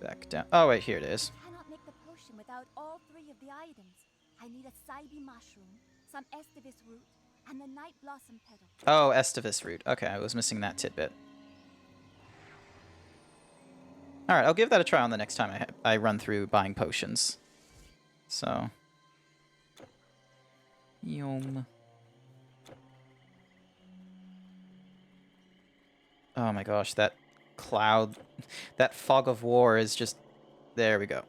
Back down. Oh, wait, here it is. I cannot make the potion without all 3 of the items. I need a Saibi mushroom, some Estivis root, and the Night Blossom petal. Oh, Estivis root. Okay, I was missing that tidbit. Alright, I'll give that a try on the next time I run through buying potions. So... Yum. Oh my gosh, that cloud... That fog of war is just... There we go.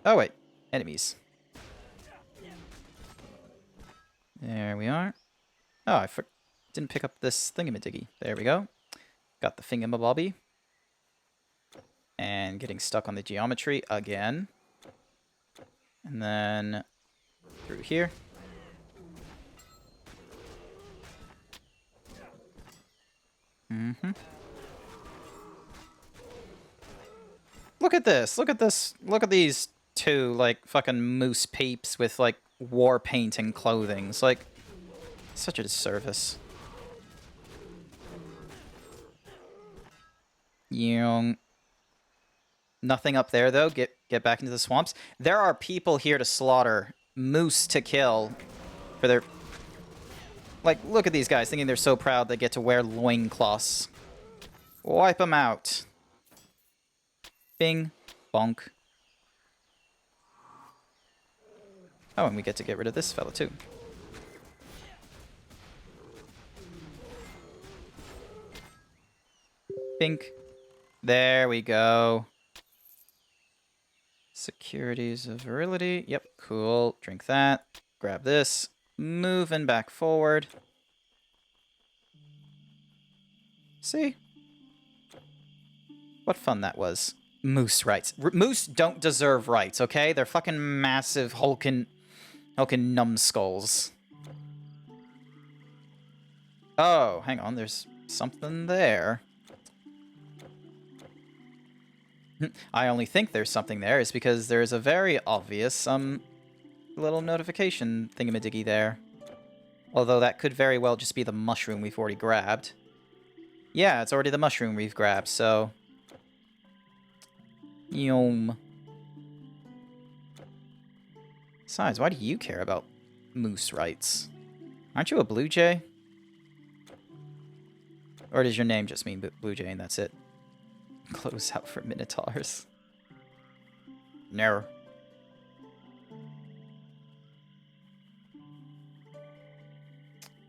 Oh wait, enemies. There we are. Oh, I didn't pick up this thingamadiggy. There we go. Got the thingamabobby. And getting stuck on the geometry again. And then through here. Look at this. Look at this. Look at these 2, like, fucking moose peeps with, like, war paint and clothing. It's like, such a disservice. Young. Nothing up there, though. Get back into the swamps. There are people here to slaughter. Moose to kill. For their... Like, look at these guys, thinking they're so proud they get to wear loincloths. Wipe them out. Bing. Bonk. Oh, and we get to get rid of this fella, too. Bink. There we go. Securities of virility. Yep, cool. Drink that. Grab this. Moving back forward. See? What fun that was. Moose rights. Moose don't deserve rights, okay? They're fucking massive hulking numbskulls. Oh, hang on. There's something there. I only think there's something there is because there's a very obvious, little notification thingamadiggy there. Although that could very well just be the mushroom we've already grabbed. Yeah, it's already the mushroom we've grabbed, so... Yum. Besides, why do you care about moose rights? Aren't you a blue jay? Or does your name just mean blue jay and that's it? Close out for minotaurs. No.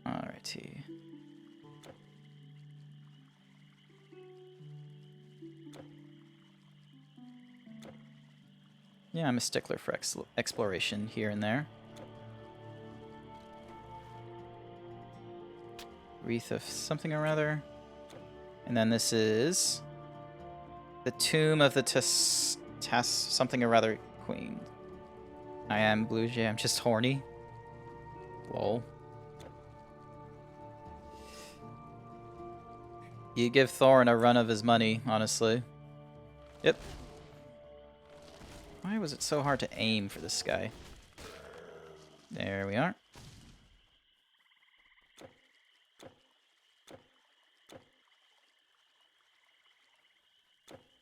Alrighty. Yeah, I'm a stickler for exploration here and there. Wreath of something or other. And then this is the Tomb of the something or other queen. I am Blue Jay. I'm just horny. Lol. You give Thorin a run of his money, honestly. Yep. Why was it so hard to aim for this guy? There we are.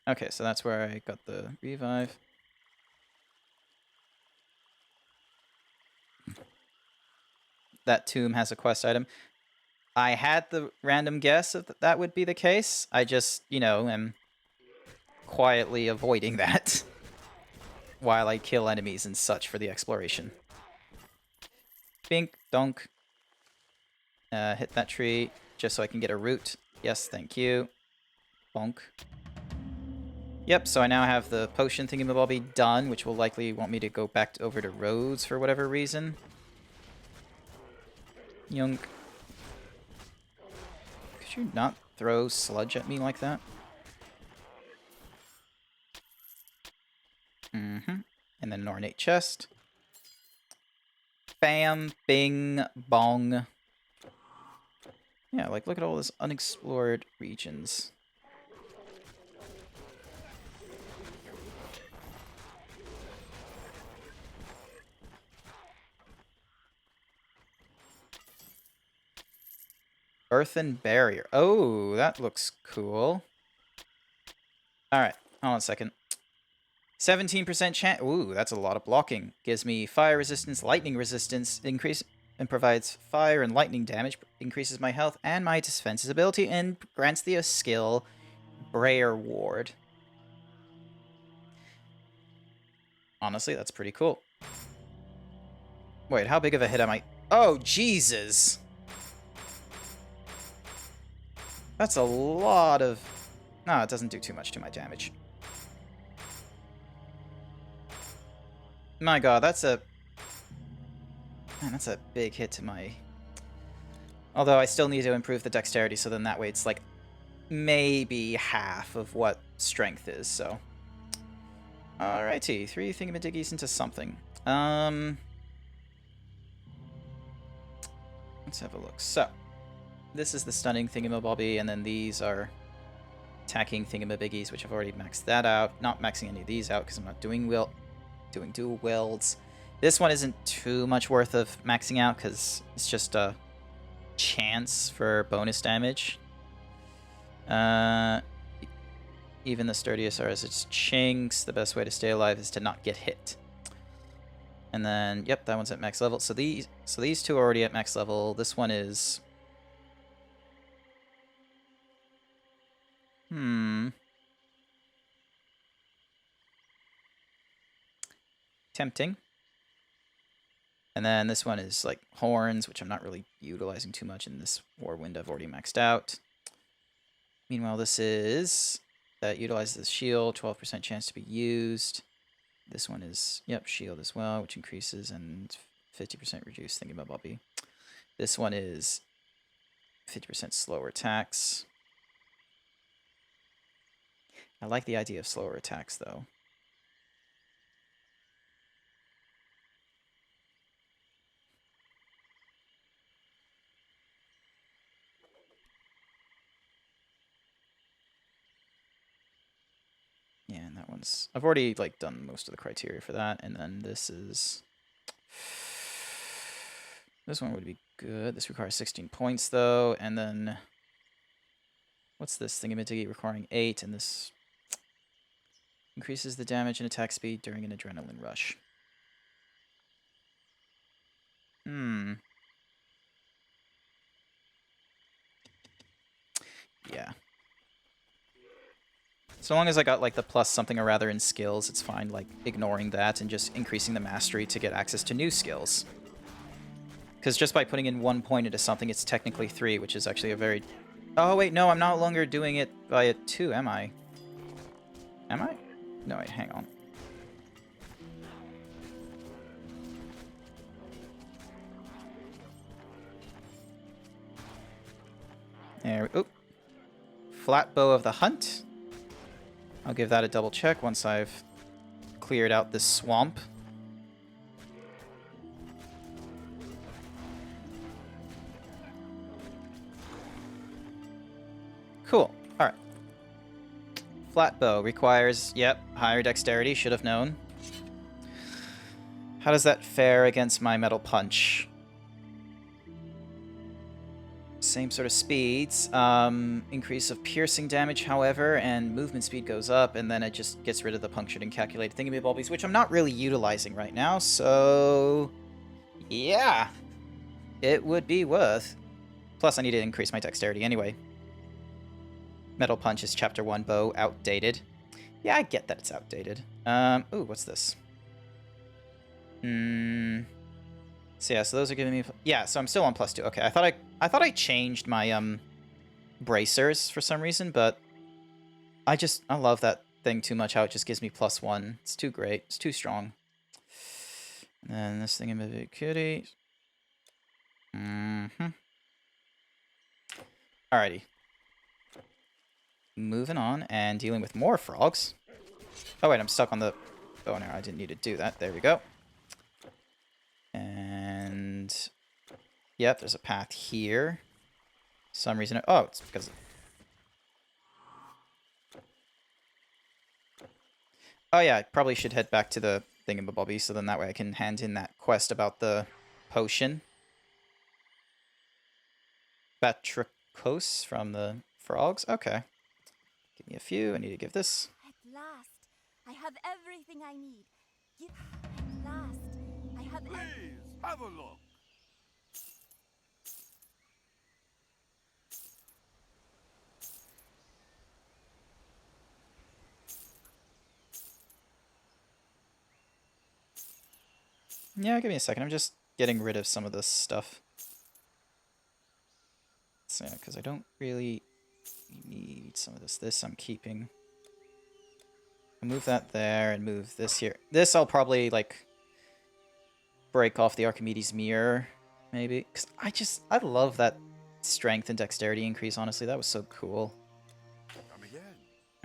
Okay, so that's where I got the revive. That tomb has a quest item. I had the random guess of that would be the case. I just, you know, am quietly avoiding that while I kill enemies and such for the exploration. Bink, donk. Hit that tree just so I can get a root. Yes, thank you. Bonk. Yep, so I now have the potion thingamabobby done, which will likely want me to go back over to Rhodes for whatever reason. Yoink. Could you not throw sludge at me like that? Mm-hmm. And then an ornate chest. Bam, bing, bong. Yeah, like, look at all this unexplored regions. Earthen barrier. Oh, that looks cool. Alright, hold on a second. 17% chance. Ooh, that's a lot of blocking. Gives me fire resistance, lightning resistance, increase, and provides fire and lightning damage. Increases my health and my defense's ability, and grants the skill Brayer Ward. Honestly, that's pretty cool. Wait, how big of a hit am I? Oh, Jesus! That's a lot of... No, it doesn't do too much to my damage. My god, that's a... Man, that's a big hit to my... Although I still need to improve the dexterity, so then that way it's like maybe half of what strength is, so... Alrighty, 3 thingamadiggies into something. Let's have a look. So, this is the stunning thingamabobby, and then these are attacking thingamabiggies, which I've already maxed that out. Not maxing any of these out because I'm not doing dual wields. This one isn't too much worth of maxing out because it's just a chance for bonus damage. Even the sturdiest are as its chinks. The best way to stay alive is to not get hit. And then, yep, that one's at max level. So these two are already at max level. This one is... Tempting. And then this one is like horns, which I'm not really utilizing too much in this Warwind. I've already maxed out. Meanwhile, this is... that utilizes the shield, 12% chance to be used. This one is, yep, shield as well, which increases, and 50% reduced thingamabobby. This one is 50% slower attacks. I like the idea of slower attacks, though. Yeah, and that one's... I've already, like, done most of the criteria for that, and then this is... This one would be good. This requires 16 points, though, and then... What's this thingamadigi requiring 8, and this... increases the damage and attack speed during an adrenaline rush. Yeah. So long as I got, like, the plus something or rather in skills, it's fine, like, ignoring that and just increasing the mastery to get access to new skills. Because just by putting in 1 point into something, it's technically 3, which is actually a very... Oh, wait, no, I'm no longer doing it by 2, am I? Am I? No, wait, hang on. There we... Oop. Flat Bow of the Hunt. I'll give that a double check once I've cleared out this swamp. Cool. Alright. Flat bow requires, yep, higher dexterity, should have known. How does that fare against my metal punch? Same sort of speeds. Increase of piercing damage, however, and movement speed goes up, and then it just gets rid of the punctured and calculated thingamabobbies, which I'm not really utilizing right now, so... yeah. It would be worth. Plus, I need to increase my dexterity anyway. Metal Punch is Chapter 1 bow, outdated. Yeah, I get that it's outdated. Ooh, what's this? So yeah, so those are giving me... yeah, so I'm still on +2. Okay, I thought I changed my, bracers for some reason, but I love that thing too much, how it just gives me +1. It's too great. It's too strong. And then this thing in the big kitty. Alrighty. Moving on and dealing with more frogs. Oh wait, I'm stuck on the bow and arrow. I didn't need to do that. There we go. And yep, there's a path here. For some reason. Oh, it's because. Oh yeah, I probably should head back to the thingamabobby, so then that way I can hand in that quest about the potion. Batrachos from the frogs. Okay. Give me a few. I need to give this. At last, I have everything I need. At last, I have. Please, have a look. Yeah, give me a second. I'm just getting rid of some of this stuff. So, because I don't really need some of this. This I'm keeping. I'll move that there and move this here. This I'll probably, like, break off the Archimedes mirror, maybe. Because I love that strength and dexterity increase, honestly. That was so cool. Come again.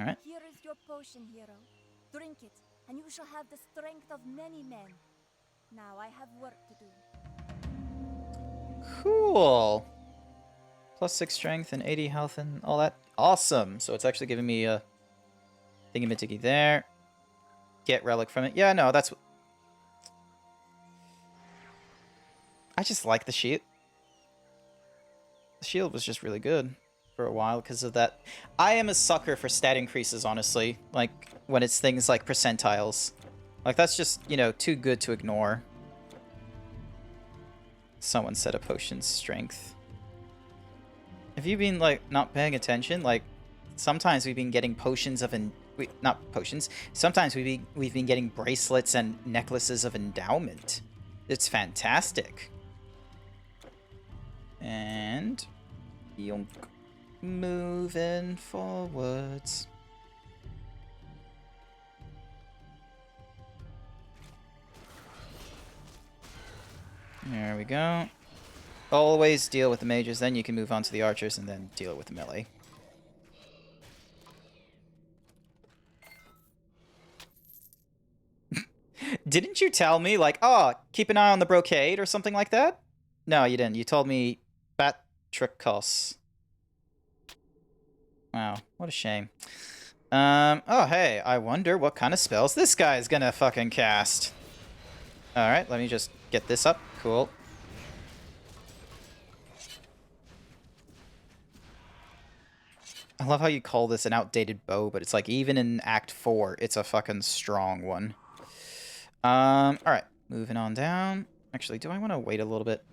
Alright. Here is your potion, hero. Drink it, and you shall have the strength of many men. Now I have work to do. Cool. +6 strength and 80 health and all that. Awesome. So it's actually giving me a thingamatiki there. Get relic from it. Yeah, no, that's... I just like the shield. The shield was just really good for a while because of that. I am a sucker for stat increases, honestly. Like, when it's things like percentiles. Like, that's just, you know, too good to ignore. Someone said a potion's strength. Have you been, like, not paying attention? Like, sometimes we've been getting potions of... not potions. Sometimes we've been getting bracelets and necklaces of endowment. It's fantastic. And... yonk. Moving forwards. There we go. Always deal with the mages, then you can move on to the archers and then deal with the melee. Didn't you tell me, like, oh, keep an eye on the brocade or something like that? No, you didn't. You told me Batrachos. Wow, what a shame. Oh, hey, I wonder what kind of spells this guy's gonna fucking cast. Alright, let me just get this up. Cool. I love how you call this an outdated bow, but it's like even in Act 4, it's a fucking strong one. Alright, moving on down. Actually, do I want to wait a little bit?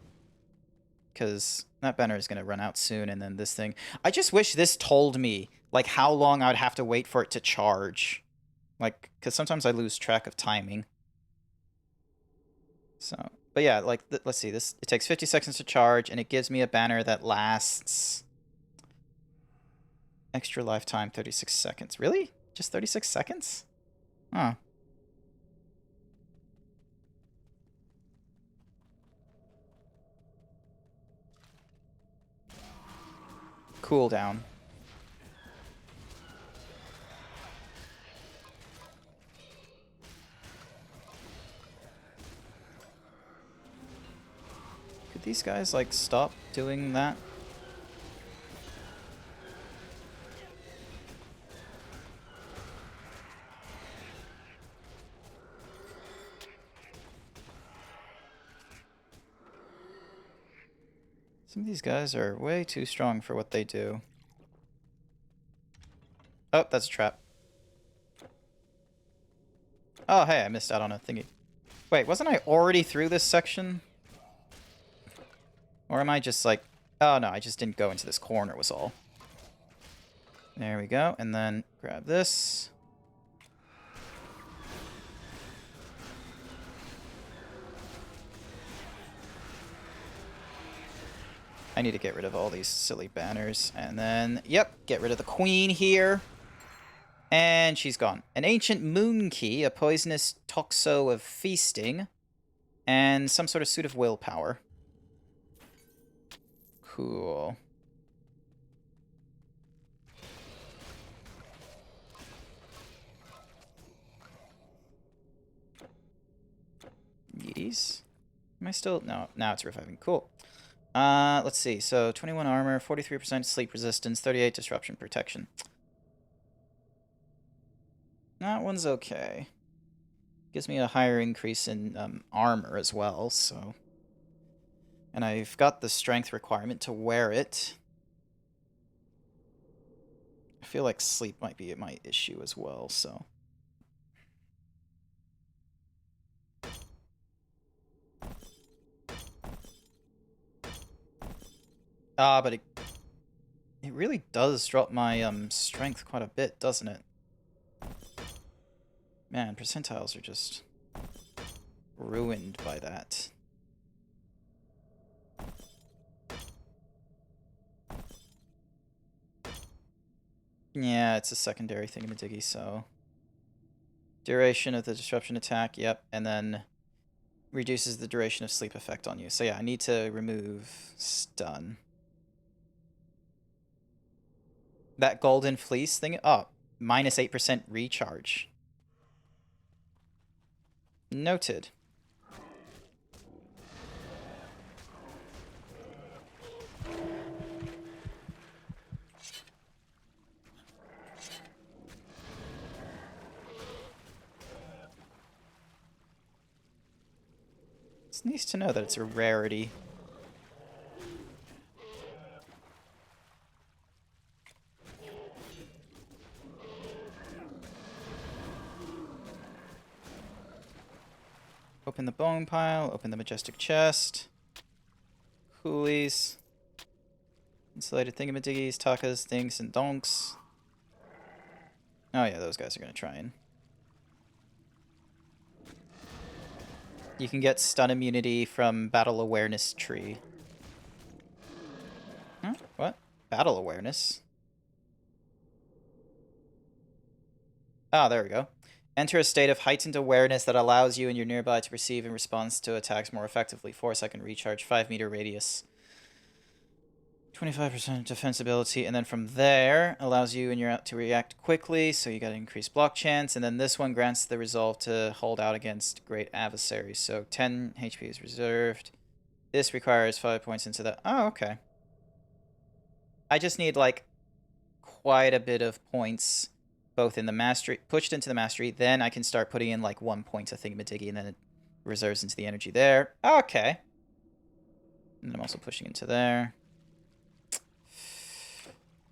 Because that banner is going to run out soon, and then this thing... I just wish this told me, like, how long I'd have to wait for it to charge. Like, because sometimes I lose track of timing. So, but yeah, like, let's see, this, it takes 50 seconds to charge, and it gives me a banner that lasts... extra lifetime, 36 seconds. Really? Just 36 seconds? Huh. Cooldown. Could these guys, like, stop doing that? Some of these guys are way too strong for what they do. Oh, that's a trap. Oh, hey, I missed out on a thingy. Wait, wasn't I already through this section? Or am I just like... Oh, no, I just didn't go into this corner was all. There we go. And then grab this. I need to get rid of all these silly banners. And then, yep, get rid of the queen here. And she's gone. An ancient moon key, a poisonous toxo of feasting, and some sort of suit of willpower. Cool. Yeeties. Am I still? No, now it's reviving. Cool. Let's see. So 21 armor, 43% sleep resistance, 38 disruption protection. That one's okay. Gives me a higher increase in armor as well, so... And I've got the strength requirement to wear it. I feel like sleep might be my issue as well, so... But it really does drop my strength quite a bit, doesn't it? Man, percentiles are just ruined by that. Yeah, it's a secondary thingamadiggy, so... Duration of the disruption attack, yep, and then reduces the duration of sleep effect on you. So yeah, I need to remove stun. That golden fleece thing, oh, minus 8% recharge. Noted. It's nice to know that it's a rarity. Open the bone pile, open the majestic chest. Coolies. Insulated thingamadiggies, takas, things, and donks. Oh yeah, those guys are gonna try and... You can get stun immunity from battle awareness tree. Huh? What? Battle awareness? Ah, there we go. Enter a state of heightened awareness that allows you and your nearby to perceive and respond to attacks more effectively. 4-second recharge, 5-meter radius. 25% defensibility, and then from there, allows you and your to react quickly, so you got increased block chance, and then this one grants the resolve to hold out against great adversaries, so 10 HP is reserved. This requires 5 points into that. Oh, okay. I just need, like, quite a bit of points, both in the mastery, pushed into the mastery, then I can start putting in, like, 1 point to thingamadiggy, and then it reserves into the energy there. Okay. And I'm also pushing into there.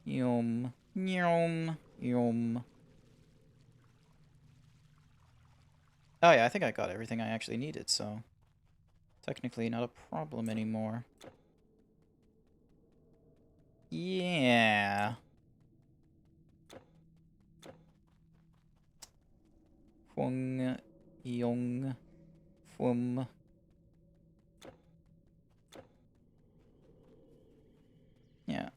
Yum, yum, yum. Oh yeah, I think I got everything I actually needed, so technically not a problem anymore. Yeah. Fung, yong, fum. Yeah.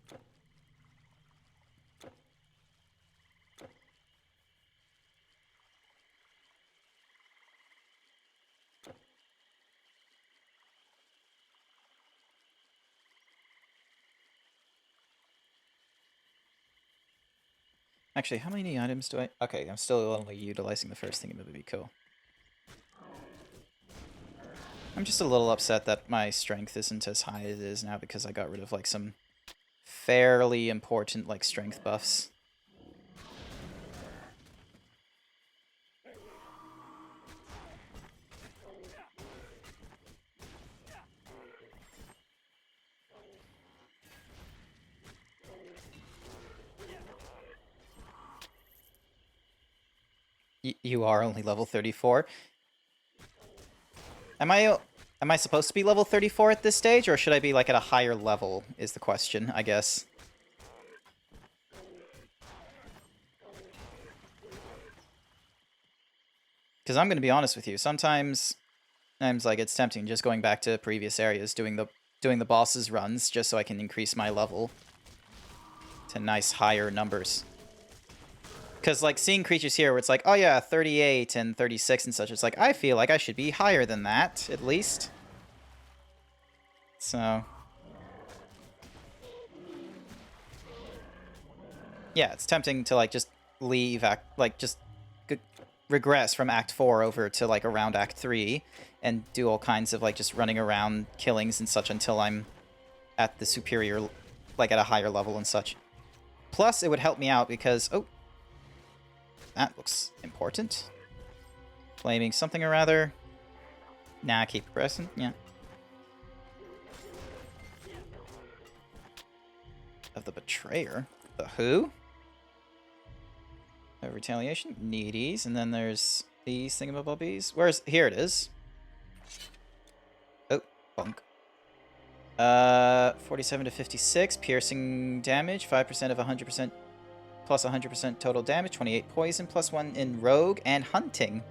Actually, how many items do I... Okay, I'm still only utilizing the first thing. It would be cool. I'm just a little upset that my strength isn't as high as it is now because I got rid of like some fairly important like strength buffs. You are only level 34. Am I supposed to be level 34 at this stage, or should I be like at a higher level is the question, I guess. Because I'm going to be honest with you, sometimes like it's tempting just going back to previous areas, doing the bosses runs just so I can increase my level to nice higher numbers. Because, like, seeing creatures here where it's like, oh yeah, 38 and 36 and such, it's like, I feel like I should be higher than that, at least. So... yeah, it's tempting to, like, just leave, just regress from Act 4 over to, like, around Act 3 and do all kinds of, like, just running around killings and such until I'm at the superior, like, at a higher level and such. Plus, it would help me out because... oh! That looks important. Flaming something or other. Nah, keep progressing. Yeah. Of the Betrayer. The who? Of retaliation. Needies. And then there's these thingamabobbies. Where's... here it is. Oh, bonk. 47 to 56. Piercing damage. 5% of 100%. Plus 100% total damage, 28 poison, plus 1 in rogue and hunting.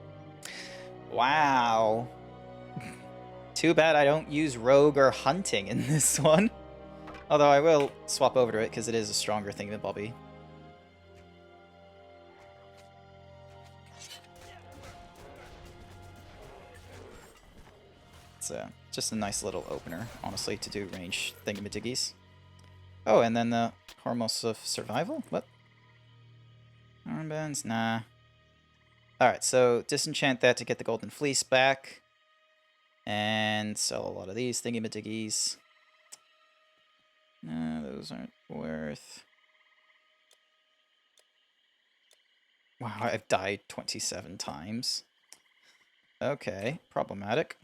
Wow. Too bad I don't use rogue or hunting in this one. Although I will swap over to it because it is a stronger thingamabobby. It's just a nice little opener, honestly, to do range thingamadiggies. Oh, and then the Hormos of Survival? What? Armbands? Nah. Alright, so disenchant that to get the Golden Fleece back. And sell a lot of these thingy-madiggies. No, those aren't worth... wow, I've died 27 times. Okay, problematic.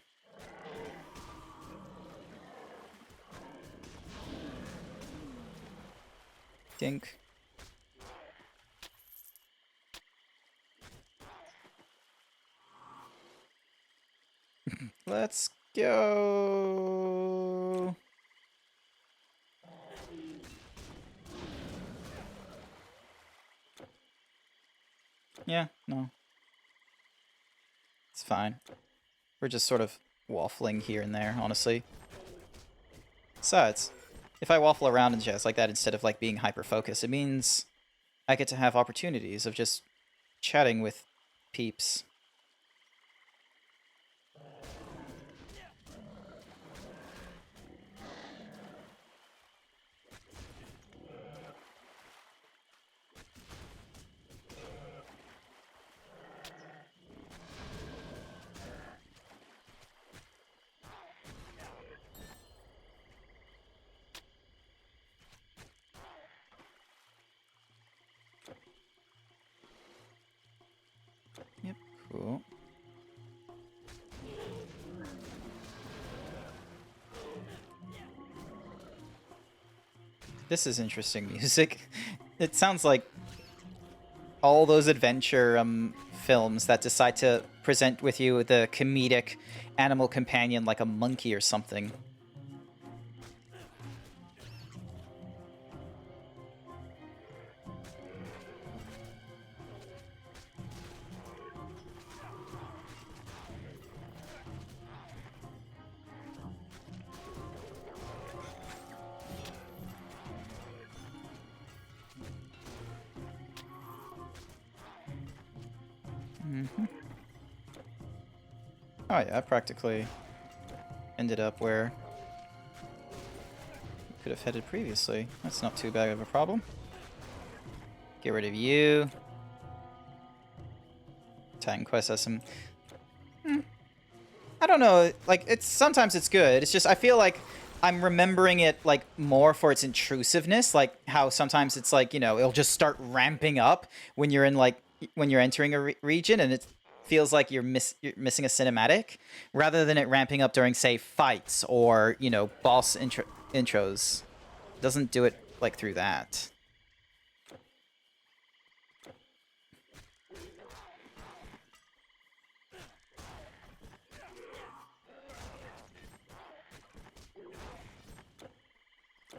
Dink. Let's go. Yeah, no. It's fine. We're just sort of waffling here and there, honestly. Besides, if I waffle around and jazz like that instead of like being hyper-focused, it means I get to have opportunities of just chatting with peeps. Yep, cool. This is interesting music. It sounds like all those adventure films that decide to present with you the comedic animal companion like a monkey or something. Oh yeah, I practically ended up where we could have headed previously. That's not too bad of a problem. Get rid of you. Titan Quest has some I don't know, like, sometimes it's good. It's just, I feel like I'm remembering it, like, more for its intrusiveness, like how sometimes it's like, you know, it'll just start ramping up when you're in, like, when you're entering a region, and it feels like you're missing a cinematic, rather than it ramping up during, say, fights or, you know, boss intros. It doesn't do it, like, through that.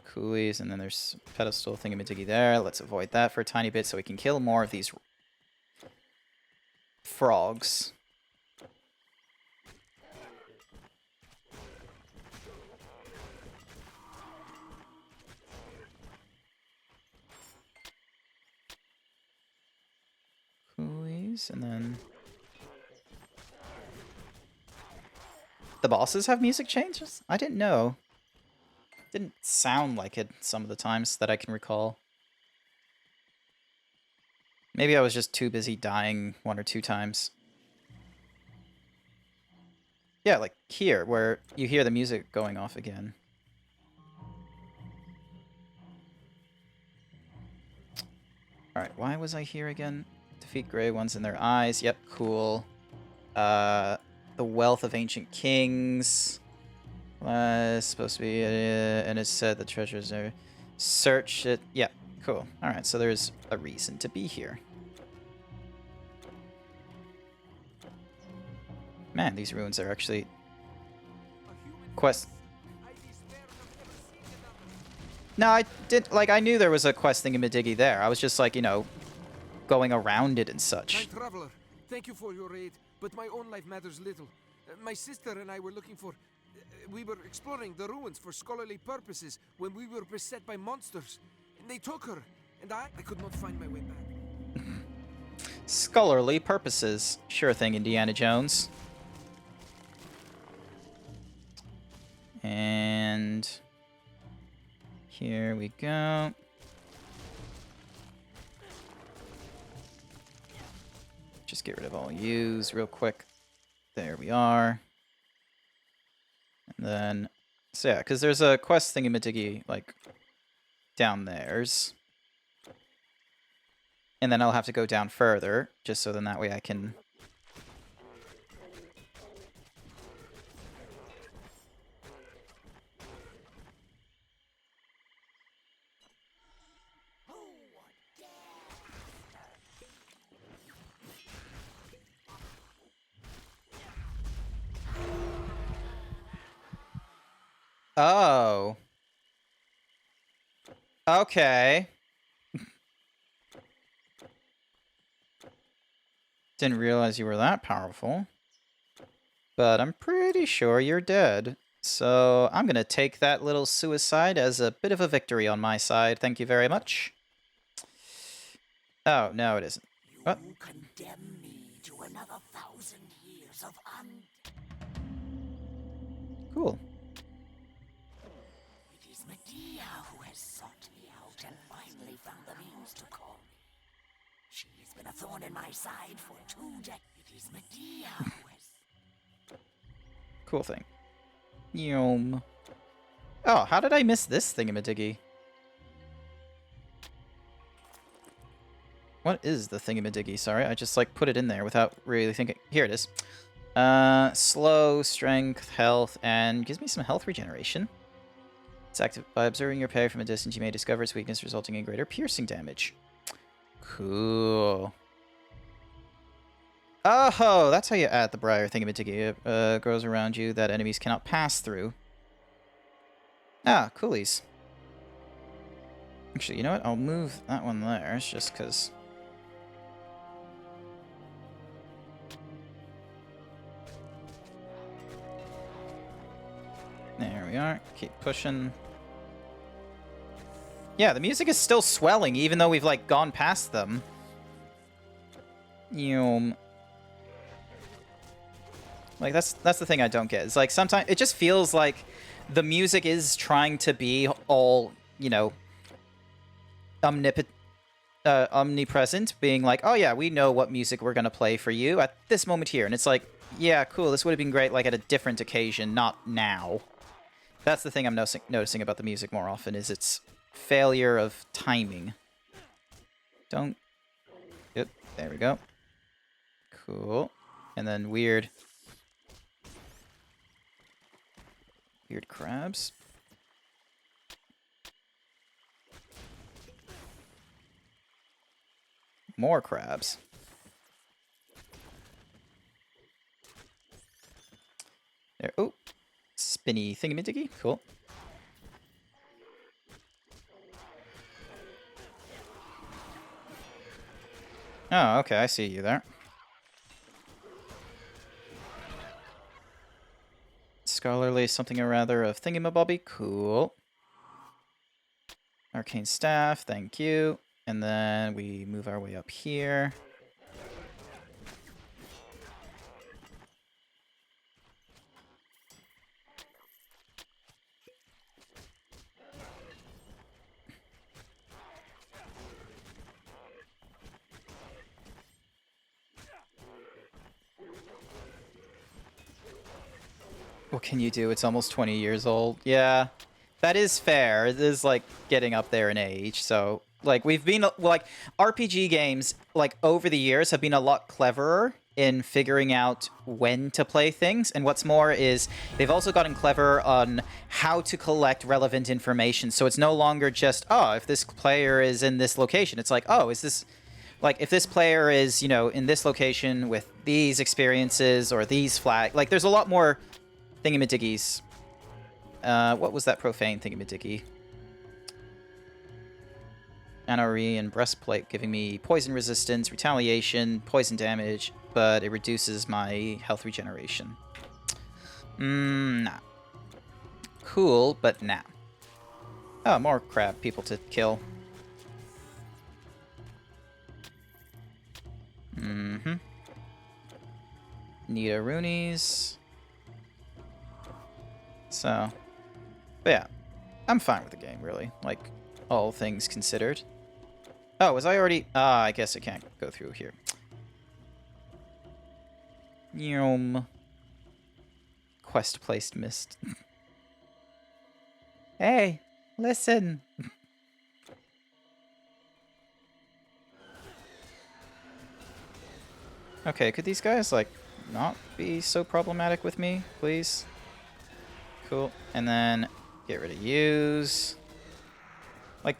Coolies, and then there's pedestal thingamajiggy there. Let's avoid that for a tiny bit so we can kill more of these frogs. Coolies, and then the bosses have music changes? I didn't know. Didn't sound like it some of the times that I can recall. Maybe I was just too busy dying 1 or 2 times. Yeah, like here, where you hear the music going off again. Alright, why was I here again? Defeat gray ones in their eyes. Yep, cool. The Wealth of Ancient Kings. It's supposed to be, and it said the treasures are... Search it. Yeah, cool. Alright, so there's a reason to be here. Man, these ruins are actually... Quest... No, I did... Like, I knew there was a quest thingamadiggy there. I was just, like, you know, going around it and such. Time traveler, thank you for your aid, but my own life matters little. My sister and I were looking for... we were exploring the ruins for scholarly purposes when we were beset by monsters. And they took her, and I could not find my way back. Scholarly purposes. Sure thing, Indiana Jones. And... here we go. Just get rid of all use real quick. There we are. And then, so yeah, because there's a quest thingy-majiggy, like, down there's. And then I'll have to go down further, just so then that way I can... Oh. Okay. Didn't realize you were that powerful. But I'm pretty sure you're dead. So I'm gonna take that little suicide as a bit of a victory on my side. Thank you very much. Oh, no it isn't. What? You condemn me to another 1,000 years of Cool. It is Medea who has sought me out and finally found the means to call me. She has been a thorn in my side for 2 decades. It is Medea who has... Cool thing. Yum. Oh, how did I miss this thingamadiggy? What is the thingamadiggy? Sorry, I just like put it in there without really thinking. Here it is. Slow, strength, health, and gives me some health regeneration. It's active by observing your parry from a distance. You may discover its weakness, resulting in greater piercing damage. Cool. Oh, that's how you add the Briar thingamadiggy. It grows around you that enemies cannot pass through. Ah, coolies. Actually, you know what? I'll move that one there. It's just because... There we are. Keep pushing. Yeah, the music is still swelling, even though we've, like, gone past them. Yum. Like, that's the thing I don't get. It's like, sometimes it just feels like the music is trying to be all, you know, omnipresent, being like, oh yeah, we know what music we're gonna play for you at this moment here. And it's like, yeah, cool, this would have been great, like, at a different occasion, not now. That's the thing I'm noticing about the music more often, is its failure of timing. Don't... Yep, there we go. Cool. And then weird crabs. More crabs. There. Oh, spinny thingamajiggy. Cool. Oh, okay, I see you there. Scholarly something or rather of thingamabobby. Cool. Arcane staff, thank you. And then we move our way up here. What can you do? It's almost 20 years old. Yeah, that is fair. It is, like, getting up there in age. So, like, we've been, like, RPG games, like, over the years have been a lot cleverer in figuring out when to play things. And what's more is they've also gotten clever on how to collect relevant information. So it's no longer just, oh, if this player is in this location, it's like, oh, is this... Like, if this player is, you know, in this location with these experiences or these flag... Like, there's a lot more... Thingamadickies. What was that profane thingamadickie? NRE and breastplate giving me poison resistance, retaliation, poison damage, but it reduces my health regeneration. Nah. Cool, but nah. Oh, more crab people to kill. Mm-hmm. Nita Roonies. So, but yeah, I'm fine with the game, really. Like, all things considered. Oh, was I already... I guess I can't go through here. Yum. Quest placed missed. Hey, listen. Okay, could these guys, like, not be so problematic with me, please? Cool. And then get rid of use. Like,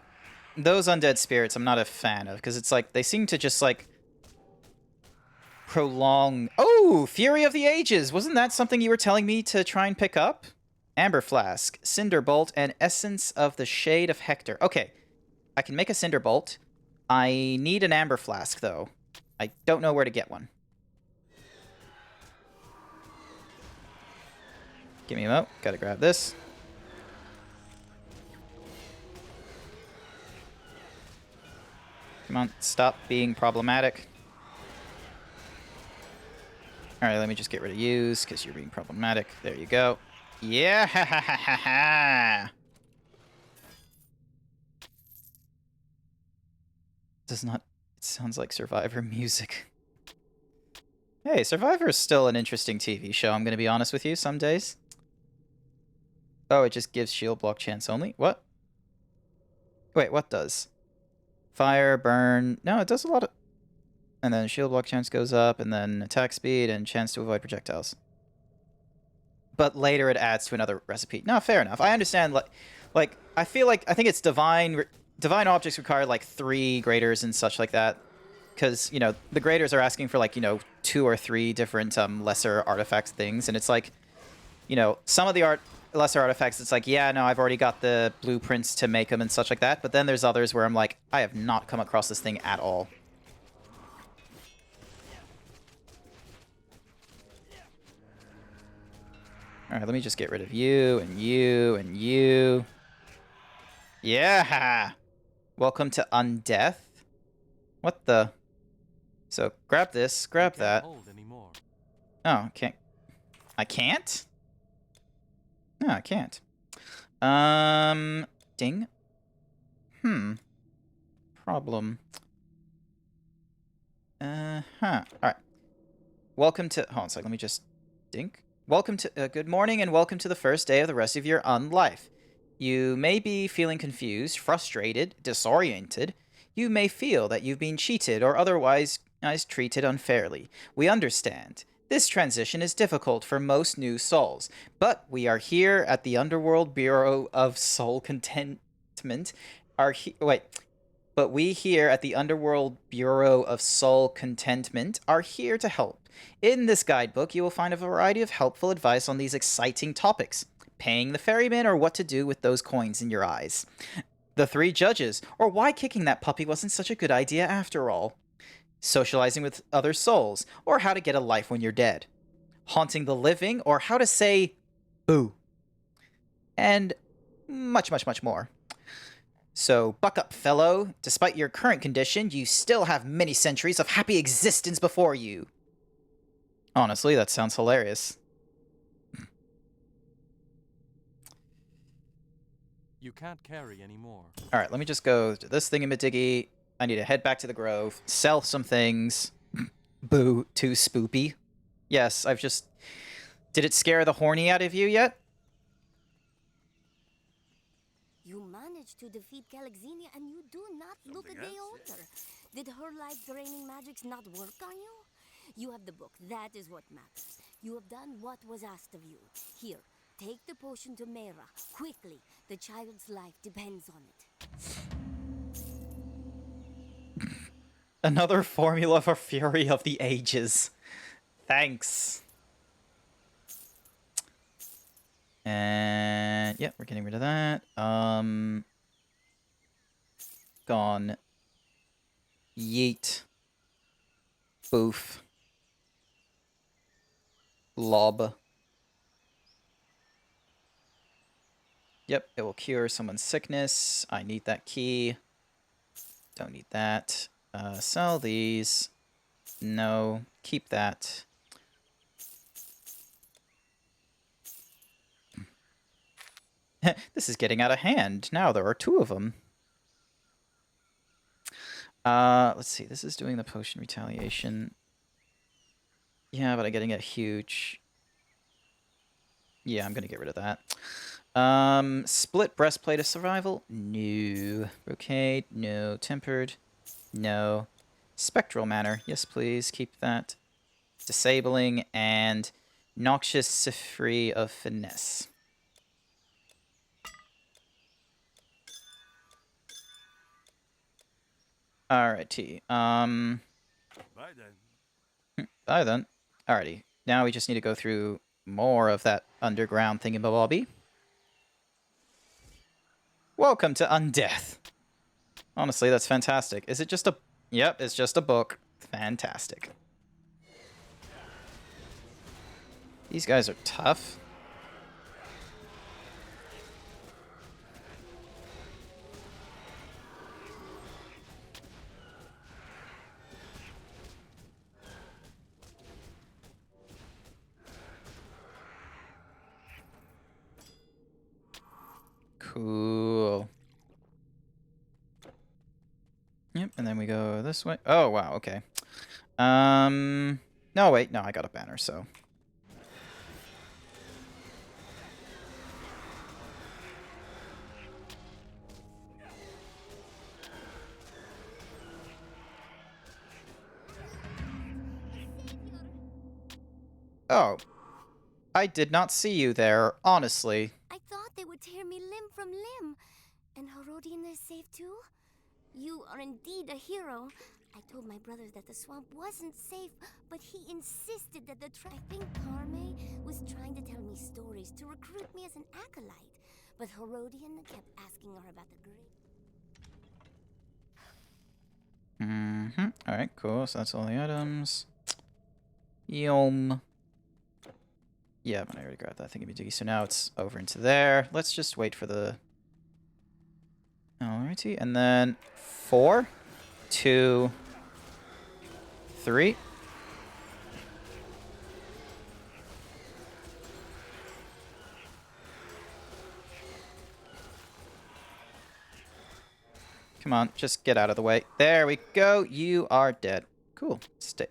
those undead spirits I'm not a fan of, because it's like, they seem to just, like, prolong... Oh! Fury of the Ages! Wasn't that something you were telling me to try and pick up? Amber Flask, Cinderbolt, and Essence of the Shade of Hector. Okay, I can make a Cinderbolt. I need an Amber Flask, though. I don't know where to get one. Give me a mo. Gotta grab this. Come on, stop being problematic. Alright, let me just get rid of use, because you're being problematic. There you go. Yeah, ha ha ha ha ha! Does not... It sounds like Survivor music. Hey, Survivor is still an interesting TV show, I'm gonna be honest with you, some days. Oh, it just gives shield block chance only? What? Wait, what does? Fire, burn... No, it does a lot of... And then shield block chance goes up, and then attack speed, and chance to avoid projectiles. But later it adds to another recipe. No, fair enough. I understand, like I feel like... I think it's divine... Divine objects require, like, 3 graders and such like that. Because, you know, the graders are asking for, like, you know, 2 or 3 different lesser artifacts things, and it's like... You know, some of the lesser artifacts, it's like, yeah, no, I've already got the blueprints to make them and such like that. But then there's others where I'm like, I have not come across this thing at all. Alright, let me just get rid of you, and you, and you. Yeah! Welcome to Undeath. What the... So, grab this, grab that. Oh, can't... I can't? No, I can't. Ding. Problem. Alright. welcome to... Hold on a second, let me just... Dink? Welcome to... good morning and welcome to the first day of the rest of your unlife. You may be feeling confused, frustrated, disoriented. You may feel that you've been cheated or otherwise treated unfairly. We understand. This transition is difficult for most new souls, but we are here at the Underworld Bureau of Soul Contentment. But we here at the Underworld Bureau of Soul Contentment are here to help. In this guidebook, you will find a variety of helpful advice on these exciting topics. Paying the ferryman or what to do with those coins in your eyes. The 3 judges, or why kicking that puppy wasn't such a good idea after all. Socializing with other souls, or how to get a life when you're dead. Haunting the living, or how to say boo. And much, much, much more. So, buck up, fellow. Despite your current condition, you still have many centuries of happy existence before you. Honestly, that sounds hilarious. You can't carry anymore. Alright, let me just go to this thingamadiggy. I need to head back to the grove, sell some things. Boo, too spoopy. Yes, I've just... Did it scare the horny out of you yet? You managed to defeat Calexenia and you do not look a day older. Did her life-draining magics not work on you? You have the book. That is what matters. You have done what was asked of you. Here, take the potion to Mera. Quickly. The child's life depends on it. Another formula for Fury of the Ages. Thanks. And yeah, we're getting rid of that. Gone. Yeet. Boof. Lob. Yep, it will cure someone's sickness. I need that key. Don't need that. Sell these. No. Keep that. This is getting out of hand. Now there are 2 of them. Let's see. This is doing the potion retaliation. Yeah, but I'm getting a huge... Yeah, I'm going to get rid of that. Split breastplate of survival? No. Brocade? No. Tempered? No. Spectral manner? Yes, please. Keep that. Disabling and noxious Sifri of finesse. Alrighty. Bye then. Bye then. Alrighty. Now we just need to go through more of that underground thingamabobby. Welcome to Undeath. Honestly, that's fantastic. Is it just a... Yep, it's just a book. Fantastic. These guys are tough. Cool. Yep, and then we go this way. Oh, wow, okay. No, wait, no, I got a banner, so... Oh. I did not see you there, honestly. I thought they would tear me limb from limb. And Herodian is safe too? You are indeed a hero. I told my brothers that the swamp wasn't safe, but he insisted that I think Carme was trying to tell me stories to recruit me as an acolyte. But Herodian kept asking her about the great... Alright, cool. So that's all the items. Yum. Yeah, but I already grabbed that thingy-majiggy. So now it's over into there. Let's just wait for the... Alrighty. And then 4, 2, 3. Come on, just get out of the way. There we go. You are dead. Cool. Stay.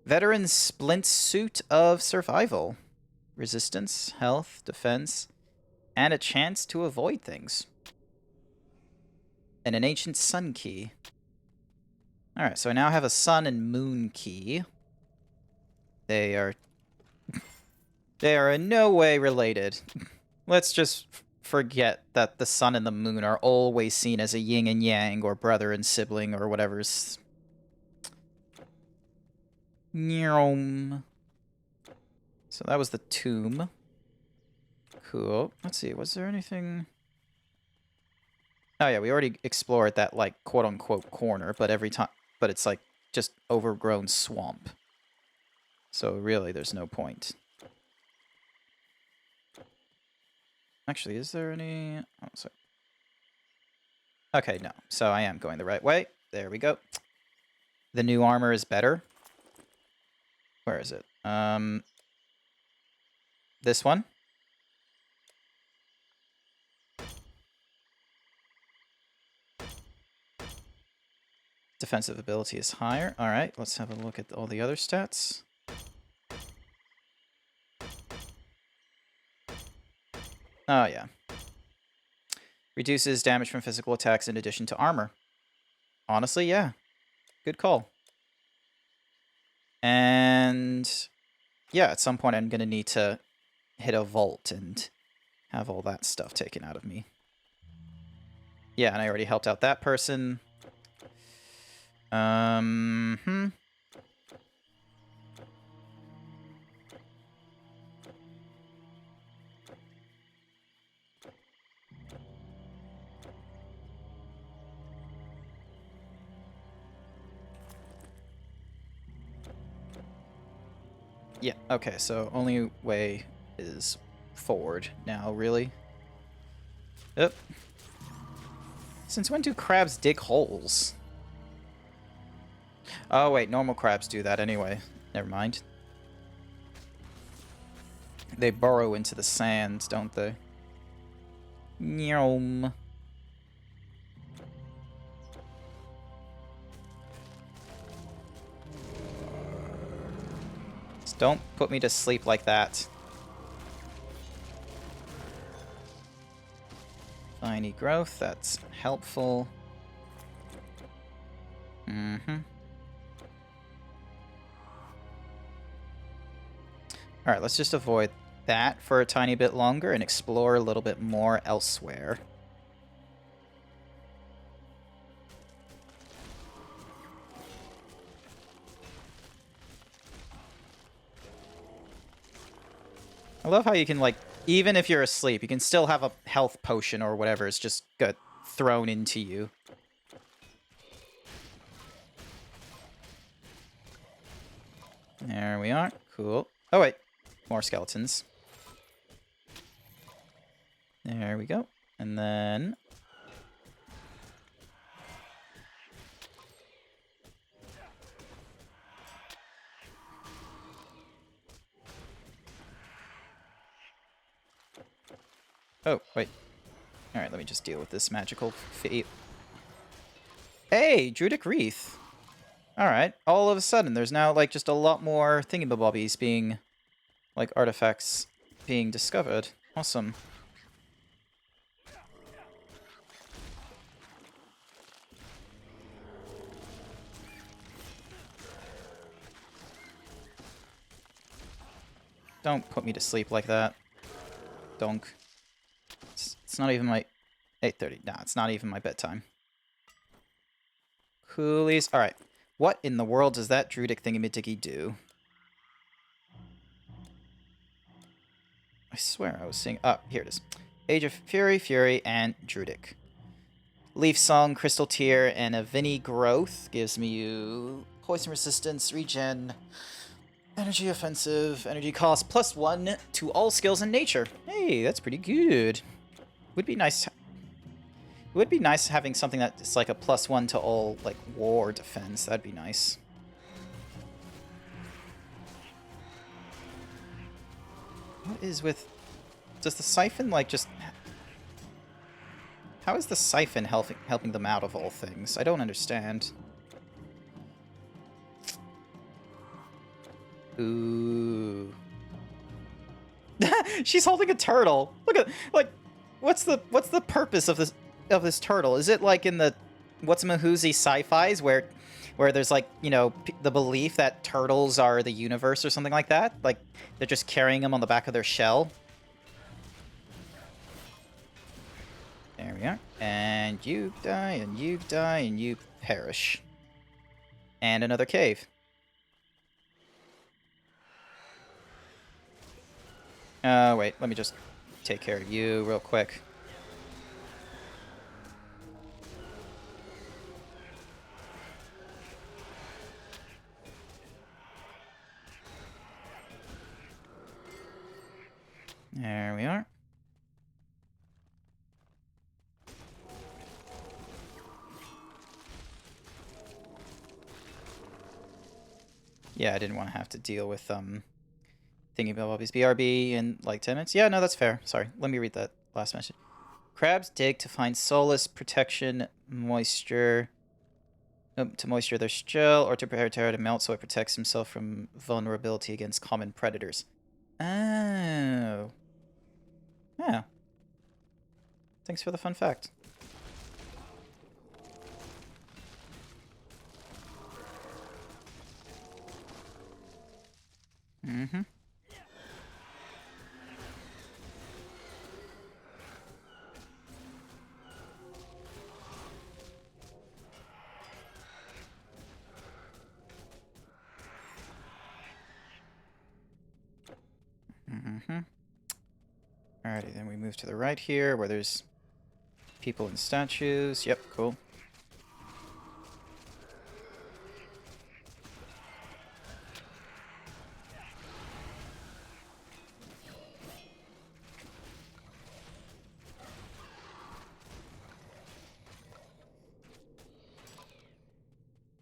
Veteran Splint Suit of Survival. Resistance, health, defense, and a chance to avoid things. And an Ancient Sun Key. Alright, so I now have a Sun and Moon Key. They are in no way related. Let's just forget that the sun and the moon are always seen as a yin and yang, or brother and sibling, or whatever's... Nyom. So that was the tomb. Cool. Let's see, was there anything... Oh yeah, we already explored that, like, quote-unquote corner, but every time... But it's, like, just overgrown swamp. So really, there's no point. Actually, is there any... Oh, sorry. Okay, no. So I am going the right way. There we go. The new armor is better. Where is it? This one. Defensive ability is higher. Alright, let's have a look at all the other stats. Oh, yeah. Reduces damage from physical attacks in addition to armor. Honestly, yeah. Good call. And yeah, at some point I'm going to need to hit a vault and have all that stuff taken out of me. Yeah, and I already helped out that person. Yeah, okay, so only way is forward now, really. Yep. Since when do crabs dig holes? Oh, wait, normal crabs do that anyway. Never mind. They burrow into the sand, don't they? Nyom. Don't put me to sleep like that. Tiny growth, that's helpful. Alright, let's just avoid that for a tiny bit longer and explore a little bit more elsewhere. I love how you can, like, even if you're asleep, you can still have a health potion or whatever. It's just got thrown into you. There we are. Cool. Oh, wait. More skeletons. There we go. And then... Oh, wait. Alright, let me just deal with this magical fate. Hey, Druidic Wreath! Alright, all of a sudden, there's now, like, just a lot more thingamabobbies being, like, artifacts being discovered. Awesome. Don't put me to sleep like that. Donk. It's not even my... 8:30. Nah, it's not even my bedtime. Coolies. Alright. What in the world does that Druidic thingamadiggy do? I swear I was seeing... Oh, here it is. Age of Fury, Fury, and Druidic. Leaf Song, Crystal Tear, and a Vinny Growth gives me you poison resistance, regen, energy offensive, energy cost, +1 to all skills in nature. Hey, that's pretty good. Would be nice. It would be nice having something that's like a +1 to all, like, war defense. That'd be nice. What is with... Does the siphon, like, just... How is the siphon helping them out of all things? I don't understand. Ooh. She's holding a turtle. Look at, like, what's the purpose of this turtle? Is it like in the What's-a-Mahoozy sci-fis where there's like, you know, the belief that turtles are the universe or something like that? Like they're just carrying them on the back of their shell. There we are. And you die, and you die, and you perish. And another cave. Wait, let me just take care of you real quick. There we are. Yeah, I didn't want to have to deal with thingy bobbies BRB in like 10 minutes. Yeah, no, that's fair. Sorry. Let me read that last message. Crabs dig to find solace, protection, moisture, to moisture their shell, or to prepare terror to melt so it protects himself from vulnerability against common predators. Oh. Yeah. Thanks for the fun fact. Mm-hmm. Mm-hmm. Alrighty, then we move to the right here, where there's people and statues. Yep, cool.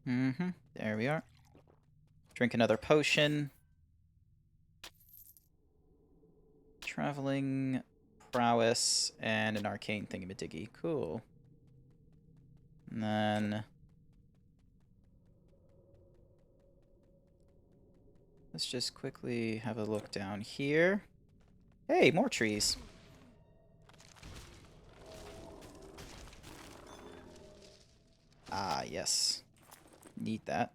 Mm-hmm. There we are. Drink another potion. Traveling prowess and an arcane thingamadiggy. Cool. And then let's just quickly have a look down here. Hey, more trees. Ah, yes. Need that.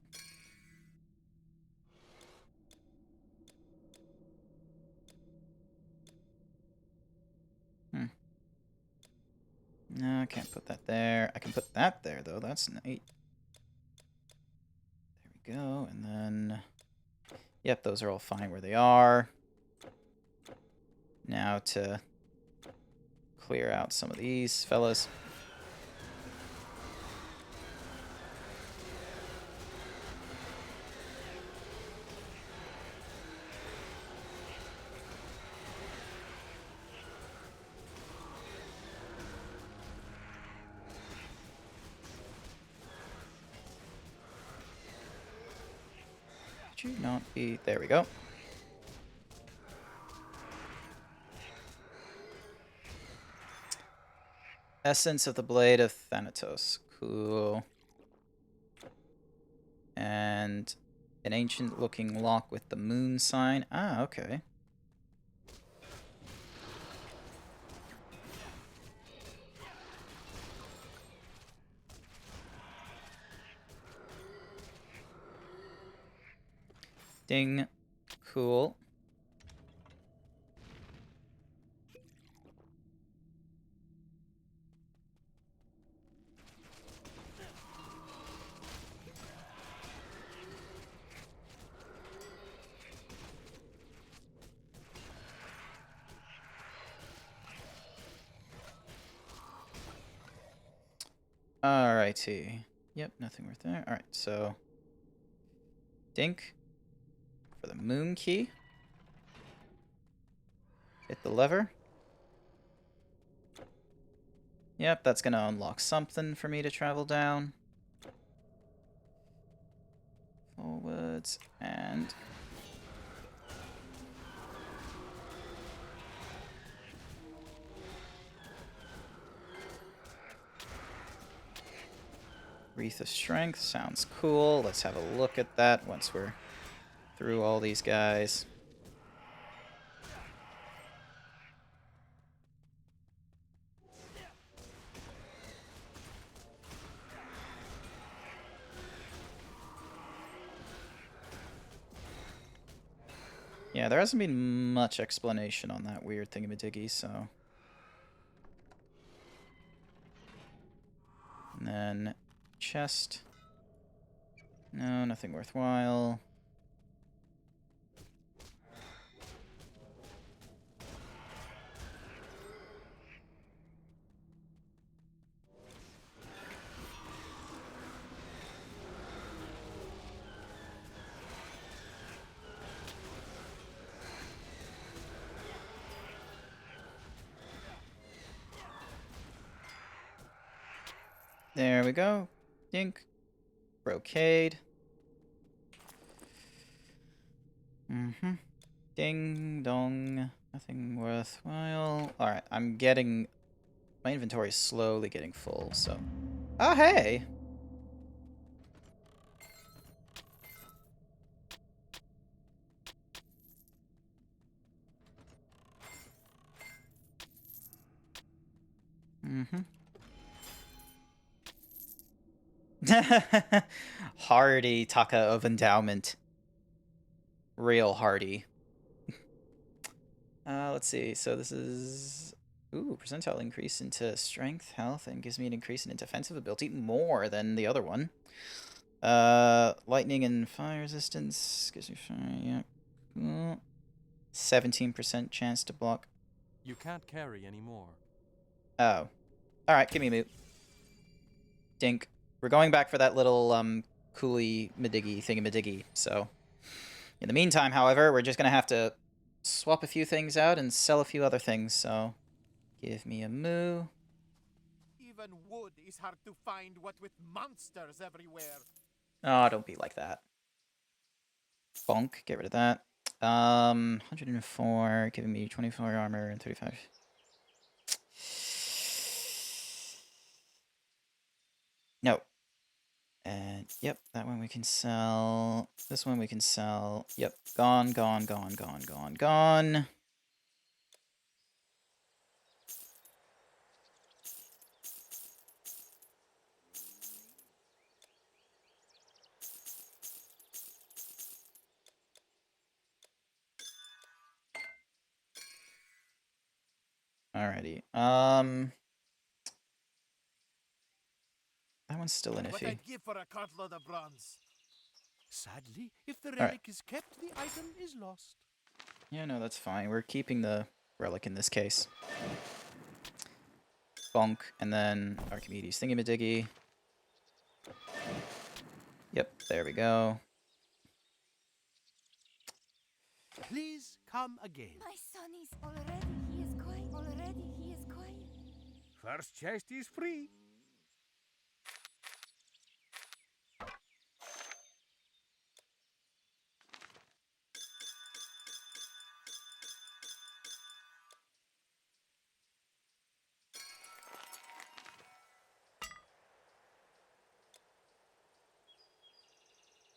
No, I can't put that there. I can put that there, though. That's neat. There we go. And then... Yep, those are all fine where they are. Now to clear out some of these fellas. You not be... There we go. Essence of the Blade of Thanatos. Cool. And an ancient-looking lock with the moon sign. Ah, okay. Ding. Cool. Alrighty. Yep, nothing worth there. Alright, so... Dink. For the moon key. Hit the lever. Yep, that's gonna unlock something for me to travel down. Forwards, and... Wreath of Strength sounds cool. Let's have a look at that once we're through all these guys. Yeah, there hasn't been much explanation on that weird thingamadiggy, so... And then... chest. No, nothing worthwhile. There we go. Dink. Brocade. Ding dong. Nothing worthwhile. Alright, I'm getting... my inventory is slowly getting full, so... Oh, hey! Hardy Taka of Endowment. Real hardy. Let's see. So this is... ooh, percentile increase into strength, health, and gives me an increase in defensive ability more than the other one. Lightning and fire resistance. Gives me fire, yeah. 17% chance to block. You can't carry anymore. Oh. Alright, give me a moot. Dink. We're going back for that little, coolie madigi thingamadigi, so... In the meantime, however, we're just gonna have to swap a few things out and sell a few other things, so... Give me a moo. Even wood is hard to find, what with monsters everywhere. Oh, don't be like that. Bonk, get rid of that. 104, giving me 24 armor and 35. No. And, yep, that one we can sell. This one we can sell. Yep, gone, gone, gone, gone, gone, gone. Alrighty. That one's still an What iffy. I'd give for a cartload of bronze. Sadly, if the Alright. relic is kept, the item is lost. Yeah, no, that's fine. We're keeping the relic in this case. Bonk, and then Archimedes thingamadiggy. Yep, there we go. Please come again. My son is already. He is quiet. Already, he is quiet. First chest is free.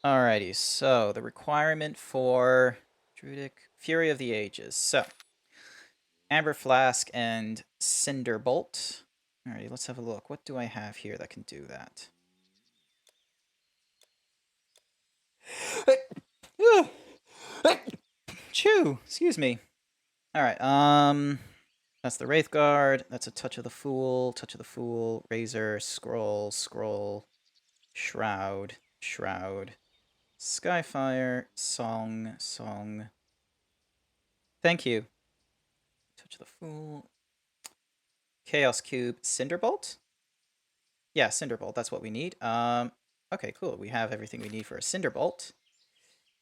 Alrighty, so the requirement for Druidic Fury of the Ages. So, Amber Flask and Cinder Bolt. Alrighty, let's have a look. What do I have here that can do that? Chew! Excuse me. Alright, that's the Wraithguard. That's a Touch of the Fool, Razor, Scroll, Shroud, Skyfire, Song. Thank you. Touch of the Fool. Chaos Cube, Cinderbolt? Yeah, Cinderbolt, that's what we need. Okay, cool. We have everything we need for a Cinderbolt.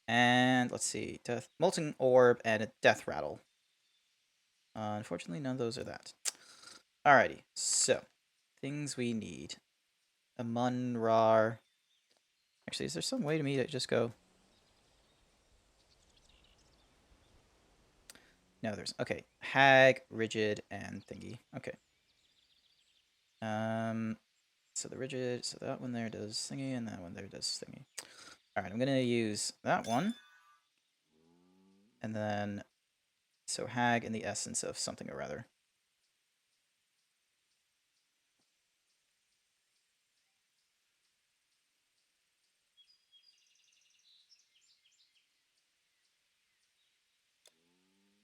And let's see, Molten Orb and a Death Rattle. Unfortunately, none of those are that. Alrighty, so things we need. A Munrar. Actually, is there some way to me to just go? No, there's... okay. Hag, Rigid, and Thingy. Okay. So the Rigid... so that one there does Thingy, and that one there does Thingy. Alright, I'm gonna use that one. and then so hag and the essence of something or other.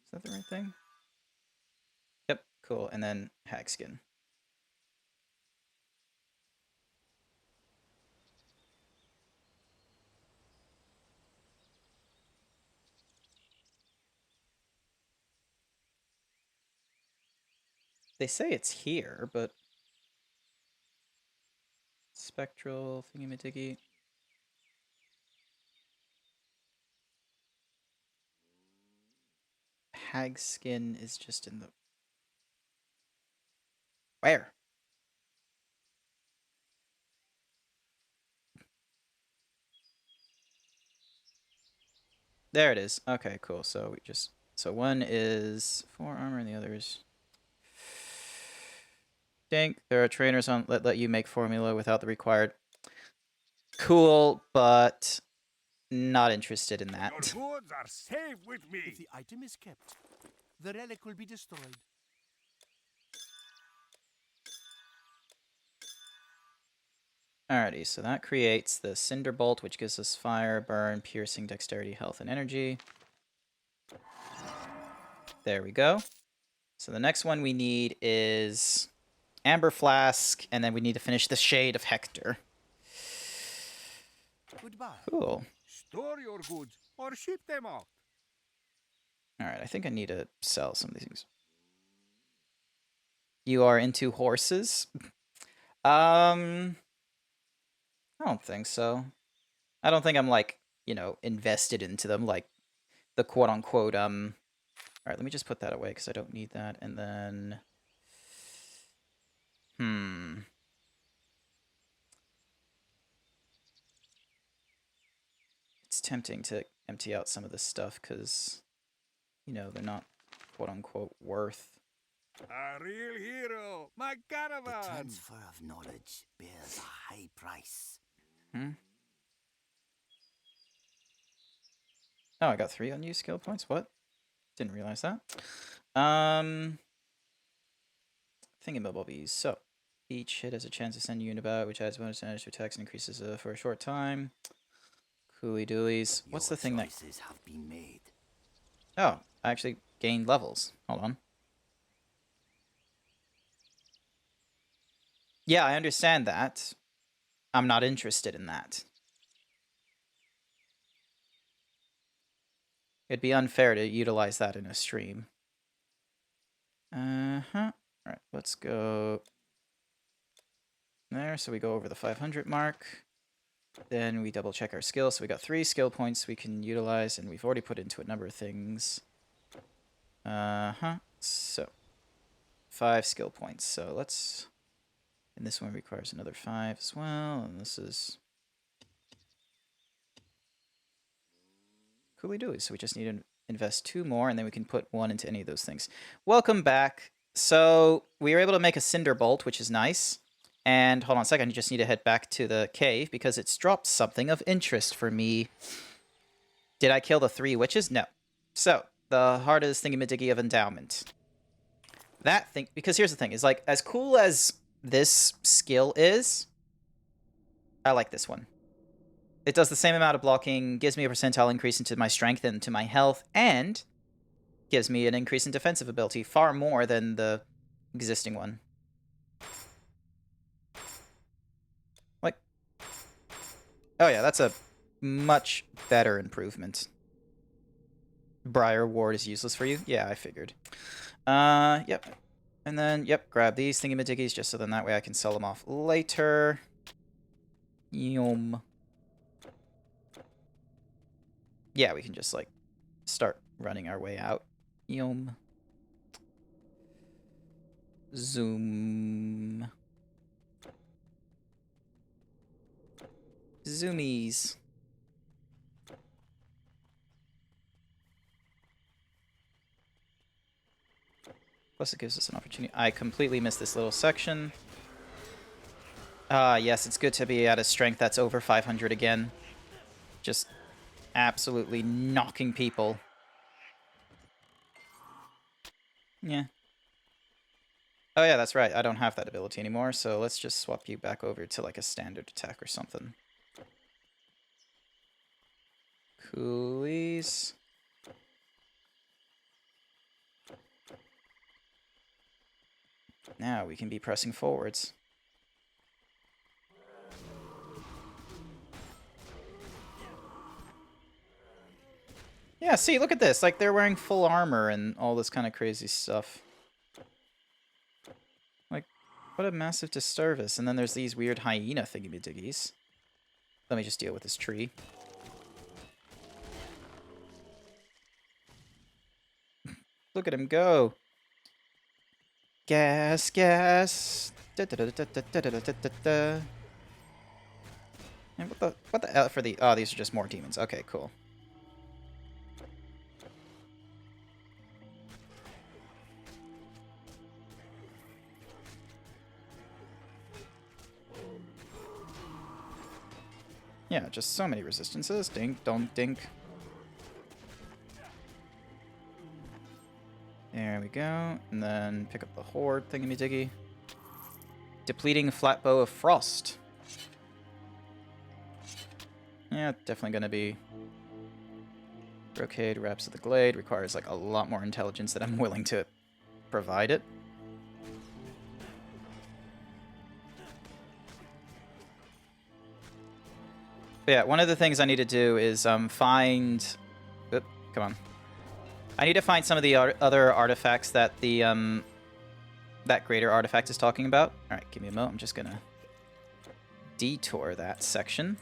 Is that the right thing? Yep, cool. And then hag skin. They say it's here, but spectral thingy-majiggy. Hag skin is just in the... Where? There it is. Okay, cool. So we just... So one is 4 armor and the other is... Dink. There are trainers on let you make formula without the required... Cool, but... Not interested in that. Your goods are safe with me. If the item is kept, the relic will be destroyed. Alrighty, so that creates the Cinder Bolt, which gives us fire, burn, piercing, dexterity, health, and energy. There we go. So the next one we need is Amber Flask, and then we need to finish the Shade of Hector. Goodbye. Cool. Store your goods or ship them out. Alright, I think I need to sell some of these things. You are into horses? I don't think so. I don't think I'm, like, you know, invested into them, like the quote-unquote, Alright, let me just put that away, because I don't need that, and then... It's tempting to empty out some of this stuff, because, you know, they're not quote-unquote worth... A real hero, my caravan. The transfer of knowledge bears a high price. Oh, I got 3 unused skill points? What? Didn't realize that. Thingamabobbies. So, each hit has a chance to send a unit about, which adds bonus damage to attacks and increases for a short time. Cooly doolies. What's the thing that... have been made. Oh, I actually gained levels. Hold on. Yeah, I understand that. I'm not interested in that. It'd be unfair to utilize that in a stream. Alright, let's go there. So we go over the 500 mark. Then we double check our skills. So we got 3 skill points we can utilize, and we've already put into a number of things. So 5 skill points. So let's... And this one requires another 5 as well. And this is... Cooly dooly. So we just need to invest 2 more, and then we can put 1 into any of those things. Welcome back. So we were able to make a Cinder Bolt, which is nice. And hold on a second, you just need to head back to the cave because it's dropped something of interest for me. Did I kill the 3 witches? No. So, the hardest thingy-majiggy of endowment. That thing, because here's the thing, is like, as cool as this skill is, I like this one. It does the same amount of blocking, gives me a percentile increase into my strength and to my health, and gives me an increase in defensive ability, far more than the existing one. Like, oh yeah, that's a much better improvement. Briar Ward is useless for you? Yeah, I figured. Yep. And then, yep, grab these thingy-majiggies just so then that way I can sell them off later. Yum. Yeah, we can just, like, start running our way out. Yum. Zoom. Zoomies. Plus it gives us an opportunity. I completely missed this little section. Yes, it's good to be at a strength that's over 500 again. Just absolutely knocking people Yeah. Oh yeah, that's right. I don't have that ability anymore, so let's just swap you back over to like a standard attack or something. Coolies. Now we can be pressing forwards. Yeah, see, look at this. Like, they're wearing full armor and all this kind of crazy stuff. Like, what a massive disservice. And then there's these weird hyena thingy-majiggies. Let me just deal with this tree. Look at him go. Gas, gas. Da, da, da, da, da, da, da, da, da, da. And what the F for the... Oh, these are just more demons. Okay, cool. Yeah, just so many resistances. Dink, donk, dink. There we go. And then pick up the horde thingy-majiggy. Depleting Flatbow of Frost. Yeah, definitely gonna be... Brocade, Wraps of the Glade. Requires like a lot more intelligence that I'm willing to provide it. But yeah, one of the things I need to do is find... Oop, come on. I need to find some of the other artifacts that the that greater artifact is talking about. All right, give me a moment. I'm just gonna detour that section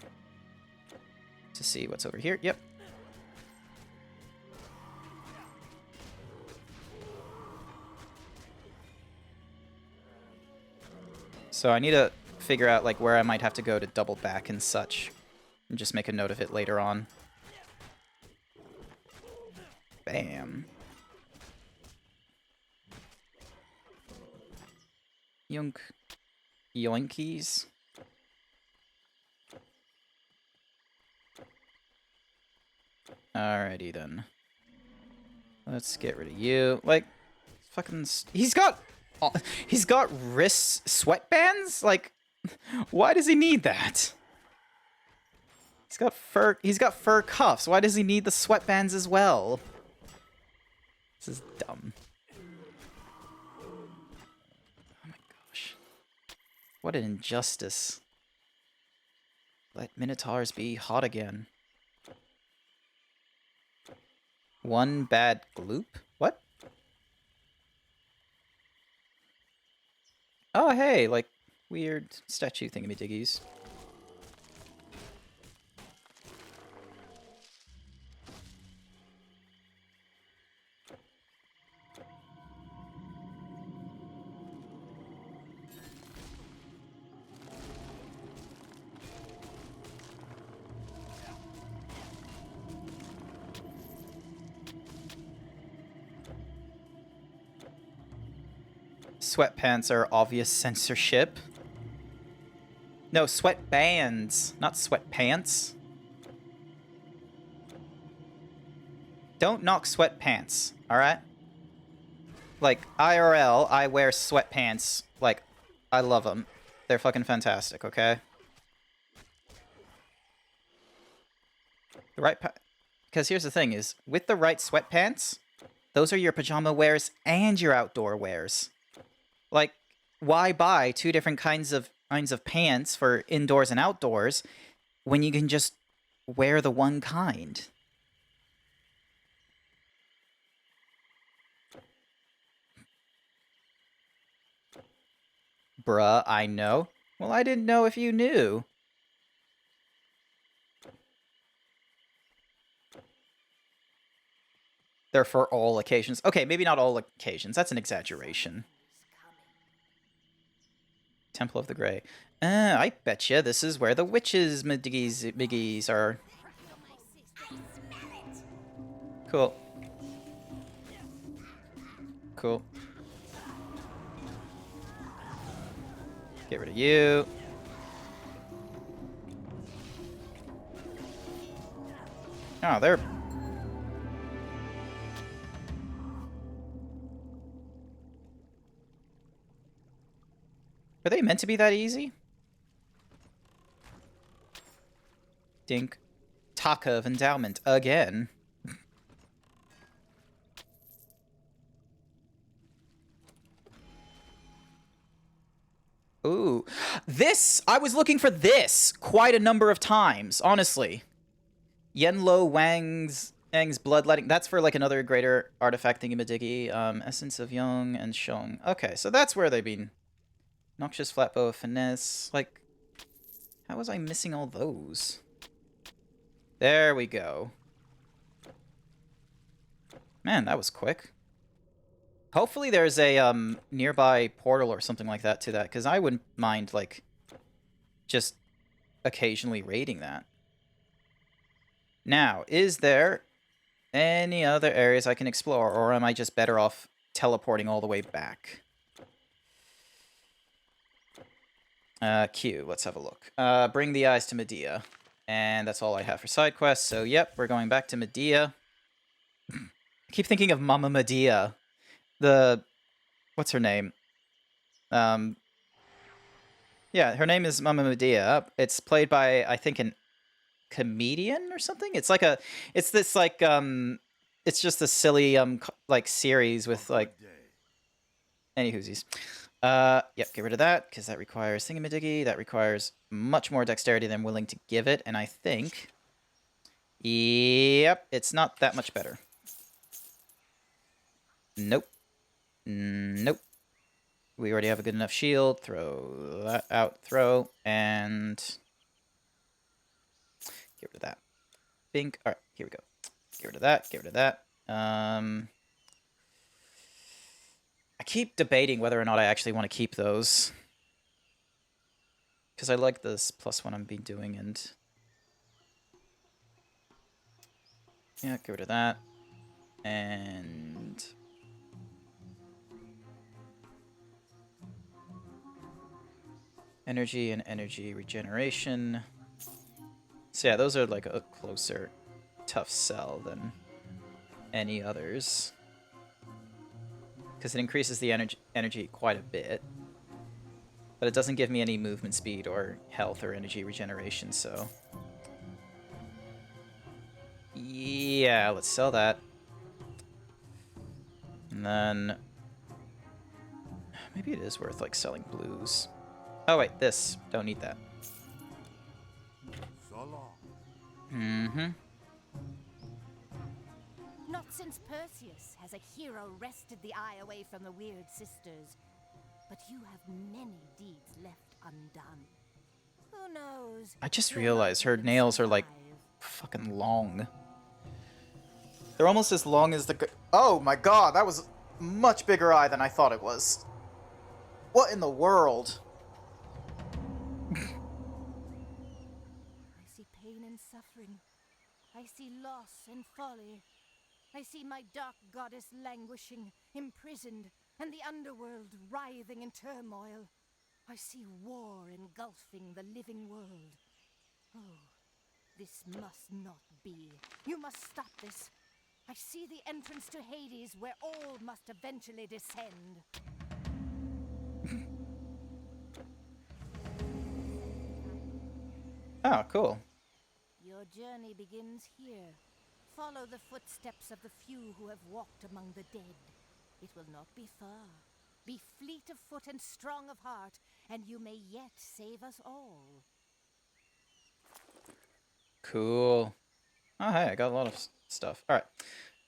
to see what's over here. Yep. So I need to figure out like where I might have to go to double back and such, and just make a note of it later on. Bam. Yoink. Yoinkies. Alrighty then. Let's get rid of you. Like, fucking... He's got wrist sweatbands? Like, why does he need that? He's got fur cuffs. Why does he need the sweatbands as well? This is dumb. Oh my gosh. What an injustice. Let Minotaurs be hot again. One bad gloop? What? Oh, hey, like weird statue thingamajiggies. Sweatpants are obvious censorship. No, sweatbands, not sweatpants. Don't knock sweatpants, alright? Like, IRL, I wear sweatpants. Like, I love them. They're fucking fantastic, okay? The right because here's the thing is, with the right sweatpants, those are your pajama wears and your outdoor wears. Like, why buy two different kinds of pants for indoors and outdoors when you can just wear the one kind? Bruh, I know. Well, I didn't know if you knew. They're for all occasions. Okay, maybe not all occasions. That's an exaggeration. Temple of the Grey. I betcha this is where the witches miggies are. Cool. Cool. Get rid of you. Oh, they're... Are they meant to be that easy? Dink. Taka of Endowment again. Ooh. This! I was looking for this quite a number of times, honestly. Yenlo Wang's Bloodletting. That's for like another greater artifact thingy-majiggy. Essence of Young and Shong. Okay, so that's where they've been. Noxious Flatbow of Finesse. Like, how was I missing all those? There we go. Man, that was quick. Hopefully there's a nearby portal or something like that to that, because I wouldn't mind, like, just occasionally raiding that. Now, is there any other areas I can explore, or am I just better off teleporting all the way back? Q, let's have a look. Bring the eyes to Medea. And that's all I have for side quests, so yep, we're going back to Medea. I keep thinking of Mama Medea. What's her name? Yeah, her name is Mama Medea. It's played by, I think, an comedian or something. It's like it's this like it's just a silly like series with like any whoosies. Yep, get rid of that because that requires thingamadiggy. That requires much more dexterity than I'm willing to give it, and I think, yep, it's not that much better. Nope. Nope. We already have a good enough shield. Throw that out. Throw and get rid of that. Bink. All right, here we go. Get rid of that. Get rid of that. I keep debating whether or not I actually want to keep those. Because I like this +1 I'm been doing, and... yeah, get rid of that. And... energy and energy regeneration. So yeah, those are like a closer tough sell than any others. Because it increases the energy quite a bit. But it doesn't give me any movement speed or health or energy regeneration, so... yeah, let's sell that. And then... maybe it is worth, like, selling blues. Oh, wait, this. Don't need that. So long. Mm-hmm. Not since Perseus has a hero wrested the eye away from the Weird Sisters. But you have many deeds left undone. Who knows? I just realized her nails are, like, fucking long. They're almost as long as the... oh my god, that was a much bigger eye than I thought it was. What in the world? I see pain and suffering. I see loss and folly. I see my dark goddess languishing, imprisoned, and the underworld writhing in turmoil. I see war engulfing the living world. Oh, this must not be. You must stop this. I see the entrance to Hades where all must eventually descend. Oh, cool. Your journey begins here. Follow the footsteps of the few who have walked among the dead. It will not be far. Be fleet of foot and strong of heart, and you may yet save us all. Cool. Oh, hey, I got a lot of stuff. Alright.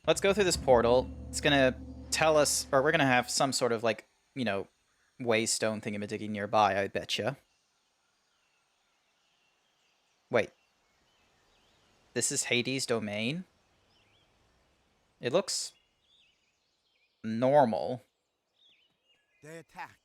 Let's go through this portal. It's gonna tell us, or we're gonna have some sort of, like, you know, waystone thingamadiggy nearby, I betcha. Wait. This is Hades' domain? It looks... normal. They attacked.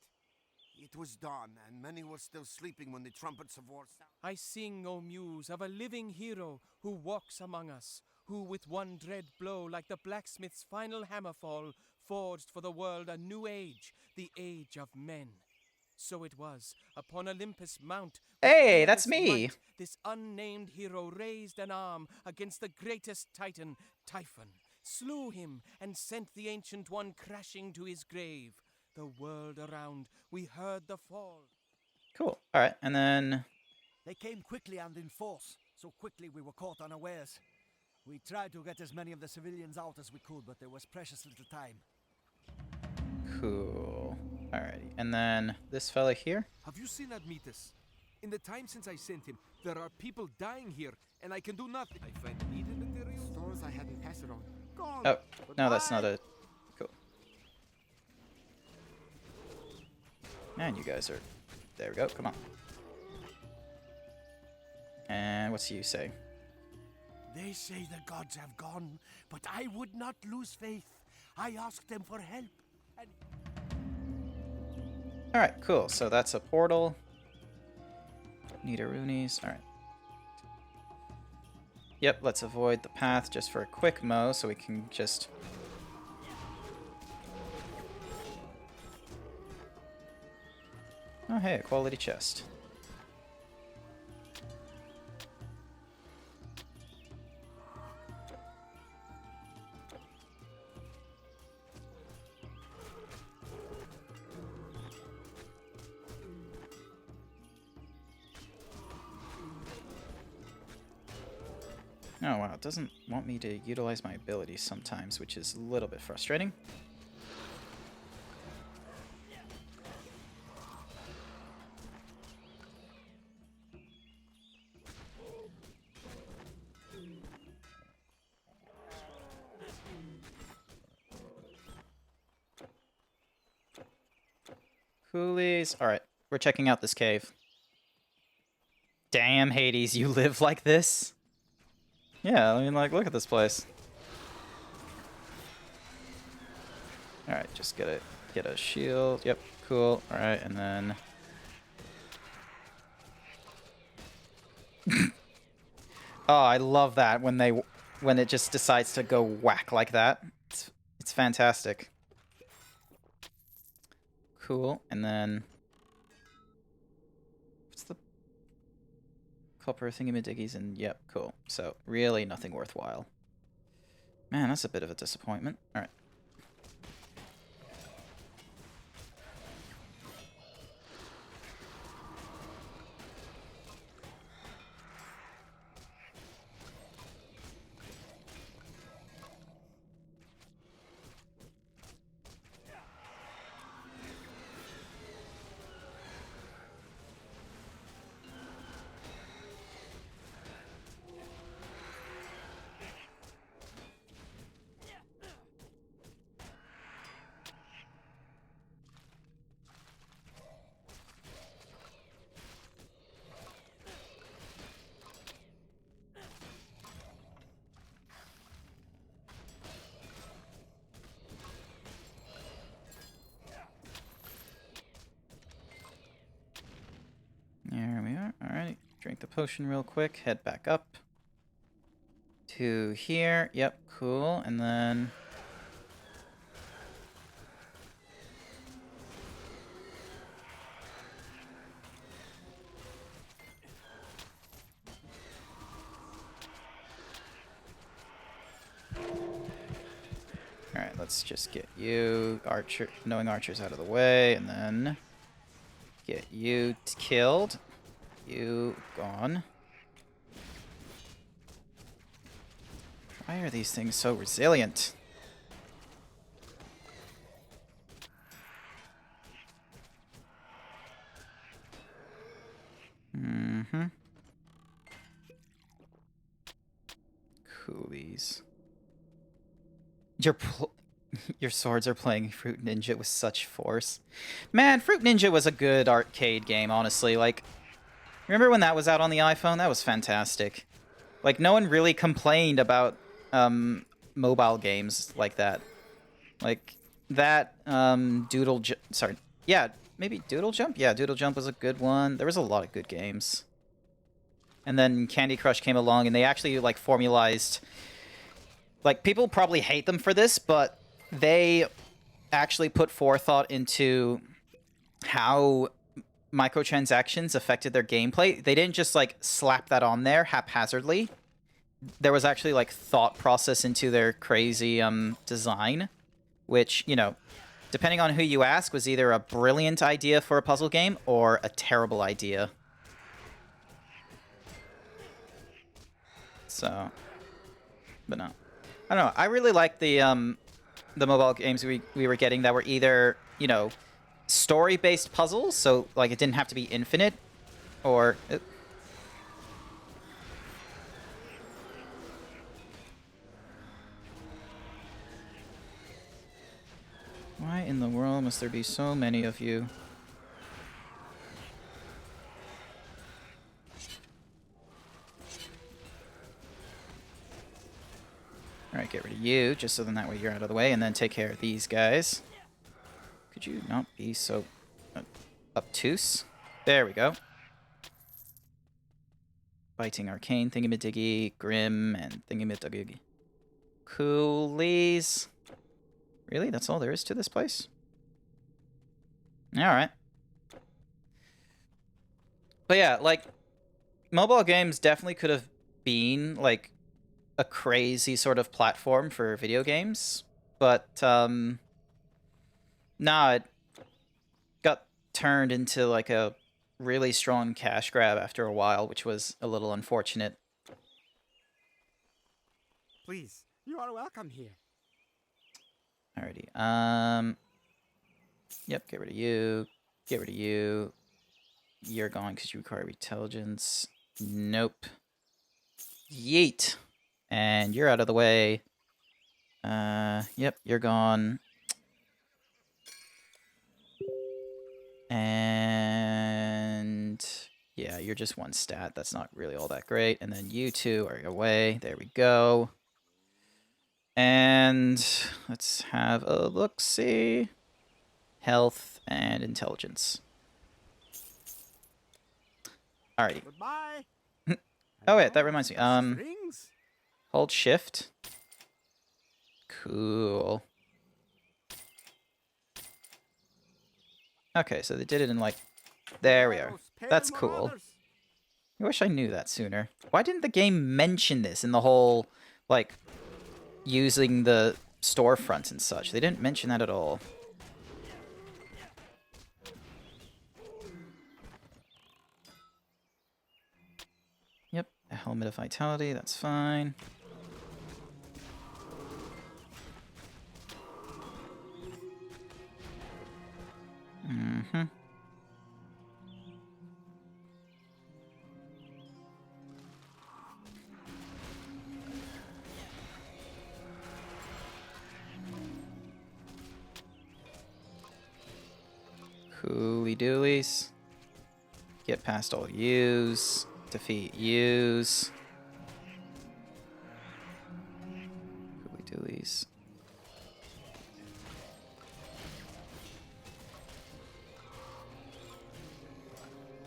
It was dawn, and many were still sleeping when the trumpets of war sounded. I sing, O Muse, of a living hero who walks among us, who with one dread blow, like the blacksmith's final hammerfall, forged for the world a new age, the age of men. So it was, upon Olympus Mount... hey, that's me! Might, this unnamed hero raised an arm against the greatest titan, Typhon, slew him, and sent the Ancient One crashing to his grave. The world around, we heard the fall. Cool. All right, and then They came quickly and in force, so quickly we were caught unawares. We tried to get as many of the civilians out as we could, but there was precious little time. cool. Alrighty, and then this fella here. Have you seen Admetus? In the time since I sent him, there are people dying here, and I can do nothing. I find needed materials. Stores I hadn't passed it on. Gone. Oh, no, that's not a... Cool. Man, you guys are... There we go, come on. And what's you say? They say the gods have gone, but I would not lose faith. I asked them for help. And Alright, cool. So that's a portal. Need a Roonies. Alright. Yep, let's avoid the path just for a quick mow so we can just... Oh, hey, a quality chest. Oh wow, it doesn't want me to utilize my abilities sometimes, which is a little bit frustrating. Coolies. Alright, we're checking out this cave. Damn, Hades, you live like this? Yeah, I mean, like, look at this place. Alright, just get a shield. Yep, cool. Alright, and then... Oh, I love that when it just decides to go whack like that. It's fantastic. Cool, and then... What's the... Copper thingamadickies and... Yep, cool. So, really nothing worthwhile. Man, that's a bit of a disappointment. Alright. There we are. Alright. Drink the potion real quick. Head back up. To here. Yep, cool. And then... Alright, let's just get you, knowing archers out of the way, and then... Get you killed. You gone. Why are these things so resilient? Mm-hmm. Coolies. Your swords are playing Fruit Ninja with such force. Man, Fruit Ninja was a good arcade game, honestly. Like, remember when that was out on the iPhone? That was fantastic. Like, no one really complained about mobile games like that. Like, that, sorry. Yeah, maybe Doodle Jump? Yeah, Doodle Jump was a good one. There was a lot of good games. And then Candy Crush came along, and they actually, like, formalized... Like, people probably hate them for this, but... They actually put forethought into how microtransactions affected their gameplay. They didn't just, like, slap that on there haphazardly. There was actually, like, thought process into their crazy design, which, you know, depending on who you ask, was either a brilliant idea for a puzzle game or a terrible idea. So, but no. I don't know. I really like the mobile games we were getting that were either, you know, story-based puzzles, so like it didn't have to be infinite, or why in the world must there be so many of you? Alright, get rid of you, just so then that way you're out of the way, and then take care of these guys. Could you not be so obtuse? There we go. Biting Arcane, Thingamadiggy, Grim, and Thingamaduggy. Coolies. Really? That's all there is to this place? Alright. But yeah, like, mobile games definitely could have been, like, a crazy sort of platform for video games, but nah, it got turned into like a really strong cash grab after a while, which was a little unfortunate. Please, you are welcome here. Alrighty, yep, get rid of you, get rid of you. You're gone because you require intelligence. Nope. Yeet. And you're out of the way. Yep, you're gone. And yeah, you're just one stat. That's not really all that great. And then you two are away. There we go. And let's have a look-see. Health and intelligence. Alrighty. Goodbye. Oh wait, that reminds me. Rings? Hold shift. Cool. Okay, so they did it in like... There we are. That's cool. I wish I knew that sooner. Why didn't the game mention this in the whole, like, using the storefronts and such? They didn't mention that at all. Yep, a helmet of vitality, that's fine. Mm-hmm. Cooly doolies. Get past all yous. Defeat yous. Cooly doolies.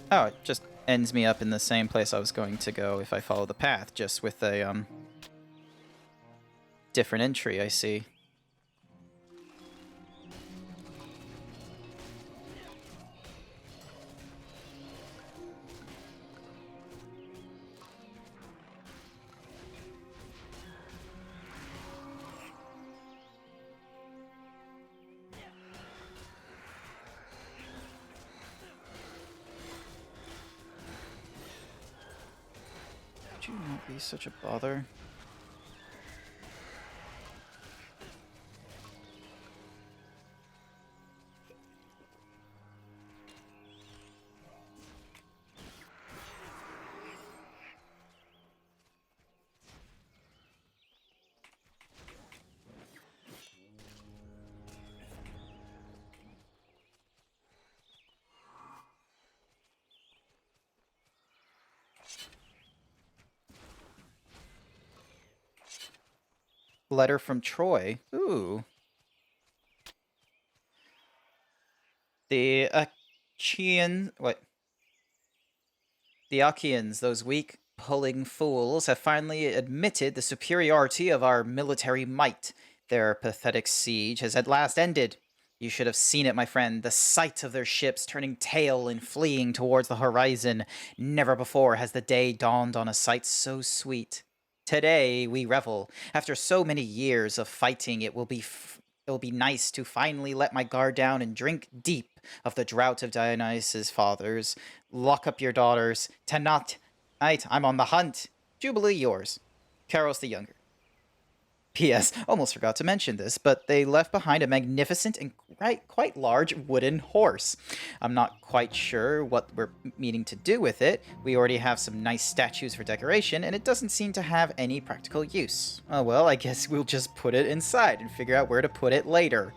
Oh, it just ends me up in the same place I was going to go if I follow the path, just with a, different entry, I see. Would you not be such a bother? Letter from Troy. Ooh. The Achaeans, The Achaeans, those weak, pulling fools, have finally admitted the superiority of our military might. Their pathetic siege has at last ended. You should have seen it, my friend. The sight of their ships turning tail and fleeing towards the horizon. Never before has the day dawned on a sight so sweet. Today we revel. After so many years of fighting, it will be it'll be nice to finally let my guard down and drink deep of the drought of Dionysus' fathers. Lock up your daughters. Tonight, I'm on the hunt. Jubilee yours. Caros the Younger. P.S. Almost forgot to mention this, but they left behind a magnificent and quite large wooden horse. I'm not quite sure what we're meaning to do with it. We already have some nice statues for decoration, and it doesn't seem to have any practical use. Oh well, I guess we'll just put it inside and figure out where to put it later.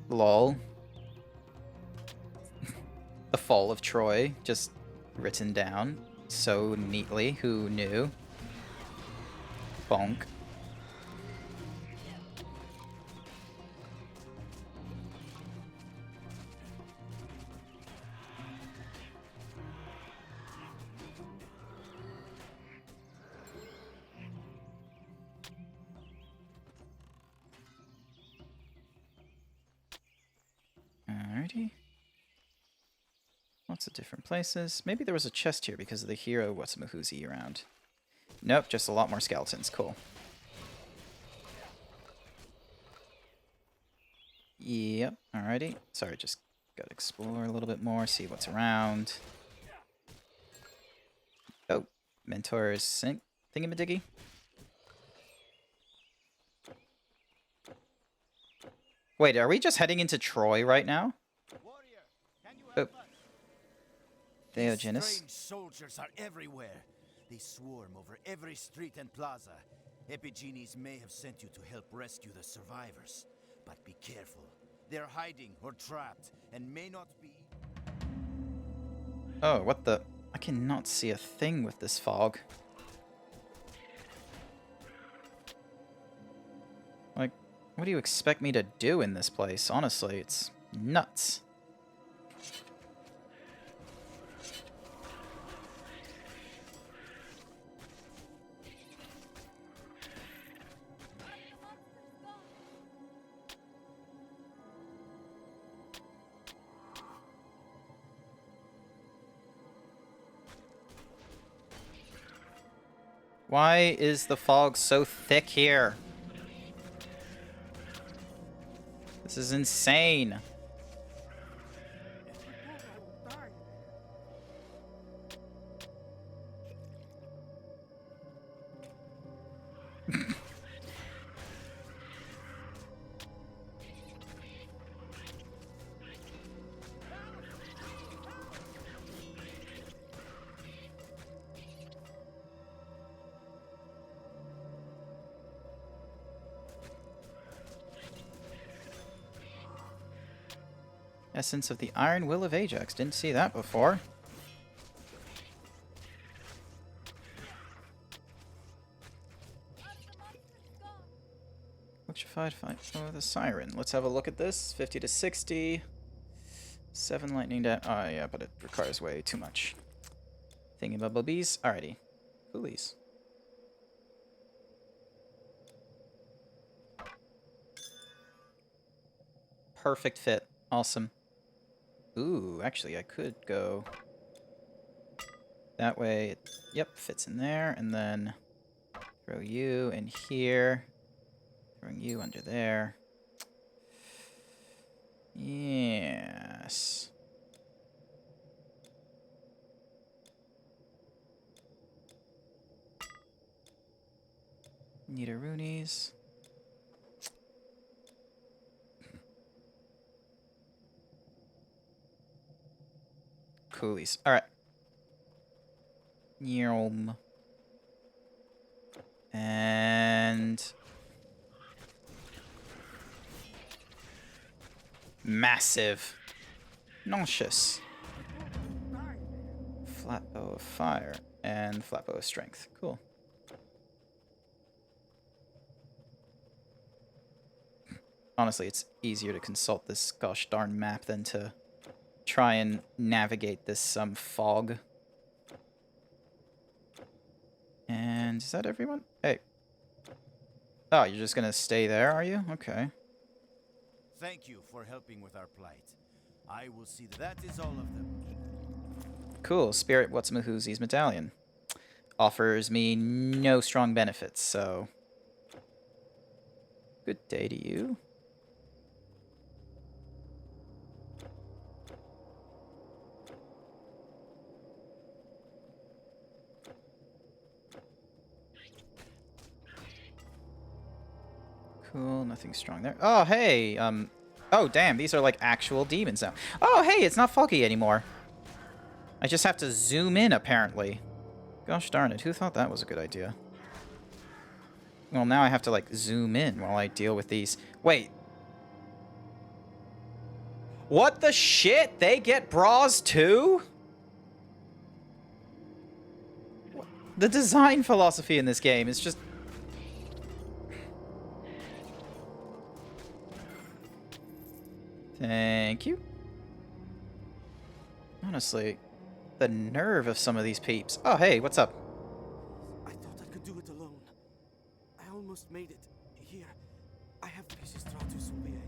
Lol. The fall of Troy, just written down. So neatly, who knew? Bonk. Alrighty. Lots of different places. Maybe there was a chest here because of the hero What's-a-Who's-he around. Nope, just a lot more skeletons. Cool. Yep, alrighty. Sorry, just gotta explore a little bit more, see what's around. Oh, Mentor's sink thingamadiggy. Wait, are we just heading into Troy right now? Oh. Theogenes. Strange soldiers are everywhere. They swarm over every street and plaza. Epigenes may have sent you to help rescue the survivors. But be careful. They're hiding or trapped and may not be... Oh, what the... I cannot see a thing with this fog. Like, what do you expect me to do in this place? Honestly, it's nuts. Why is the fog so thick here? This is insane. Essence of the Iron Will of Ajax. Didn't see that before. Electrified fight for the Siren. Let's have a look at this. 50 to 60. 7 lightning damage. Oh yeah, but it requires way too much. Thingy-bubblies. Alrighty. Coolies. Perfect fit. Awesome. Ooh, actually, I could go that way. It, yep, fits in there. And then throw you in here. Throwing you under there. Yes. Need a Roonies. Coolies. Alright. Yelm. And... massive. Nauseous. Flat bow of fire. And flat bow of strength. Cool. Honestly, it's easier to consult this gosh darn map than to try and navigate this fog. And is that everyone? Hey. Oh, you're just gonna stay there, are you? Okay. Thank you for helping with our plight. I will see that is all of them. Cool. Spirit What's-a-Who's-he's medallion. offers me no strong benefits, so... Good day to you. Cool, nothing strong there. Oh, hey, oh, damn, these are like actual demons now. Oh, hey, it's not foggy anymore. I just have to zoom in, apparently. Gosh darn it, who thought that was a good idea? Well, now I have to, like, zoom in while I deal with these. Wait. What the shit? They get bras, too? The design philosophy in this game is just... Thank you. Honestly, the nerve of some of these peeps. Oh, hey, what's up? I thought I could do it alone. I almost made it. Here, I have Pisistratus will be angry.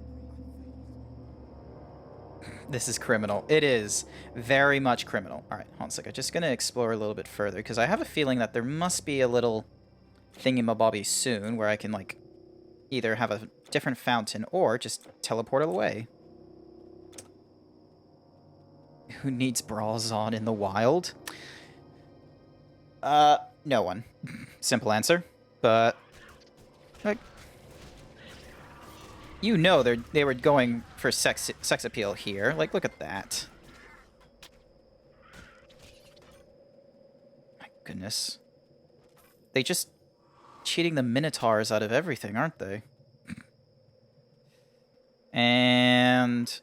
This is criminal. It is very much criminal. All right, hold on a second. I'm just going to explore a little bit further because I have a feeling that there must be a little thingamabobby soon where I can, like, either have a different fountain or just teleport away. Who needs bras on in the wild? No one. Simple answer. But, like, you know they were going for sex appeal here. Like, look at that. My goodness. They just cheating the Minotaurs out of everything, aren't they? And...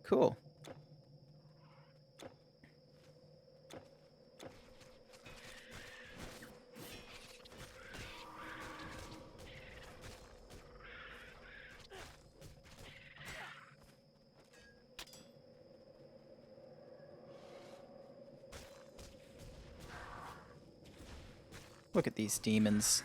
Cool. Look at these demons.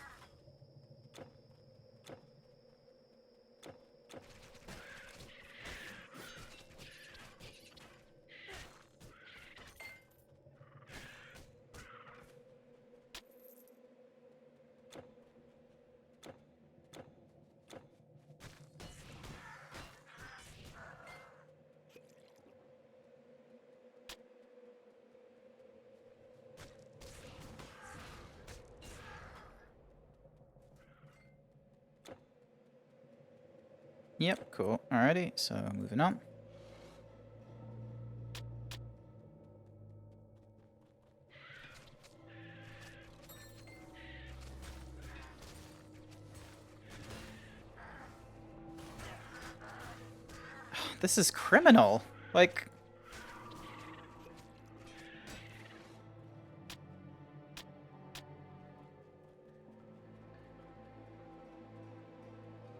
Yep, cool. Alrighty, so moving on. This is criminal. Like...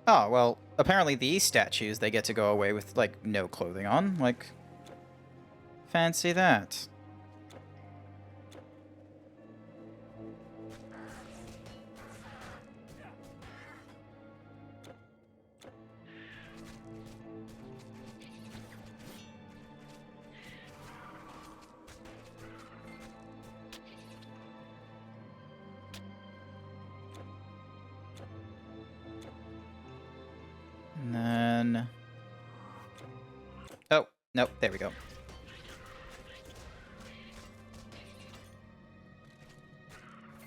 Oh, well, apparently these statues, they get to go away with, like, no clothing on. Like, fancy that. And then... Oh, nope, there we go.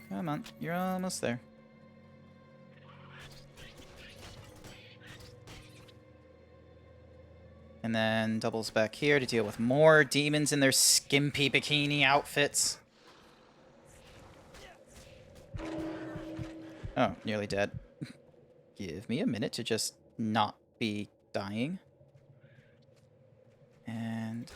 Come on, you're almost there. And then doubles back here to deal with more demons in their skimpy bikini outfits. Oh, nearly dead. Give me a minute to just not be dying. And...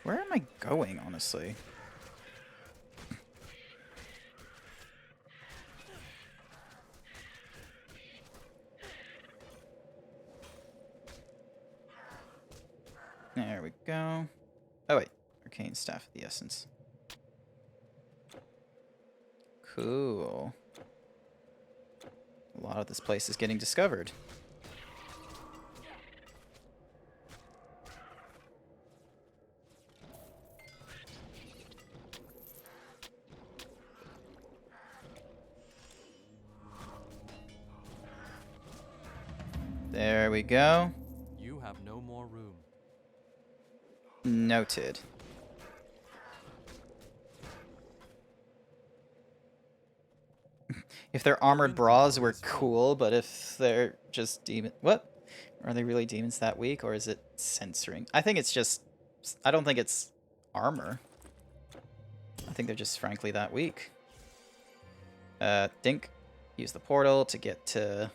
Where am I going, honestly? There we go. Oh wait, Arcane Staff of the Essence. Cool. A lot of this place is getting discovered. There we go. You have no more room. Noted. If they're armored bras, we're cool, but if they're just demon... What? Are they really demons that weak, or is it censoring? I think it's just... I don't think it's armor. I think they're just frankly that weak. Dink. Use the portal to get to...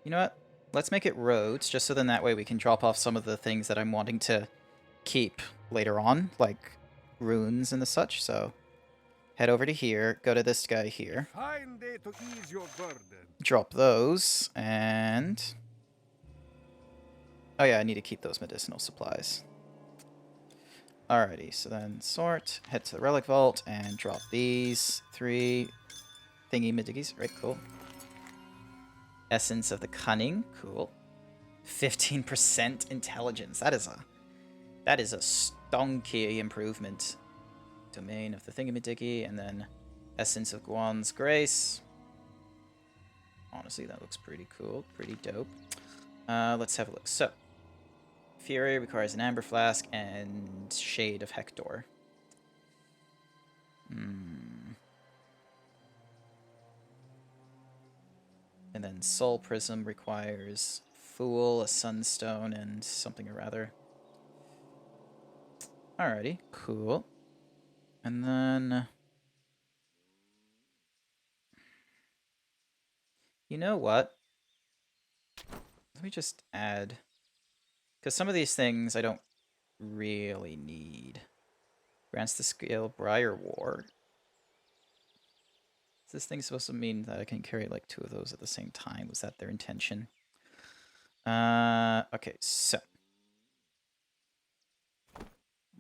You know what? Let's make it roads, just so then that way we can drop off some of the things that I'm wanting to keep later on, like runes and the such, so... Head over to here, go to this guy here. Fine day to ease your burden. Drop those, and... Oh yeah, I need to keep those medicinal supplies. Alrighty, so then sort, head to the Relic Vault, and drop these 3 thingy-majiggies. Right, cool. Essence of the Cunning, cool. 15% intelligence, that is a stonky improvement. Domain of the thingy-majiggy, and then Essence of Guan's Grace. Honestly, that looks pretty cool, pretty dope. Let's have a look. So, Fury requires an Amber Flask and Shade of Hector. And then Soul Prism requires Fool, a Sunstone, and something or rather. Alrighty, cool. And then... You know what? Let me just add... Because some of these things I don't really need. Grants the skill Briar Ward. Is this thing supposed to mean that I can carry like 2 of those at the same time? Was that their intention? Okay, so...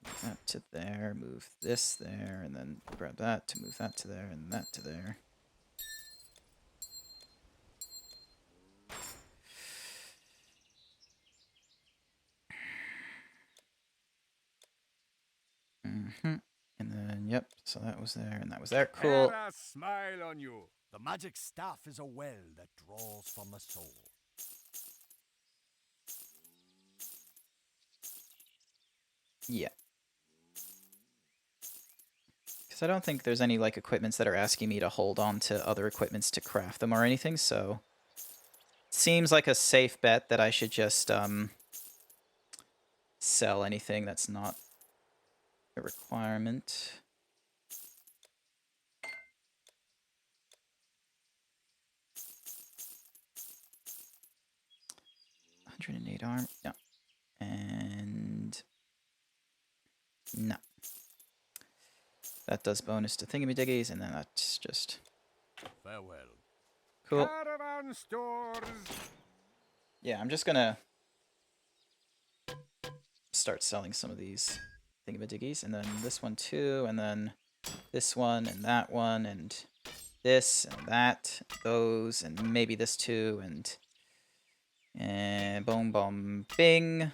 Move that to there, move this there, and then grab that to move that to there, and that to there. And then, yep, so that was there, and that was there. Cool. Let us smile on you. The magic staff is a well that draws from the soul. Yeah. Because I don't think there's any, like, equipments that are asking me to hold on to other equipments to craft them or anything, so... Seems like a safe bet that I should just, sell anything that's not a requirement. $108 arm, no. And... No. That does bonus to thingamajiggies, and then that's just... Farewell. Cool. Caravan stores. Yeah, I'm just gonna start selling some of these thingamajiggies, and then this one too, and then this one, and that one, and this, and that, those, and maybe this too, and boom, boom, bing.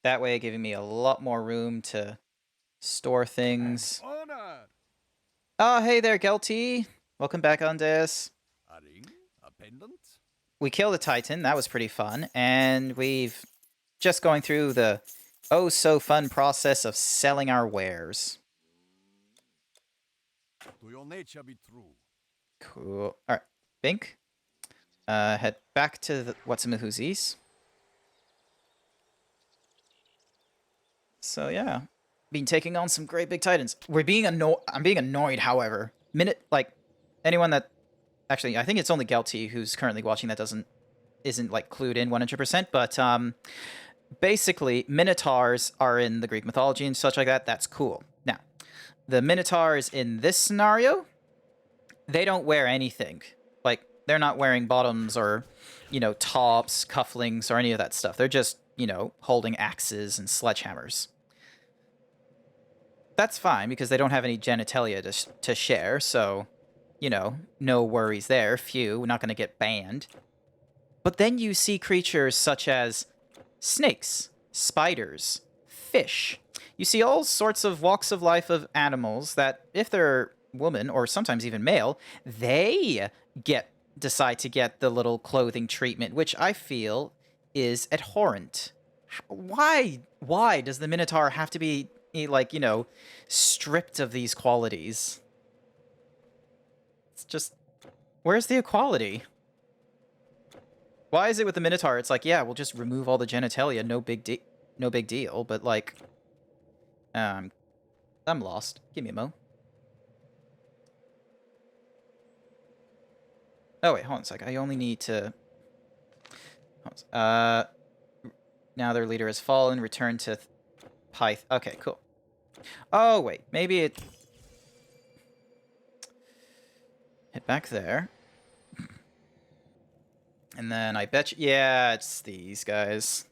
That way, giving me a lot more room to store things. Oh, hey there, Gelty. Welcome back on this. A ring? A pendant? We killed a Titan. That was pretty fun. And we've just going through the oh-so-fun process of selling our wares. To your nature be true. Cool. All right. Bink. Head back to the Whatsamahoosies. So, yeah. Been taking on some great big Titans. I'm being annoyed, however. Anyone that... Actually, I think it's only Gelty who's currently watching that isn't, like, clued in 100%, but, basically, Minotaurs are in the Greek mythology and such like that. That's cool. Now, the Minotaurs in this scenario, they don't wear anything. Like, they're not wearing bottoms or, you know, tops, cufflinks, or any of that stuff. They're just, you know, holding axes and sledgehammers. That's fine, because they don't have any genitalia to share, so, you know, no worries there. Phew, we're not going to get banned. But then you see creatures such as snakes, spiders, fish. You see all sorts of walks of life of animals that, if they're woman, or sometimes even male, they decide to get the little clothing treatment, which I feel is abhorrent. Why does the Minotaur have to be, like, you know, stripped of these qualities? It's just, where's the equality? Why is it with the Minotaur, it's like, yeah, we'll just remove all the genitalia, no big deal, but like, I'm lost. Give me a mo. Oh, wait, hold on a sec. I only need to... now their leader has fallen. Return to Pyth. Okay, cool. Oh, wait. Maybe it... Hit back there. And then I bet you... Yeah, it's these guys.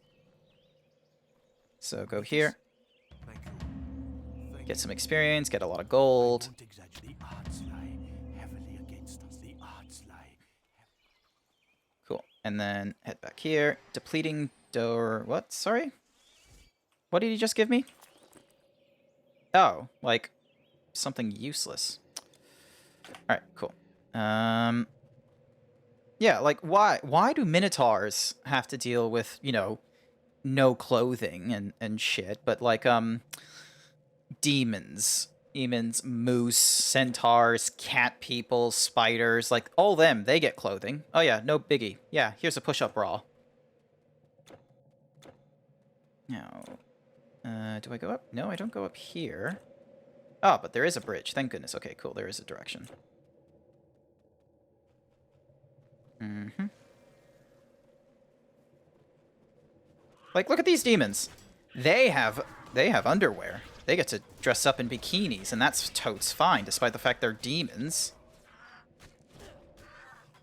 So go here. Get some experience, get a lot of gold. Cool. And then head back here. Depleting door... What? Sorry? What did he just give me? Oh, like something useless. Alright, cool. Yeah, like, why do Minotaurs have to deal with, you know, no clothing and shit, but like, demons, moose, centaurs, cat people, spiders, like, all them, they get clothing. Oh yeah, no biggie. Yeah, here's a push-up bra. Now, do I go up? No, I don't go up here. Oh, but there is a bridge. Thank goodness. Okay, cool. There is a direction. Mm-hmm. Like, look at these demons. They have underwear. They get to dress up in bikinis, and that's totes fine, despite the fact they're demons.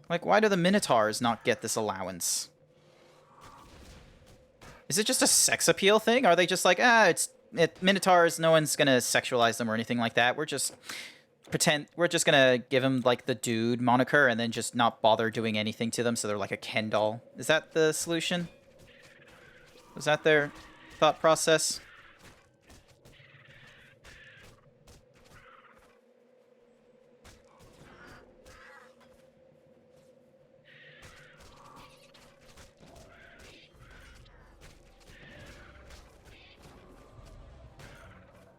Like, why do the Minotaurs not get this allowance? Is it just a sex appeal thing? Are they just like, Minotaurs, no one's gonna sexualize them or anything like that. We're just gonna give them, like, the dude moniker and then just not bother doing anything to them, so they're like a Ken doll. Is that the solution? Was that their thought process?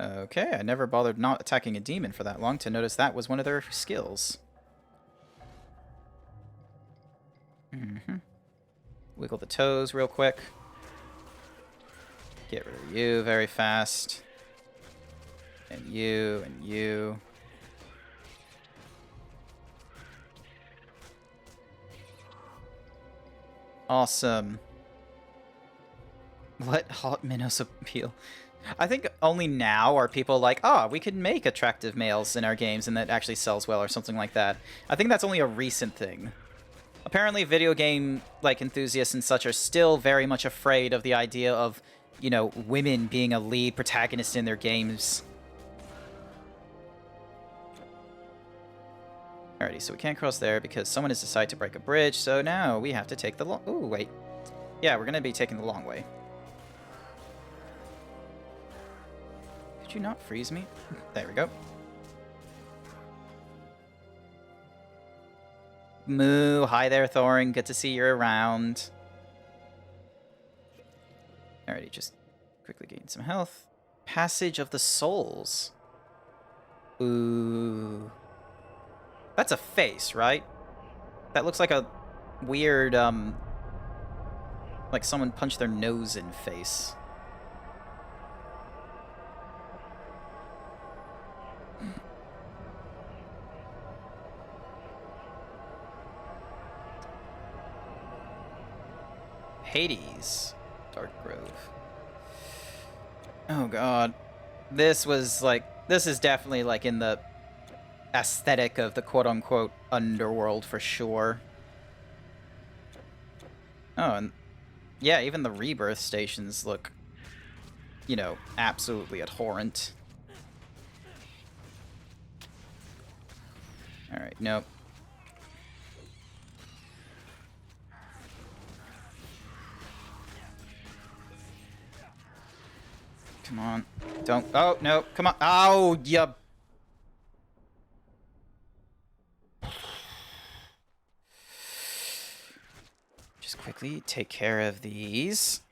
Okay, I never bothered not attacking a demon for that long to notice that was one of their skills. Mm-hmm. Wiggle the toes real quick. Get rid of you very fast. And you, and you. Awesome. Let hot minnows appeal. I think only now are people like, we could make attractive males in our games and that actually sells well or something like that. I think that's only a recent thing. Apparently video game like enthusiasts and such are still very much afraid of the idea of, you know, women being a lead protagonist in their games. Alrighty, so we can't cross there because someone has decided to break a bridge, so now we have to take the long... Ooh, wait. Yeah, we're gonna be taking the long way. Could you not freeze me? There we go. Moo, hi there, Thorin. Good to see you're around. Alrighty, just quickly gain some health. Passage of the Souls. Ooh. That's a face, right? That looks like a weird, like someone punched their nose in face. Hades. Dark Grove. Oh god. This is definitely like in the aesthetic of the quote-unquote underworld for sure. Oh, and yeah, even the rebirth stations look, you know, absolutely abhorrent. Alright, nope. Come on. Don't. Oh, no. Come on. Oh, yeah. Just quickly take care of these.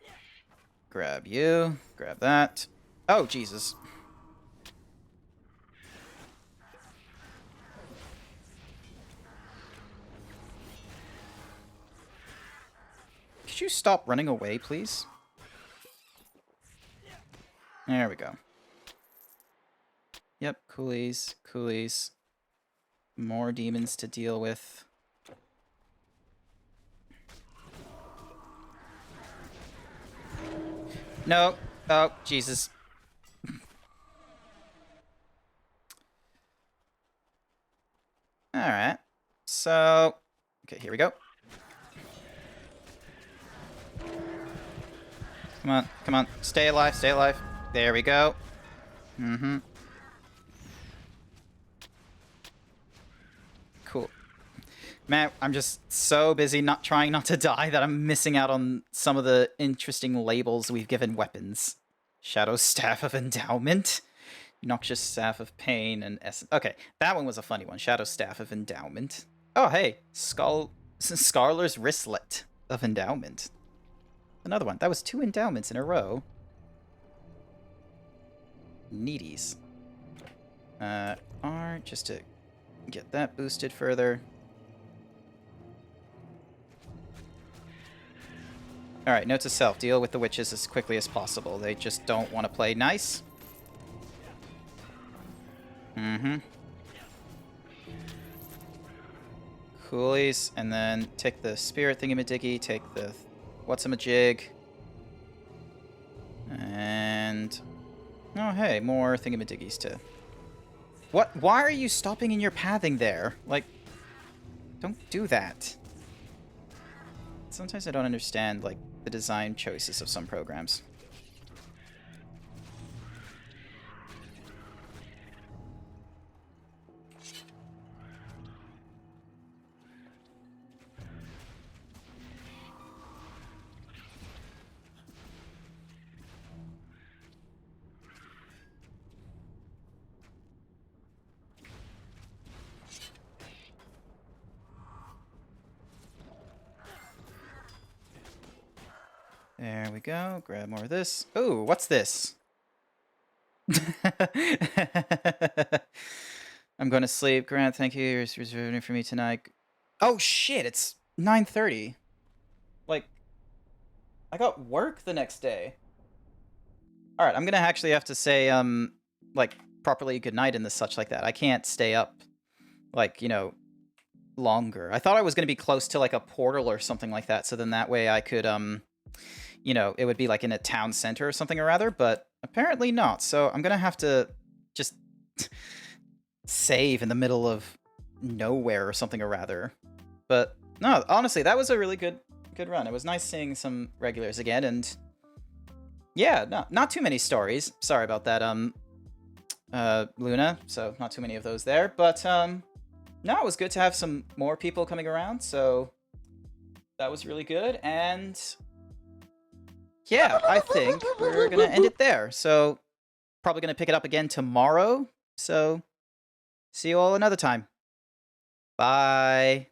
Grab you. Grab that. Oh, Jesus. Could you stop running away, please? There we go. Yep, coolies, coolies. More demons to deal with. No. Oh, Jesus. Alright. So, okay, here we go. Come on, come on. Stay alive, stay alive. There we go. Mm-hmm. Cool. Man, I'm just so busy trying not to die that I'm missing out on some of the interesting labels we've given weapons. Shadow Staff of Endowment. Noxious Staff of Pain and Essence. Okay, that one was a funny one. Shadow Staff of Endowment. Oh, hey. Skarlar's Wristlet of Endowment. Another one. That was 2 endowments in a row. Needies. R, just to get that boosted further. Alright, note to self. Deal with the witches as quickly as possible. They just don't want to play nice. Mm-hmm. Coolies, and then take the spirit thingamadiggy, take the whatsamajig. And... oh, hey, more thingamadiggies to... What? Why are you stopping in your pathing there? Like, don't do that. Sometimes I don't understand, like, the design choices of some programs. There we go. Grab more of this. Ooh, what's this? I'm going to sleep. Grant, thank you. You're reserving it for me tonight. Oh, shit. It's 9:30. Like, I got work the next day. All right, I'm going to actually have to say, like, properly goodnight and the such like that. I can't stay up, like, you know, longer. I thought I was going to be close to, like, a portal or something like that, so then that way I could, you know, it would be like in a town center or something or rather, but apparently not. So I'm going to have to just save in the middle of nowhere or something or rather. But no, honestly, that was a really good run. It was nice seeing some regulars again, and yeah, not too many stories. Sorry about that, Luna. So not too many of those there, but no, it was good to have some more people coming around. So that was really good, and yeah, I think we're going to end it there. So, probably going to pick it up again tomorrow. So, see you all another time. Bye.